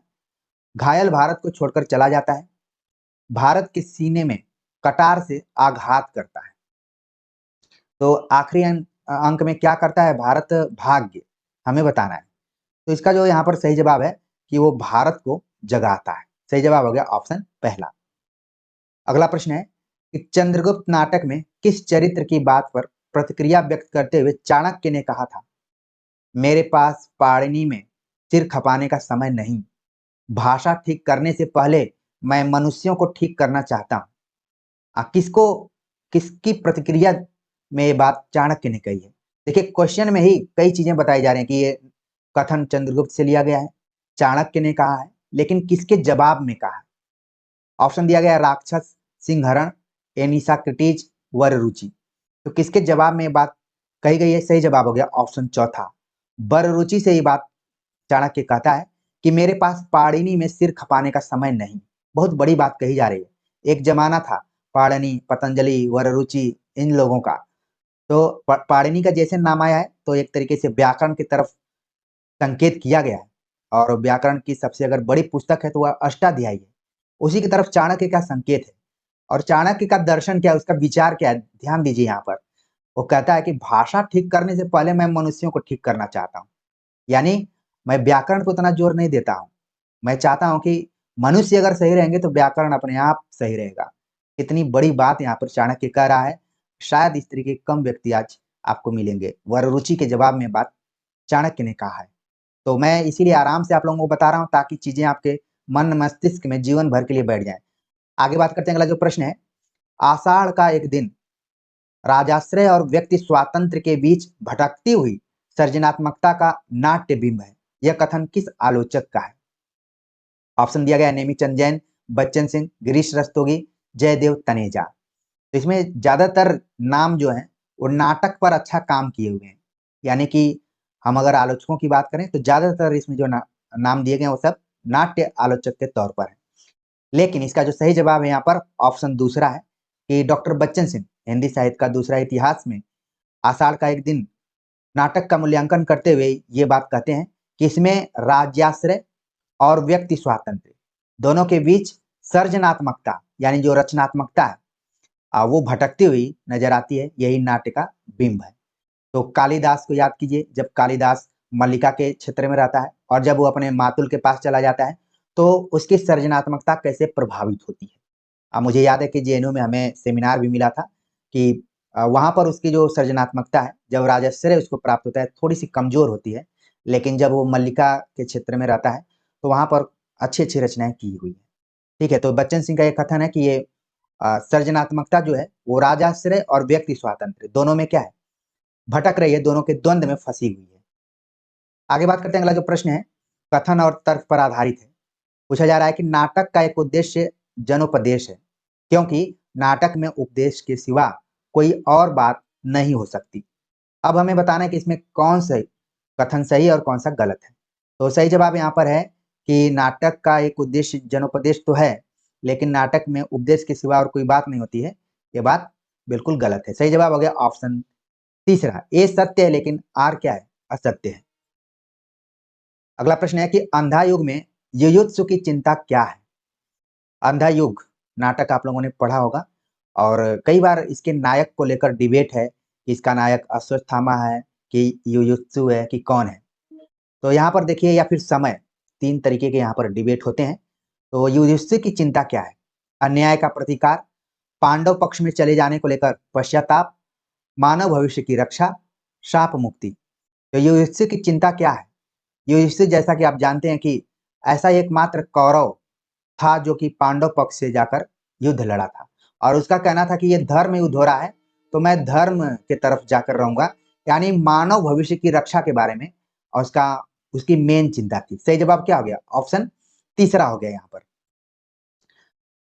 [SPEAKER 2] घायल भारत को छोड़कर चला जाता है, भारत के सीने में कटार से आघात करता है। तो आखिरी अंक में क्या करता है भारत? भाग्य, हमें बताना है। तो इसका जो यहाँ पर सही जवाब है कि वो भारत को जगाता है। सही जवाब हो गया ऑप्शन पहला। अगला प्रश्न है कि चंद्रगुप्त नाटक में किस चरित्र की बात पर प्रतिक्रिया व्यक्त करते हुए चाणक्य ने कहा था, मेरे पास पाणिनि में सिर खपाने का समय नहीं, भाषा ठीक करने से पहले मैं मनुष्यों को ठीक करना चाहता हूं। किसको, किसकी प्रतिक्रिया में ये बात चाणक्य ने कही है? देखिए क्वेश्चन में ही कई चीजें बताई जा रही हैं कि ये कथन चंद्रगुप्त से लिया गया है, चाणक्य ने कहा है, लेकिन किसके जवाब में कहा है? ऑप्शन दिया गया राक्षस, सिंहरण, एनिसाक्रिटीज, वररुचि। तो किसके जवाब में ये बात कही गई है? सही जवाब हो गया ऑप्शन चौथा, वररुचि से ये बात चाणक्य कहता है कि मेरे पास पाणिनि में सिर खपाने का समय नहीं। बहुत बड़ी बात कही जा रही है। एक जमाना था पाणिनि, पतंजलि, वररुचि इन लोगों का। तो पाणिनि का जैसे नाम आया है तो एक तरीके से व्याकरण की तरफ संकेत किया गया है, और व्याकरण की सबसे अगर बड़ी पुस्तक है तो वह अष्टाध्यायी है, उसी की तरफ चाणक्य का संकेत है। और चाणक्य का दर्शन क्या है, उसका विचार क्या है, ध्यान दीजिए यहाँ पर। वो कहता है कि भाषा ठीक करने से पहले मैं मनुष्यों को ठीक करना चाहता हूँ। यानी मैं व्याकरण को इतना जोर नहीं देता हूँ, मैं चाहता हूँ कि मनुष्य अगर सही रहेंगे तो व्याकरण अपने आप सही रहेगा। इतनी बड़ी बात यहाँ पर चाणक्य कह रहा है, शायद इस तरीके के कम व्यक्ति आज आपको मिलेंगे। वररुचि के जवाब में बात चाणक्य ने कहा है। तो मैं इसीलिए आराम से आप लोगों को बता रहा हूँ ताकि चीजें आपके मन मस्तिष्क में जीवन भर के लिए बैठ जाए। आगे बात करते हैं, अगला जो प्रश्न है, आषाढ़ का एक दिन राजाश्रय और व्यक्ति स्वातंत्र के बीच भटकती हुई सृजनात्मकता का नाट्य बिंब है, यह कथन किस आलोचक का है? ऑप्शन दिया गया नेमीचंद जैन, बच्चन सिंह, गिरीश रस्तोगी, जयदेव तनेजा। तो इसमें ज्यादातर नाम जो है वो नाटक पर अच्छा काम किए हुए हैं, यानी कि हम अगर आलोचकों की बात करें तो ज्यादातर इसमें जो नाम दिए गए वो सब नाट्य आलोचक के तौर पर है। लेकिन इसका जो सही जवाब है यहाँ पर ऑप्शन दूसरा है कि डॉक्टर बच्चन सिंह हिंदी साहित्य का दूसरा इतिहास में आषाढ़ का एक दिन नाटक का मूल्यांकन करते हुए ये बात कहते हैं कि इसमें राज्याश्रय और व्यक्ति स्वातंत्र दोनों के बीच सर्जनात्मकता यानी जो रचनात्मकता है वो भटकती हुई नजर आती है, यही नाट्य का बिंब है। तो कालिदास को याद कीजिए, जब कालिदास मल्लिका के क्षेत्र में रहता है और जब वो अपने मातुल के पास चला जाता है तो उसकी सर्जनात्मकता कैसे प्रभावित होती है। मुझे याद है कि जेएनयू में हमें सेमिनार भी मिला था कि वहां पर उसकी जो सर्जनात्मकता है जब राजश्रय उसको प्राप्त होता है थोड़ी सी कमजोर होती है, लेकिन जब वो मल्लिका के क्षेत्र में रहता है तो वहां पर अच्छी अच्छी रचनाएं की हुई है। ठीक है, तो बच्चन सिंह का ये कथन है कि ये सर्जनात्मकता जो है वो राजाश्रय और व्यक्ति स्वातंत्र दोनों में क्या है, भटक रही है, दोनों के द्वंद में फंसी हुई है। आगे बात करते हैं, अगला जो प्रश्न है कथन और तर्क पर आधारित है। पूछा जा रहा है कि नाटक का एक उद्देश्य जनोपदेश है, क्योंकि नाटक में उपदेश के सिवा कोई और बात नहीं हो सकती। अब हमें बताना है कि इसमें कौन सा कथन सही और कौन सा गलत है। तो सही जवाब यहाँ पर है कि नाटक का एक उद्देश्य जनोपदेश तो है, लेकिन नाटक में उपदेश के सिवा और कोई बात नहीं होती है, ये बात बिल्कुल गलत है। सही जवाब हो गया ऑप्शन तीसरा, ए सत्य है लेकिन आर क्या है, असत्य है। अगला प्रश्न है कि अंधा युग में युयुत्सु की चिंता क्या है? अंधा युग नाटक आप लोगों ने पढ़ा होगा और कई बार इसके नायक को लेकर डिबेट है कि इसका नायक अश्वत्थामा है कि युयुत्सु है कि कौन है। तो यहाँ पर देखिए, या फिर समय, तीन तरीके के यहाँ पर डिबेट होते हैं। तो युयुत्सु की चिंता क्या है? अन्याय का प्रतिकार, पांडव पक्ष में चले जाने को लेकर पश्चाताप, मानव भविष्य की रक्षा, शाप मुक्ति। तो युयुत्सु की चिंता क्या है? युधिष्ठिर जैसा कि आप जानते हैं कि ऐसा एकमात्र कौरव था जो कि पांडव पक्ष से जाकर युद्ध लड़ा था, और उसका कहना था कि ये धर्म युद्ध हो रहा है तो मैं धर्म के तरफ जाकर रहूंगा, यानी मानव भविष्य की रक्षा के बारे में और उसकी मेन चिंता थी। सही जवाब क्या हो गया? ऑप्शन तीसरा हो गया यहाँ पर।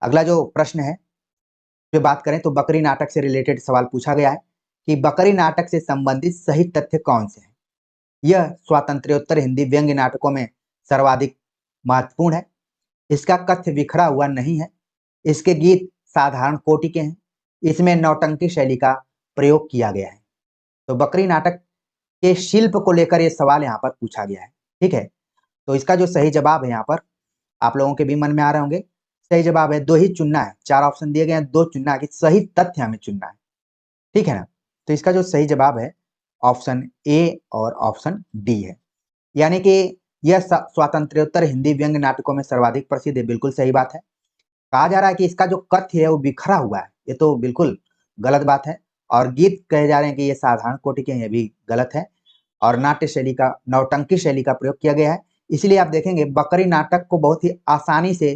[SPEAKER 2] अगला जो प्रश्न है जो बात करें तो बकरी नाटक से रिलेटेड सवाल पूछा गया है कि बकरी नाटक से संबंधित सही तथ्य कौन से हैं? यह स्वातंत्र्योत्तर हिंदी व्यंग्य नाटकों में सर्वाधिक महत्वपूर्ण है, इसका कथ्य बिखरा हुआ नहीं है, इसके गीत साधारण कोटि के हैं, इसमें नौटंकी शैली का प्रयोग किया गया है। तो बकरी नाटक के शिल्प को लेकर यह सवाल यहाँ पर पूछा गया है। ठीक है, तो इसका जो सही जवाब है यहाँ पर आप लोगों के भी मन में आ रहे होंगे, सही जवाब है, 2 ही चुनना है। 4 ऑप्शन दिए गए हैं, 2 चुनना है कि सही तथ्य हमें चुनना है, ठीक है ना। तो इसका जो सही जवाब है ऑप्शन ए और ऑप्शन डी है, यानी कि यह स्वातंत्र्योत्तर हिंदी व्यंग्य नाटकों में सर्वाधिक प्रसिद्ध है। बिल्कुल सही बात है। कहा जा रहा है कि इसका जो कथ्य है वो बिखरा हुआ है, ये तो बिल्कुल गलत बात है। और गीत कहे जा रहे हैं कि ये साधारण कोटि के हैं, ये भी गलत है। और नाट्य शैली का, नौटंकी शैली का प्रयोग किया गया है। इसलिए आप देखेंगे बकरी नाटक को बहुत ही आसानी से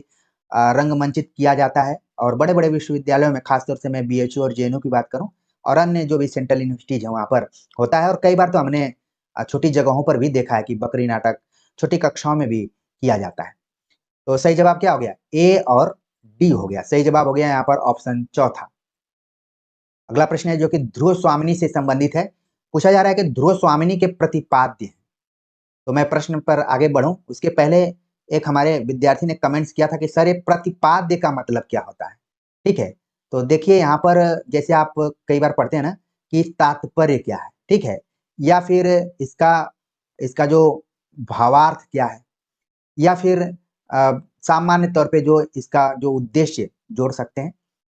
[SPEAKER 2] रंगमंचित किया जाता है। और बड़े बड़े विश्वविद्यालयों में, खासतौर से मैं बीएचयू और जेएनयू की बात करूं और अन्य जो भी सेंट्रल यूनिवर्सिटीज है वहां पर होता है। और कई बार तो हमने छोटी जगहों पर भी देखा है कि बकरी नाटक छोटी कक्षाओं में भी किया जाता है। तो सही जवाब क्या हो गया, ए और डी हो गया। सही जवाब हो गया यहाँ पर ऑप्शन चौथा। अगला प्रश्न है जो कि ध्रुव स्वामिनी से संबंधित है। पूछा जा रहा है कि ध्रुव स्वामिनी के प्रतिपाद्य। तो मैं प्रश्न पर आगे बढ़ूं उसके पहले एक हमारे विद्यार्थी ने कमेंट्स किया था कि सर ये प्रतिपाद्य का मतलब क्या होता है, ठीक है। तो देखिए यहाँ पर जैसे आप कई बार पढ़ते हैं ना कि तात्पर्य क्या है, ठीक है, या फिर इसका इसका जो भावार्थ क्या है, या फिर सामान्य तौर पे जो इसका जो उद्देश्य जोड़ सकते हैं,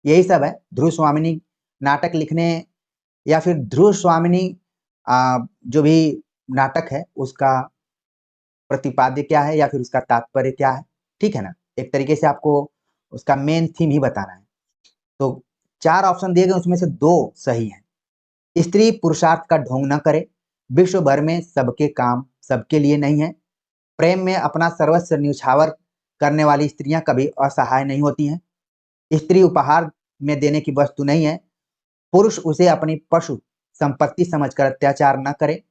[SPEAKER 2] यही सब है। ध्रुव स्वामिनी नाटक लिखने या फिर ध्रुव स्वामिनी जो भी नाटक है उसका प्रतिपाद्य क्या है या फिर उसका तात्पर्य क्या है, ठीक है ना। एक तरीके से आपको उसका मेन थीम ही बताना है। तो 4 ऑप्शन दिए गए उसमें से 2 सही हैं। स्त्री पुरुषार्थ का ढोंग न करे, विश्व भर में सबके काम सबके लिए नहीं है, प्रेम में अपना सर्वस्व न्यौछावर करने वाली स्त्रियां कभी असहाय नहीं होती हैं, स्त्री उपहार में देने की वस्तु नहीं है, पुरुष उसे अपनी पशु संपत्ति समझकर अत्याचार न करे,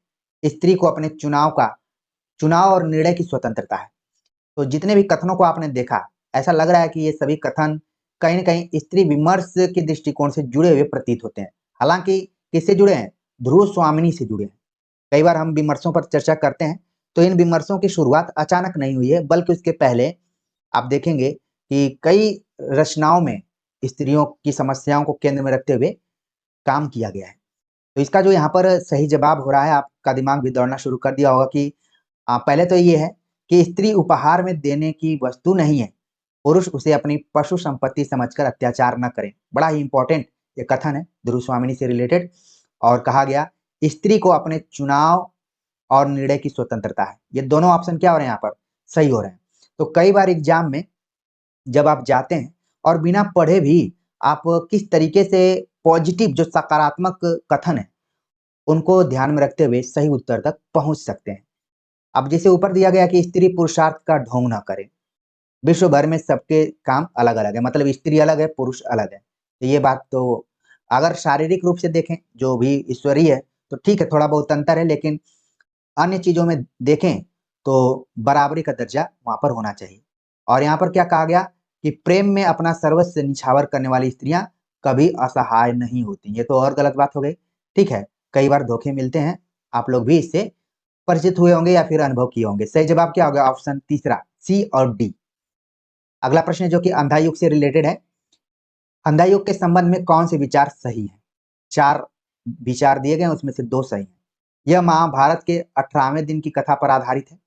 [SPEAKER 2] स्त्री को अपने चुनाव और निर्णय की स्वतंत्रता है। तो जितने भी कथनों को आपने देखा, ऐसा लग रहा है कि ये सभी कथन कहीं न कहीं स्त्री विमर्श के दृष्टिकोण से जुड़े हुए प्रतीत होते हैं। हालांकि किससे जुड़े हैं, ध्रुव स्वामिनी से जुड़े हैं। कई बार हम विमर्शों पर चर्चा करते हैं तो इन विमर्शों की शुरुआत अचानक नहीं हुई है, बल्कि उसके पहले आप देखेंगे कि कई रचनाओं में स्त्रियों की समस्याओं को केंद्र में रखते हुए काम किया गया है। तो इसका जो यहाँ पर सही जवाब हो रहा है, आपका दिमाग भी दौड़ना शुरू कर दिया होगा कि पहले तो ये है कि स्त्री उपहार में देने की वस्तु नहीं है, पुरुष उसे अपनी पशु संपत्ति समझकर अत्याचार न करें। बड़ा ही इंपॉर्टेंट ये कथन है ध्रुव स्वामिनी से रिलेटेड। और कहा गया स्त्री को अपने चुनाव और निर्णय की स्वतंत्रता है। ये दोनों ऑप्शन क्या हो रहे हैं यहाँ पर, सही हो रहे हैं। तो कई बार एग्जाम में जब आप जाते हैं और बिना पढ़े भी आप किस तरीके से पॉजिटिव जो सकारात्मक कथन है उनको ध्यान में रखते हुए सही उत्तर तक पहुंच सकते हैं। अब जैसे ऊपर दिया गया कि स्त्री पुरुषार्थ का ढोंग ना करे, विश्व भर में सबके काम अलग अलग है, मतलब स्त्री अलग है पुरुष अलग है। तो ये बात तो अगर शारीरिक रूप से देखें जो भी ईश्वरीय है तो ठीक है, थोड़ा बहुत अंतर है, लेकिन अन्य चीजों में देखें तो बराबरी का दर्जा वहां पर होना चाहिए। और यहाँ पर क्या कहा गया कि प्रेम में अपना सर्वस्व निछावर करने वाली स्त्रियां कभी असहाय नहीं होती। ये तो और गलत बात हो गई, ठीक है। कई बार धोखे मिलते हैं, आप लोग भी इससे परिचित हुए होंगे या फिर अनुभव किए होंगे। सही जवाब क्या होगा, ऑप्शन तीसरा सी और डी। अगला प्रश्न है जो कि अंधा युग से रिलेटेड है। अंधा युग के संबंध में कौन से विचार सही है। 4 विचार दिए गए उसमें से 2 सही हैं। यह महाभारत के 18वें दिन की कथा पर आधारित है।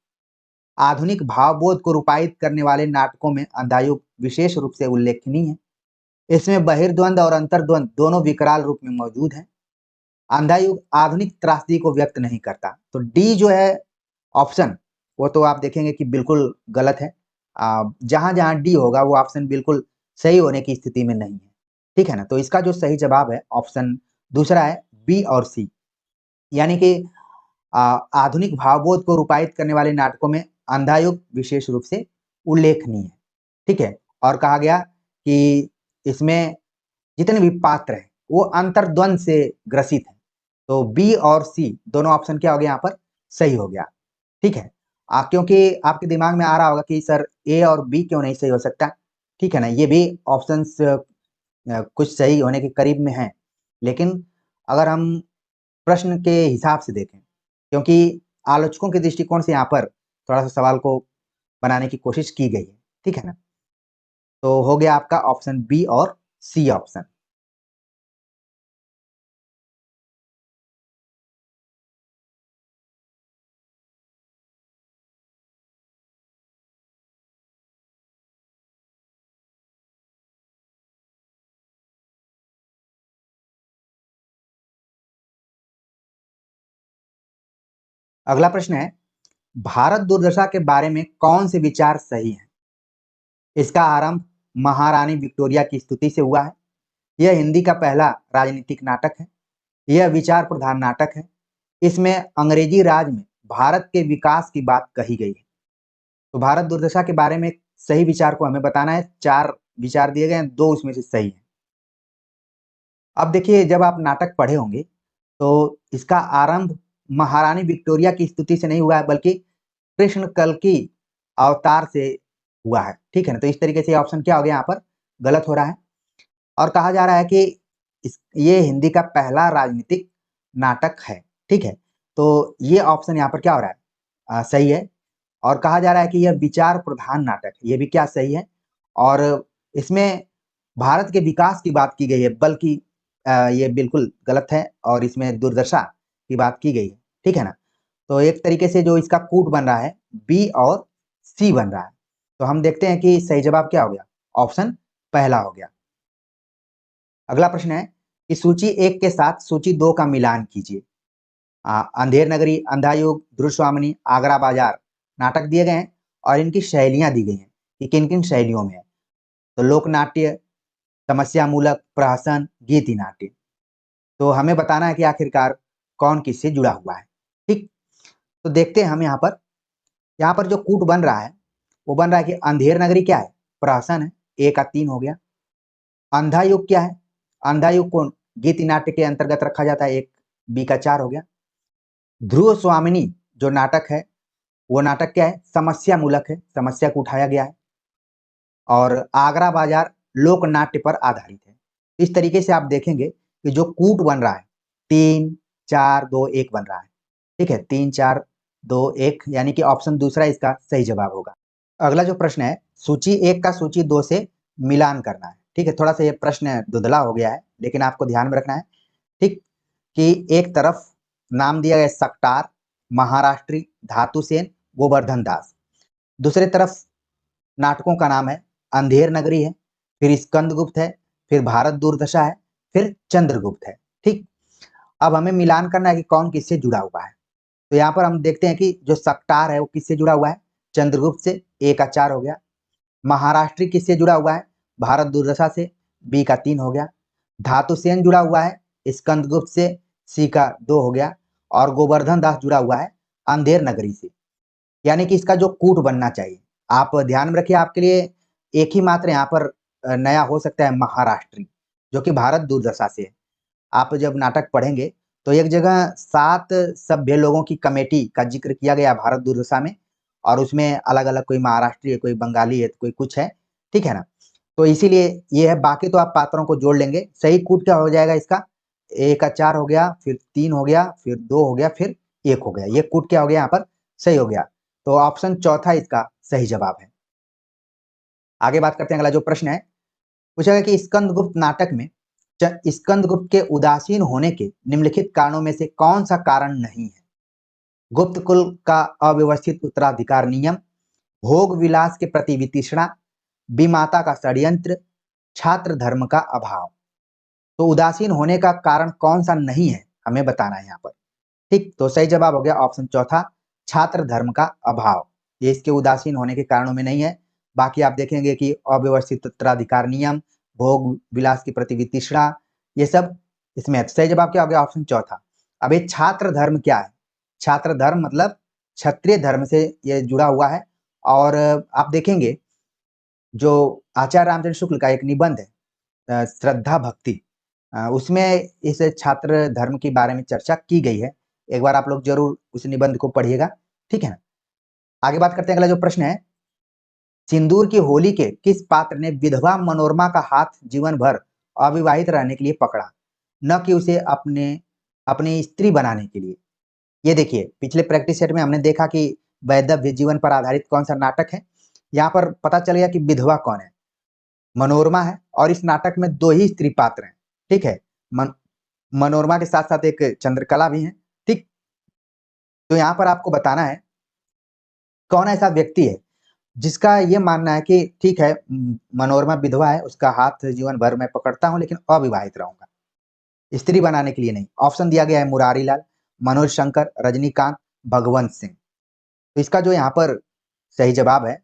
[SPEAKER 2] आधुनिक भावबोध को रूपायित करने वाले नाटकों में अंधा युग विशेष रूप से उल्लेखनीय है। इसमें बहिर्द्वंद और अंतर्द्वंद दोनों विकराल रूप में मौजूद हैं। अंधा युग आधुनिक त्रासदी को व्यक्त नहीं करता। तो डी जो है ऑप्शन, वो तो आप देखेंगे कि बिल्कुल गलत है। जहां जहां डी होगा वो ऑप्शन बिल्कुल सही होने की स्थिति में नहीं है, ठीक है ना। तो इसका जो सही जवाब है ऑप्शन दूसरा है बी और सी, यानी कि आधुनिक भावबोध को रूपायित करने वाले नाटकों में अंधा युग विशेष रूप से उल्लेखनीय है, ठीक है। और कहा गया कि इसमें जितने भी पात्र हैं वो अंतर्द्वंद से ग्रसित हैं। तो बी और सी दोनों ऑप्शन क्या हो गया यहाँ पर, सही हो गया, ठीक है। क्योंकि आपके दिमाग में आ रहा होगा कि सर ए और बी क्यों नहीं सही हो सकता, ठीक है ना। ये भी ऑप्शंस कुछ सही होने के करीब में हैं, लेकिन अगर हम प्रश्न के हिसाब से देखें, क्योंकि आलोचकों के दृष्टिकोण से यहाँ पर थोड़ा सा सवाल को बनाने की कोशिश की गई है, ठीक है ना। तो हो गया आपका ऑप्शन बी और सी ऑप्शन। अगला प्रश्न है, भारत दुर्दशा के बारे में कौन से विचार सही हैं? इसका आरंभ महारानी विक्टोरिया की स्तुति से हुआ है। यह हिंदी का पहला राजनीतिक नाटक है। यह विचार प्रधान नाटक है। इसमें अंग्रेजी राज में भारत के विकास की बात कही गई है। तो भारत दुर्दशा के बारे में सही विचार को हमें बताना है। 4 विचार दिए गए हैं, 2 उसमें से सही है। अब देखिए, जब आप नाटक पढ़े होंगे तो इसका आरंभ महारानी विक्टोरिया की स्तुति से नहीं हुआ है, बल्कि कृष्ण कल्कि अवतार से हुआ है। ठीक है ना? तो इस तरीके से ऑप्शन क्या हो गया, यहाँ पर गलत हो रहा है। और कहा जा रहा है कि ये हिंदी का पहला राजनीतिक नाटक है। ठीक है, तो ये ऑप्शन यहाँ पर क्या हो रहा है, सही है। और कहा जा रहा है कि यह विचार प्रधान नाटक है, ये भी क्या सही है। और इसमें भारत के विकास की बात की गई है, बल्कि ये बिल्कुल गलत है और इसमें दुर्दशा की बात की गई है। ठीक है ना? तो एक तरीके से जो इसका कूट बन रहा है, बी और सी बन रहा है। तो हम देखते हैं कि सही जवाब क्या हो गया, ऑप्शन पहला हो गया। अगला प्रश्न है कि सूची 1 के साथ सूची 2 का मिलान कीजिए। अंधेर नगरी, अंधा युग, ध्रुव, आगरा बाजार नाटक दिए गए हैं और इनकी शैलियां दी गई हैं कि किन किन शैलियों में है। तो लोक नाट्य, समस्या मूलक, प्रहसन, गीति नाट्य। तो हमें बताना है कि आखिरकार कौन किससे जुड़ा हुआ है। ठीक, तो देखते हैं हम यहाँ पर जो कूट बन रहा है वो बन रहा है कि अंधेर नगरी क्या है, प्रहसन है, ए का 3 हो गया। अंधा युग क्या है, अंधा युग को गीति नाट्य के अंतर्गत रखा जाता है, एक बी का 4 हो गया। ध्रुव स्वामिनी जो नाटक है वो नाटक क्या है, समस्या मूलक है, समस्या को उठाया गया है। और आगरा बाजार लोक नाट्य पर आधारित है। इस तरीके से आप देखेंगे कि जो कूट बन रहा है 3 4 2 1 बन रहा है। ठीक है, 3 4 2 1, यानी कि ऑप्शन दूसरा इसका सही जवाब होगा। अगला जो प्रश्न है, सूची 1 का सूची 2 से मिलान करना है। ठीक है, थोड़ा सा ये प्रश्न धुंधला हो गया है, लेकिन आपको ध्यान में रखना है। ठीक, कि एक तरफ नाम दिया गया सक्टार, महाराष्ट्री, धातुसेन, गोवर्धन दास। दूसरे तरफ नाटकों का नाम है अंधेर नगरी है, फिर स्कंदगुप्त है, फिर भारत दुर्दशा है, फिर चंद्रगुप्त है। ठीक, अब हमें मिलान करना है कि कौन किससे जुड़ा हुआ है। तो यहाँ पर हम देखते हैं कि जो सक्टार है वो किससे जुड़ा हुआ है, चंद्रगुप्त से, ए का 4 हो गया। महाराष्ट्री किससे जुड़ा हुआ है, भारत दुर्दशा से, बी का 3 हो गया। धातुसेन जुड़ा हुआ है स्कंदगुप्त से, सी का 2 हो गया। और गोवर्धन दास जुड़ा हुआ है अंधेर नगरी से। यानी कि इसका जो कूट बनना चाहिए, आप ध्यान में रखिए, आपके लिए एक ही मात्र यहाँ पर नया हो सकता है, महाराष्ट्री, जो कि भारत दुर्दशा से है। आप जब नाटक पढ़ेंगे तो एक जगह 7 सभ्य लोगों की कमेटी का जिक्र किया गया भारत दुर्दशा में, और उसमें अलग अलग कोई महाराष्ट्री है, कोई बंगाली है, कोई कुछ है। ठीक है ना? तो इसीलिए ये है, बाकी तो आप पात्रों को जोड़ लेंगे। सही कूट क्या हो जाएगा इसका, ए का 4 हो गया, फिर 3 हो गया, फिर 2 हो गया, फिर 1 हो गया। ये कूट क्या हो गया यहाँ पर, सही हो गया। तो ऑप्शन चौथा इसका सही जवाब है। आगे बात करते हैं। अगला जो प्रश्न है, पूछा गया कि स्कंदगुप्त नाटक में स्कंदगुप्त के उदासीन होने के निम्नलिखित कारणों में से कौन सा कारण नहीं है। गुप्त कुल का अव्यवस्थित उत्तराधिकार नियम, भोग विलास के प्रति वितृष्णा, विमाता का षड्यंत्र, छात्र धर्म का अभाव। तो उदासीन होने का कारण कौन सा नहीं है, हमें बताना है यहाँ पर। ठीक, तो सही जवाब हो गया ऑप्शन चौथा, छात्र धर्म का अभाव। ये इसके उदासीन होने के कारणों में नहीं है। बाकी आप देखेंगे कि अव्यवस्थित उत्तराधिकार नियम, भोग विलास की प्रति वितृष्णा, ये सब इसमें है। सही जवाब क्या हो गया, ऑप्शन चौथा। अब ये छात्र धर्म क्या है, छात्र धर्म मतलब क्षत्रिय धर्म से ये जुड़ा हुआ है। और आप देखेंगे जो आचार्य रामचंद्र शुक्ल का एक निबंध है श्रद्धा भक्ति, उसमें इस छात्र धर्म के बारे में चर्चा की गई है। एक बार आप लोग जरूर उस निबंध को पढ़िएगा। ठीक है ना? आगे बात करते हैं। अगला जो प्रश्न है, सिंदूर की होली के किस पात्र ने विधवा मनोरमा का हाथ जीवन भर अविवाहित रहने के लिए पकड़ा, न कि उसे अपनी स्त्री बनाने के लिए। ये देखिए, पिछले प्रैक्टिस सेट में हमने देखा कि वैदव्य जीवन पर आधारित कौन सा नाटक है। यहाँ पर पता चल गया कि विधवा कौन है, मनोरमा है। और इस नाटक में 2 ही स्त्री पात्र हैं। ठीक है, मनोरमा के साथ साथ एक चंद्रकला भी है। ठीक, तो यहाँ पर आपको बताना है कौन ऐसा व्यक्ति है जिसका ये मानना है कि ठीक है, मनोरमा विधवा है, उसका हाथ जीवन भर मैं पकड़ता हूं, लेकिन अविवाहित रहूंगा, स्त्री बनाने के लिए नहीं। ऑप्शन दिया गया है मुरारी लाल, मनोज शंकर, रजनीकांत, भगवंत सिंह। तो इसका जो यहाँ पर सही जवाब है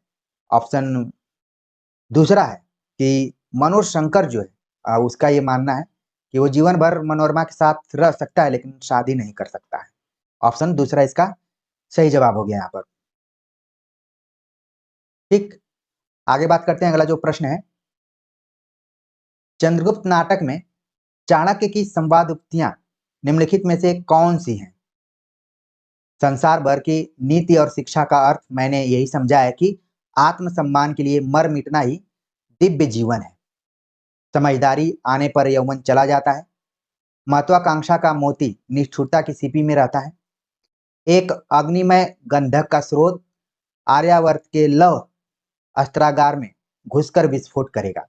[SPEAKER 2] ऑप्शन दूसरा है कि मनोज शंकर जो है उसका ये मानना है कि वो जीवन भर मनोरमा के साथ रह सकता है लेकिन शादी नहीं कर सकता है। ऑप्शन दूसरा इसका सही जवाब हो गया यहाँ पर। ठीक, आगे बात करते हैं। अगला जो प्रश्न है, चंद्रगुप्त नाटक में चाणक्य की संवाद उक्तियां निम्नलिखित में से कौन सी हैं? संसार भर की नीति और शिक्षा का अर्थ मैंने यही समझा है कि आत्मसम्मान के लिए मर मिटना ही दिव्य जीवन है। समझदारी आने पर यौवन चला जाता है। महत्वाकांक्षा का मोती निष्ठुरता की सीपी में रहता है। एक अग्निमय गंधक का स्रोत आर्यावर्त के लौह अस्त्रागार में घुसकर विस्फोट करेगा।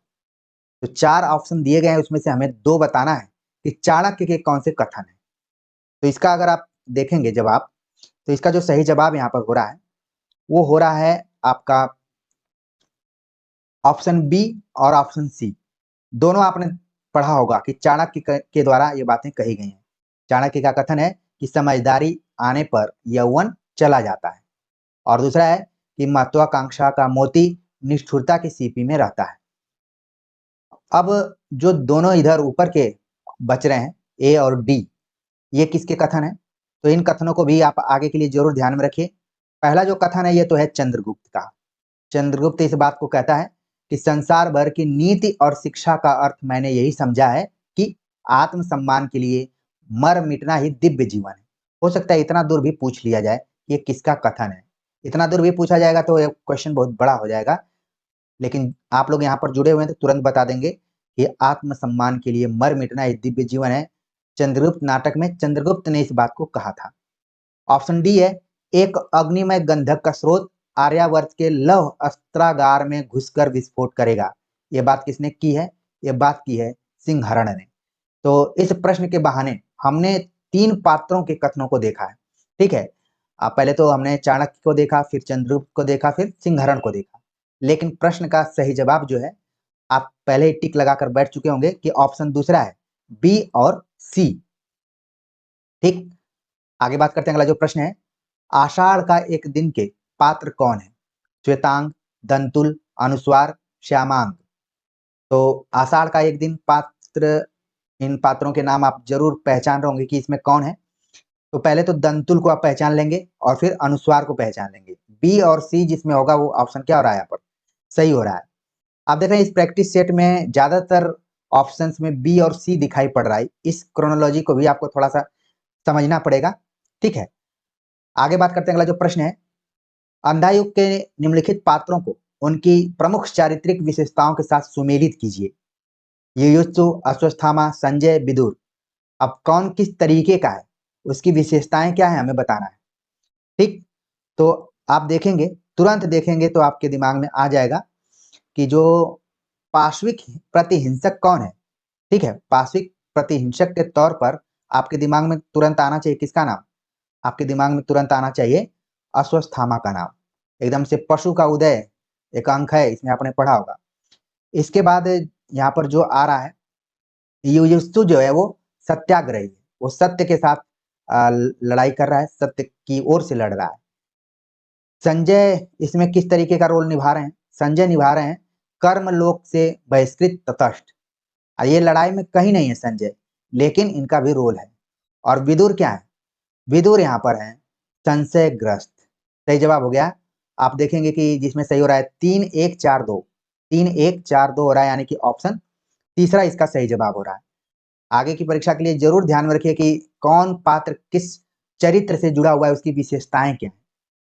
[SPEAKER 2] तो 4 ऑप्शन दिए गए हैं, उसमें से हमें 2 बताना है कि चाणक्य के कौन से कथन है। तो इसका अगर आप देखेंगे जवाब, तो इसका जो सही जवाब यहाँ पर हो रहा है वो हो रहा है आपका ऑप्शन बी और ऑप्शन सी। दोनों आपने पढ़ा होगा कि चाणक्य के द्वारा ये बातें कही गई हैं। चाणक्य का कथन है कि समझदारी आने पर यौवन चला जाता है, और दूसरा है कि महत्वाकांक्षा का मोती निष्ठुरता की सीपी में रहता है। अब जो दोनों इधर ऊपर के बच रहे हैं ए और डी, ये किसके कथन है? तो इन कथनों को भी आप आगे के लिए जरूर ध्यान में रखिए। पहला जो कथन है ये तो है चंद्रगुप्त का। चंद्रगुप्त इस बात को कहता है कि संसार भर की नीति और शिक्षा का अर्थ मैंने यही समझा है कि आत्मसम्मान के लिए मर मिटना ही दिव्य जीवन है। हो सकता है इतना दूर भी पूछ लिया जाए ये किसका कथन है। इतना दूर भी पूछा जाएगा तो ये क्वेश्चन बहुत बड़ा हो जाएगा, लेकिन आप लोग यहाँ पर जुड़े हुए हैं तो तुरंत बता देंगे कि आत्मसम्मान के लिए मर मिटना ही दिव्य जीवन है। चंद्रगुप्त नाटक में चंद्रगुप्त ने इस बात को कहा था। ऑप्शन डी है, एक अग्निमय गंधक का स्रोत आर्यावर्त के लौह अस्त्रागार में घुसकर विस्फोट करेगा। ये बात किसने की है? ये बात की है सिंहरण ने। तो इस प्रश्न के बहाने हमने 3 पात्रों के कथनों को देखा है। ठीक है, पहले तो हमने चाणक्य को देखा, फिर चंद्रगुप्त को देखा, फिर सिंहरण को देखा, लेकिन प्रश्न का सही जवाब जो है आप पहले ही टिक लगाकर बैठ चुके होंगे कि ऑप्शन दूसरा है, बी और सी। ठीक, आगे बात करते हैं। अगला जो प्रश्न है, आषाढ़ का एक दिन के पात्र कौन है? श्वेतांग, दंतुल, अनुस्वार, श्यामांग। तो आषाढ़ का एक दिन पात्र, इन पात्रों के नाम आप जरूर पहचान रहे होंगे कि इसमें कौन है। तो पहले तो दंतुल को आप पहचान लेंगे और फिर अनुस्वार को पहचान लेंगे। बी और सी जिसमें होगा वो ऑप्शन क्या हो रहा है? यहाँ पर सही हो रहा है। आप देख रहे हैं इस प्रैक्टिस सेट में ज्यादातर ऑप्शंस में बी और सी दिखाई पड़ रहा है। इस क्रोनोलॉजी को भी आपको थोड़ा सा समझना पड़ेगा। ठीक है, आगे बात करते हैं। अगला जो प्रश्न है, अंधायुग के निम्नलिखित पात्रों को उनकी प्रमुख चारित्रिक विशेषताओं के साथ सुमेलित कीजिए। युयुत्सु, अश्वत्थामा, संजय, विदुर। अब कौन किस तरीके का है, उसकी विशेषताएं क्या है, हमें बताना है। ठीक, तो आप देखेंगे, तुरंत देखेंगे तो आपके दिमाग में आ जाएगा कि जो पाश्विक प्रतिहिंसक कौन है। ठीक है, पाश्विक प्रतिहिंसक के तौर पर आपके दिमाग में तुरंत आना चाहिए किसका नाम? आपके दिमाग में तुरंत आना चाहिए अश्वत्थामा का नाम। एकदम से पशु का उदय एक अंक है, इसमें आपने पढ़ा होगा। इसके बाद यहाँ पर जो आ रहा है युयुत्सु जो है वो सत्याग्रही है, वो सत्य के साथ लड़ाई कर रहा है, सत्य की ओर से लड़ रहा है। संजय इसमें किस तरीके का रोल निभा रहे हैं? संजय निभा रहे हैं कर्मलोक से बहिष्कृत तटस्थ। ये लड़ाई में कहीं नहीं है संजय, लेकिन इनका भी रोल है। और विदुर क्या है? विदुर यहाँ पर है संशयग्रस्त। सही जवाब हो गया। आप देखेंगे कि जिसमें सही हो रहा है 3 1 4 2, 3 1 4 2 हो रहा है, यानी कि ऑप्शन तीसरा इसका सही जवाब हो रहा है। आगे की परीक्षा के लिए जरूर ध्यान में रखिए कि कौन पात्र किस चरित्र से जुड़ा हुआ है, उसकी विशेषताएं क्या है।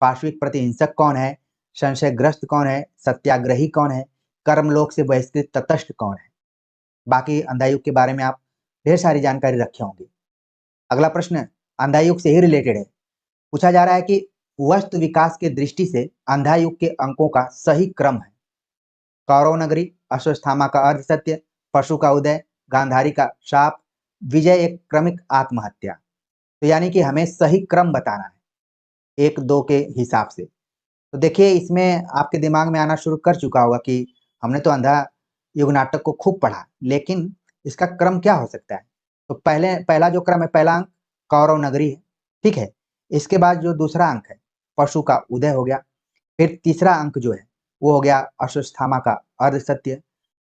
[SPEAKER 2] पाश्विक प्रतिहिंसक कौन है, संशयग्रस्त कौन है, सत्याग्रही कौन है, कर्मलोक से बहिष्कृत तटस्थ कौन है। बाकी अंधायुग के बारे में आप ढेर सारी जानकारी रखे होंगे। अगला प्रश्न अंधायुग से ही रिलेटेड है। पूछा जा रहा है कि वस्तु विकास के दृष्टि से अंधायुग के अंकों का सही क्रम है। कौरव नगरी, अश्वत्थामा का अर्ध सत्य, पशु का उदय, गांधारी का शाप, विजय एक क्रमिक आत्महत्या। तो यानी कि हमें सही क्रम बताना है 1 2 के हिसाब से। तो देखिए इसमें आपके दिमाग में आना शुरू कर चुका होगा कि हमने तो अंधा युग नाटक को खूब पढ़ा, लेकिन इसका क्रम क्या हो सकता है? तो पहला जो क्रम है, पहला अंक कौरव नगरी है। ठीक है, इसके बाद जो दूसरा अंक है पशु का उदय हो गया। फिर तीसरा अंक जो है वो हो गया अश्वत्थामा का अर्ध सत्य।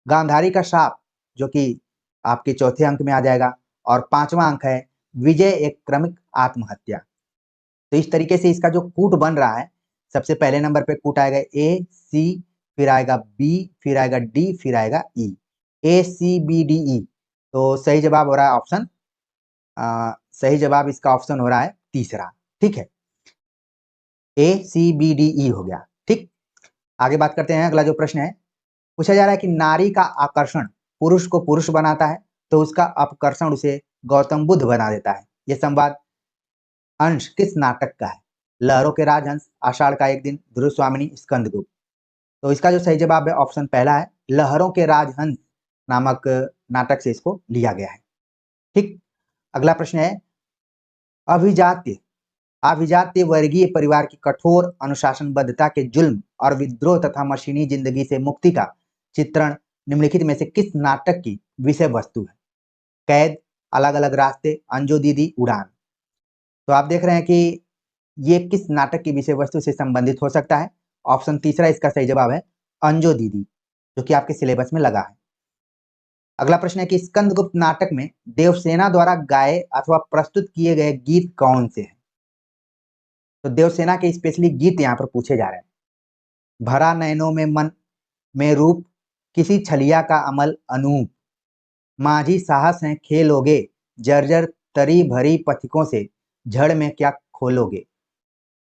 [SPEAKER 2] गांधारी का शाप जो कि आपके चौथे अंक में आ जाएगा। और पांचवा अंक है विजय एक क्रमिक आत्महत्या। तो इस तरीके से इसका जो कूट बन रहा है, सबसे पहले नंबर पे कूट आएगा ए सी, फिर आएगा बी, फिर आएगा डी, फिर आएगा ई। ए सी बी डी ई। तो सही जवाब हो रहा है ऑप्शन, सही जवाब इसका ऑप्शन हो रहा है तीसरा। ठीक है, ए सी बी डी ई हो गया। ठीक, आगे बात करते हैं। अगला जो प्रश्न है पूछा जा रहा है कि नारी का आकर्षण पुरुष को पुरुष बनाता है तो उसका अपकर्षण उसे गौतम बुद्ध बना देता है। यह संवाद अंश किस नाटक का है? लहरों के राजहंस, आषाढ़ का एक दिन, ध्रुव स्वामिनी, स्कंदगुप्त। तो इसका जो सही जवाब है ऑप्शन पहला है, लहरों के राजहंस नामक नाटक से इसको लिया गया है। ठीक, अगला प्रश्न है अभिजात्य अभिजात्य वर्गीय परिवार की कठोर अनुशासनबद्धता के जुल्म और विद्रोह तथा मशीनी जिंदगी से मुक्ति का चित्रण निम्नलिखित में से किस नाटक की विषय वस्तु है? कैद, अलग अलग रास्ते, अंजो दीदी, उड़ान। तो आप देख रहे हैं कि ये किस नाटक की विषय वस्तु से संबंधित हो सकता है? ऑप्शन तीसरा इसका सही जवाब है अंजो दीदी, जो कि आपके सिलेबस में लगा है। अगला प्रश्न है कि स्कंदगुप्त नाटक में देवसेना द्वारा गाए अथवा प्रस्तुत किए गए गीत कौन से हैं? तो देवसेना के स्पेशली गीत यहाँ पर पूछे जा रहे हैं। भरा नयनों में मन में रूप, किसी छलिया का अमल अनूप, माझी साहस है खेलोगे, जर्जर तरी भरी पथिकों से झड़ में क्या खोलोगे,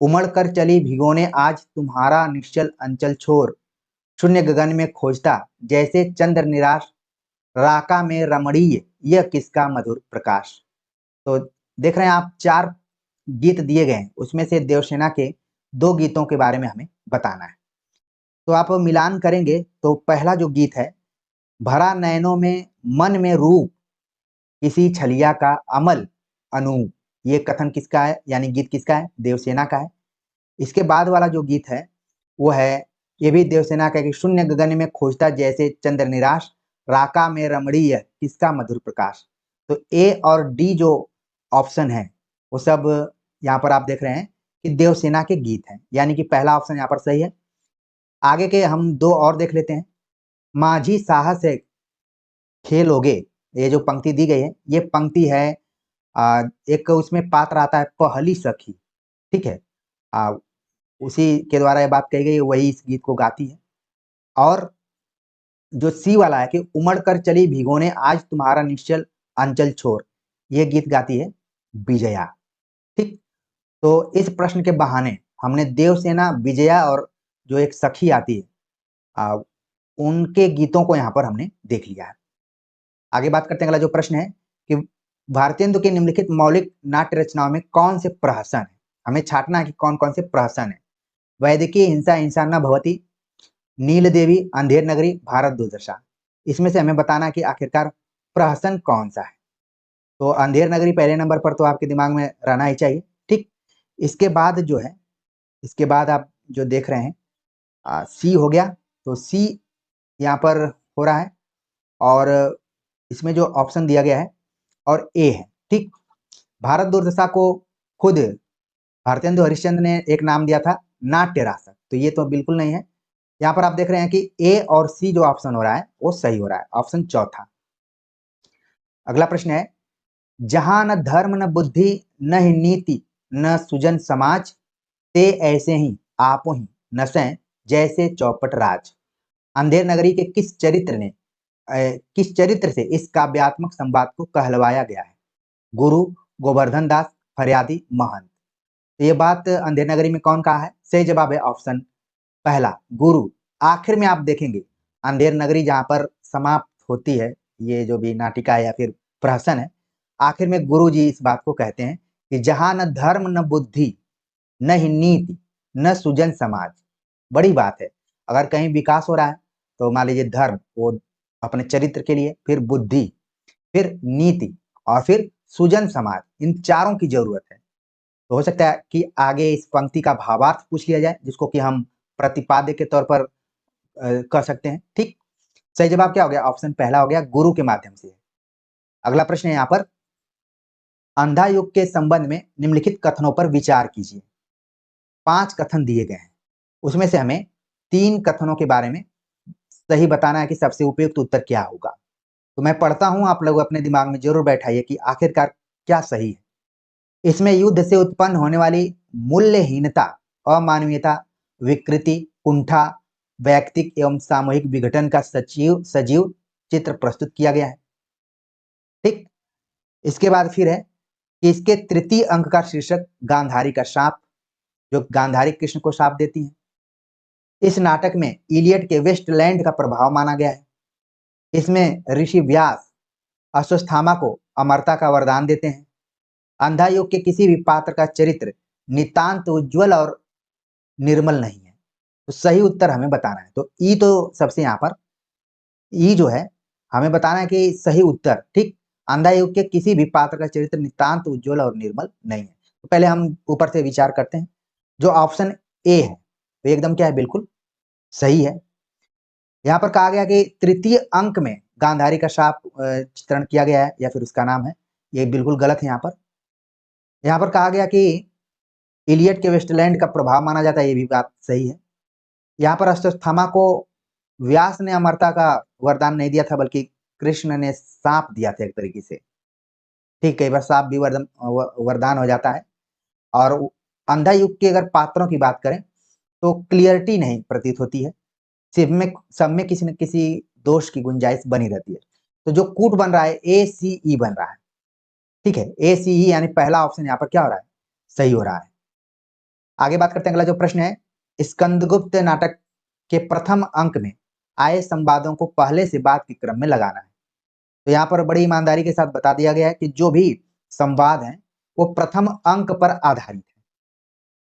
[SPEAKER 2] उमड़ कर चली भिगोने आज तुम्हारा निश्चल अंचल छोर, शून्य गगन में खोजता जैसे चंद्र निराश, राका में रमणीय यह किसका मधुर प्रकाश। तो देख रहे हैं आप, चार गीत दिए गए हैं, उसमें से देवसेना के दो गीतों के बारे में हमें बताना है। तो आप मिलान करेंगे तो पहला जो गीत है, भरा नयनों में मन में रूप, किसी छलिया का अमल अनूप, ये कथन किसका है, यानी गीत किसका है? देवसेना का है। इसके बाद वाला जो गीत है वो है, ये भी देवसेना का है कि शून्य गगन में खोजता जैसे चंद्र निराश, राका में रमणीय किसका मधुर प्रकाश। तो ए और डी जो ऑप्शन है वो सब यहाँ पर आप देख रहे हैं कि देवसेना के गीत हैं, यानी कि पहला ऑप्शन यहाँ पर सही है। आगे के हम दो और देख लेते हैं। माझी साहस है खेलोगे, ये जो पंक्ति दी गई है ये पंक्ति है एक उसमें पात्र आता है पहली सखी। ठीक है, उसी के द्वारा ये बात कही गई है, वही इस गीत को गाती है। और जो सी वाला है कि उमड़ कर चली भिगोने आज तुम्हारा निश्चल अंचल छोर, ये गीत गाती है विजया। ठीक, तो इस प्रश्न के बहाने हमने देवसेना, विजया और जो एक सखी आती है उनके गीतों को यहाँ पर हमने देख लिया है। आगे बात करते हैं। अगला जो प्रश्न है कि भारतेंदु के निम्नलिखित मौलिक नाट्य रचनाओं में कौन से प्रहसन है? हमें छांटना है कि कौन कौन से प्रहसन है। वैदिकी हिंसा हिंसा न भवती, नील देवी, अंधेर नगरी, भारत दुर्दशा। इसमें से हमें बताना कि आखिरकार प्रहसन कौन सा है। तो अंधेर नगरी पहले नंबर पर तो आपके दिमाग में रहना ही चाहिए। ठीक, इसके बाद जो है, इसके बाद आप जो देख रहे हैं सी हो गया, तो सी यहाँ पर हो रहा है और इसमें जो ऑप्शन दिया गया है और ए है। ठीक, भारत दुर्दशा को खुद भारतेंदु हरिश्चंद्र ने एक नाम दिया था नाट्य रासक, तो ये तो बिल्कुल नहीं है। यहाँ पर आप देख रहे हैं कि ए और सी जो ऑप्शन हो रहा है वो सही हो रहा है, ऑप्शन चौथा। अगला प्रश्न है जहां न धर्म न बुद्धि न ही नीति न सुजन समाज, ते ऐसे ही आपो ही नसें जैसे चौपट राज। अंधेर नगरी के किस चरित्र से इस काव्यात्मक संवाद को कहलवाया गया है? गुरु, गोवर्धन दास, फरियादी, महंत। तो ये बात अंधेर नगरी में कौन कहा है? सही जवाब है ऑप्शन पहला, गुरु। आखिर में आप देखेंगे अंधेर नगरी जहां पर समाप्त होती है, ये जो भी नाटिका है या फिर प्रहसन है, आखिर में गुरु जी इस बात को कहते हैं कि जहां न धर्म न बुद्धि न ही नीति न सुजन समाज। बड़ी बात है, अगर कहीं विकास हो रहा है तो मान लीजिए धर्म, वो अपने चरित्र के लिए, फिर बुद्धि, फिर नीति और फिर सुजन समाज, इन चारों की जरूरत है। तो हो सकता है कि आगे इस पंक्ति का भावार्थ पूछ लिया जाए, जिसको कि हम प्रतिपाद्य के तौर पर कर सकते हैं। ठीक, सही जवाब क्या हो गया? ऑप्शन पहला हो गया, गुरु के माध्यम से। अगला प्रश्न है यहाँ पर अंधा युग के संबंध में निम्नलिखित कथनों पर विचार कीजिए। 5 कथन दिए गए हैं, उसमें से हमें 3 कथनों के बारे में सही बताना है कि सबसे उपयुक्त उत्तर क्या होगा। तो मैं पढ़ता हूं, आप लोग अपने दिमाग में जरूर बैठाइए कि आखिरकार क्या सही है। इसमें युद्ध से उत्पन्न होने वाली मूल्यहीनता, अमानवीयता, विकृति, कुंठा, वैयक्तिक एवं सामूहिक विघटन का सजीव चित्र प्रस्तुत किया गया है। ठीक, इसके बाद फिर है कि इसके तृतीय अंक का शीर्षक गांधारी का शाप, जो गांधारी कृष्ण को शाप देती है। इस नाटक में इलियड के वेस्टलैंड का प्रभाव माना गया है। इसमें ऋषि व्यास अश्वत्थामा को अमरता का वरदान देते हैं। अंधा युग के किसी भी पात्र का चरित्र नितांत उज्जवल और निर्मल नहीं है। तो सही उत्तर हमें बताना है। तो ई तो सबसे यहाँ पर ई जो है हमें बताना है कि सही उत्तर, ठीक, अंधा युग के किसी भी पात्र का चरित्र नितांत उज्जवल और निर्मल नहीं है। तो पहले हम ऊपर से विचार करते हैं। जो ऑप्शन ए है वो एकदम क्या है, बिल्कुल सही है। यहाँ पर कहा गया कि तृतीय अंक में गांधारी का शाप चित्रण किया गया है या फिर उसका नाम है, ये बिल्कुल गलत है। यहाँ पर कहा गया कि इलियड के वेस्टलैंड का प्रभाव माना जाता है, ये भी बात सही है। यहाँ पर अश्वत्थामा को व्यास ने अमरता का वरदान नहीं दिया था, बल्कि कृष्ण ने सांप दिया था एक तरीके से। ठीक, कई बार सांप भी वरदान हो जाता है। और अंधा युग के अगर पात्रों की बात करें तो क्लियरिटी नहीं प्रतीत होती है, सब में किसी न किसी दोष की गुंजाइश बनी रहती है। तो जो कूट बन रहा है ACE बन रहा है। ठीक है, ACE यानी पहला ऑप्शन यहाँ पर क्या हो रहा है, सही हो रहा है। आगे बात करते हैं। अगला जो प्रश्न है, स्कंदगुप्त नाटक के प्रथम अंक में आए संवादों को पहले से बाद के क्रम में लगाना है। तो यहाँ पर बड़ी ईमानदारी के साथ बता दिया गया है कि जो भी संवाद है वो प्रथम अंक पर आधारित है।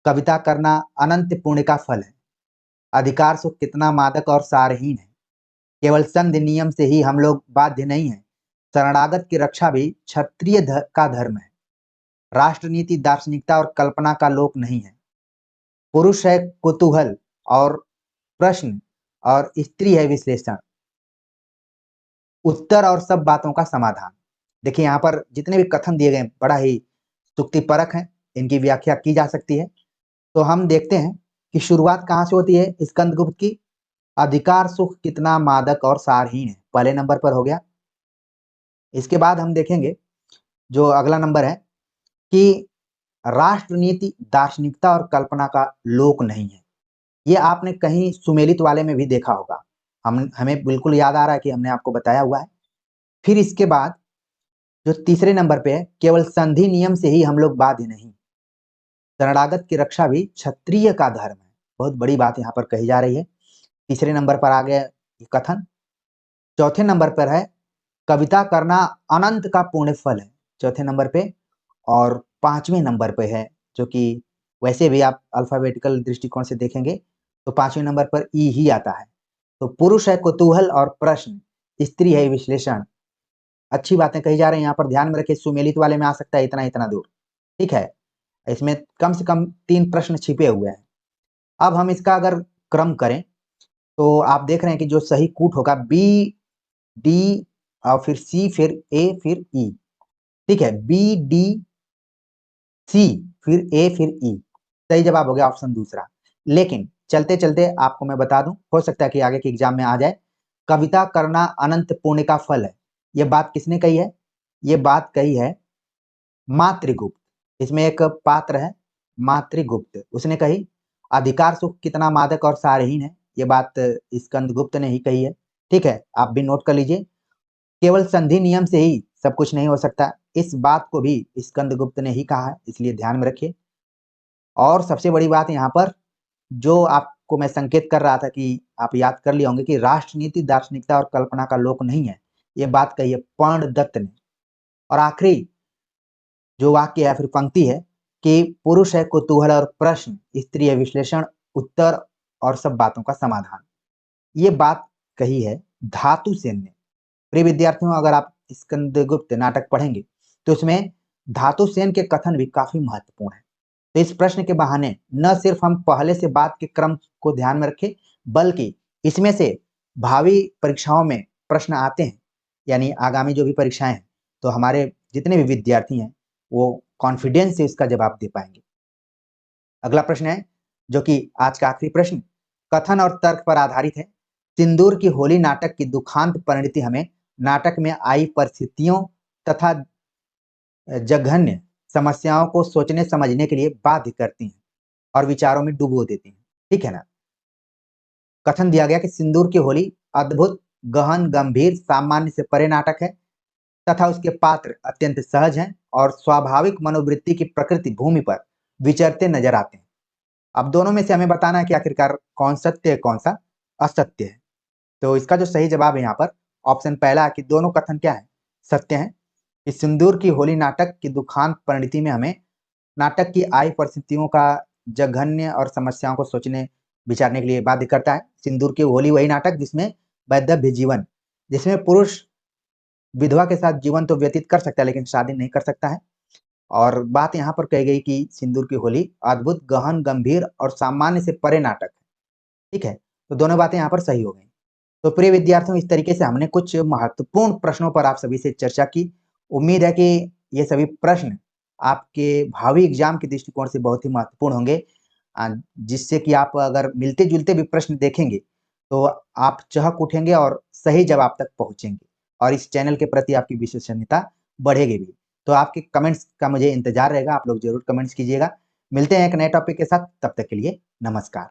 [SPEAKER 2] कविता करना अनंत पुण्य का फल है, अधिकार सुख कितना मादक और सारहीन है, केवल संधि नियम से ही हम लोग बाध्य नहीं है, शरणागत की रक्षा भी क्षत्रिय का धर्म है, राष्ट्रनीति दार्शनिकता और कल्पना का लोक नहीं है, पुरुष है कुतूहल और प्रश्न और स्त्री है विश्लेषण, उत्तर और सब बातों का समाधान। देखिए यहाँ पर जितने भी कथन दिए गए बड़ा ही युक्तिपरक है, इनकी व्याख्या की जा सकती है। तो हम देखते हैं कि शुरुआत कहाँ से होती है स्कंदगुप्त की, अधिकार सुख कितना मादक और सारहीन है, पहले नंबर पर हो गया। इसके बाद हम देखेंगे जो अगला नंबर है कि राष्ट्रनीति दार्शनिकता और कल्पना का लोक नहीं है। ये आपने कहीं सुमेलित वाले में भी देखा होगा, हमें बिल्कुल याद आ रहा है कि हमने आपको बताया हुआ है। फिर इसके बाद जो तीसरे नंबर पे है, केवल संधि नियम से ही हम लोग बाध्य नहीं, शरणागत की रक्षा भी क्षत्रिय का धर्म है। बहुत बड़ी बात यहाँ पर कही जा रही है। तीसरे नंबर पर आ गया कथन। चौथे नंबर पर है कविता करना अनंत का पुण्य फल है, चौथे नंबर पे। और पांचवें नंबर पे है, जो कि वैसे भी आप अल्फाबेटिकल दृष्टिकोण से देखेंगे तो पांचवें नंबर पर ई ही आता है। तो पुरुष है कुतूहल और प्रश्न, स्त्री है विश्लेषण। अच्छी बातें कही जा रही हैं यहाँ पर, ध्यान में रखिए सुमेलित वाले में आ सकता है इतना इतना दूर। ठीक है, इसमें कम से कम 3 प्रश्न छिपे हुए हैं। अब हम इसका अगर क्रम करें तो आप देख रहे हैं कि जो सही कूट होगा B D और फिर C फिर A फिर E। ठीक है, B D C फिर A फिर E, सही जवाब हो गया ऑप्शन दूसरा। लेकिन चलते चलते आपको मैं बता दूं, हो सकता है कि आगे के एग्जाम में आ जाए, कविता करना अनंत पुण्य का फल है। ये बात किसने कही है, ये बात कही है मातृगुप्त। इसमें एक पात्र है मातृगुप्त, उसने कही अधिकार सुख कितना मादक और सारहीन है, ये बात स्कंदगुप्त ने ही कही है। ठीक है, आप भी नोट कर लीजिए। केवल संधि नियम से ही सब कुछ नहीं हो सकता, इस बात को भी स्कंदगुप्त ने ही कहा है, इसलिए ध्यान में रखिए। और सबसे बड़ी बात यहाँ पर जो आपको मैं संकेत कर रहा था कि आप याद कर लिए होंगे कि राष्ट्रनीति दार्शनिकता और कल्पना का लोक नहीं है, ये बात कही है पर्णदत्त ने। और आखिरी जो वाक्य है फिर पंक्ति है कि पुरुष है कुतूहल और प्रश्न, स्त्री है विश्लेषण, उत्तर और सब बातों का समाधान। ये बात कही है धातु सेन ने। प्रिय विद्यार्थियों, अगर आप स्कंदगुप्त नाटक पढ़ेंगे तो इसमें धातु सेन के कथन भी काफी महत्वपूर्ण है। तो इस प्रश्न के बहाने न सिर्फ हम पहले से बाद के क्रम को ध्यान में रखें, बल्कि इसमें से भावी परीक्षाओं में प्रश्न आते हैं, यानी आगामी जो भी परीक्षाएं हैं, तो हमारे जितने भी विद्यार्थी हैं वो कॉन्फिडेंस से उसका जवाब दे पाएंगे। अगला प्रश्न है, जो कि आज का आखिरी प्रश्न, कथन और तर्क पर आधारित है। सिंदूर की होली नाटक की दुखांत परिणति हमें नाटक में आई परिस्थितियों तथा जघन्य समस्याओं को सोचने समझने के लिए बाध्य करती हैं और विचारों में डुबो देती हैं। ठीक है ना। कथन दिया गया कि सिंदूर की होली अद्भुत, गहन, गंभीर, सामान्य से परे नाटक है तथा उसके पात्र अत्यंत सहज हैं और स्वाभाविक मनोवृत्ति की प्रकृति भूमि पर विचरते नजर आते हैं। अब दोनों में से हमें बताना है कि आखिरकार कौन सत्य है, कौन सा असत्य है। तो इसका जो सही जवाब है यहाँ पर ऑप्शन पहला है कि दोनों कथन क्या है, सत्य है। कि सिंदूर की होली नाटक की दुखांत परिणति में हमें नाटक की आई परिस्थितियों का जघन्य और समस्याओं को सोचने विचारने के लिए बाध्य करता है। सिंदूर की होली वही नाटक जिसमें वैधव्य जीवन, जिसमें पुरुष विधवा के साथ जीवन तो व्यतीत कर सकता है लेकिन शादी नहीं कर सकता है। और बात यहाँ पर कही गई कि सिंदूर की होली अद्भुत, गहन, गंभीर और सामान्य से परे नाटक है। ठीक है, तो दोनों बातें यहाँ पर सही हो गई। तो प्रिय विद्यार्थियों, इस तरीके से हमने कुछ महत्वपूर्ण प्रश्नों पर आप सभी से चर्चा की। उम्मीद है कि ये सभी प्रश्न आपके भावी एग्जाम के दृष्टिकोण से बहुत ही महत्वपूर्ण होंगे, जिससे कि आप अगर मिलते जुलते भी प्रश्न देखेंगे तो आप चहक उठेंगे और सही जवाब तक पहुंचेंगे और इस चैनल के प्रति आपकी विश्वसनीयता बढ़ेगी भी। तो आपके कमेंट्स का मुझे इंतजार रहेगा, आप लोग जरूर कमेंट्स कीजिएगा। मिलते हैं एक नए टॉपिक के साथ, तब तक के लिए नमस्कार।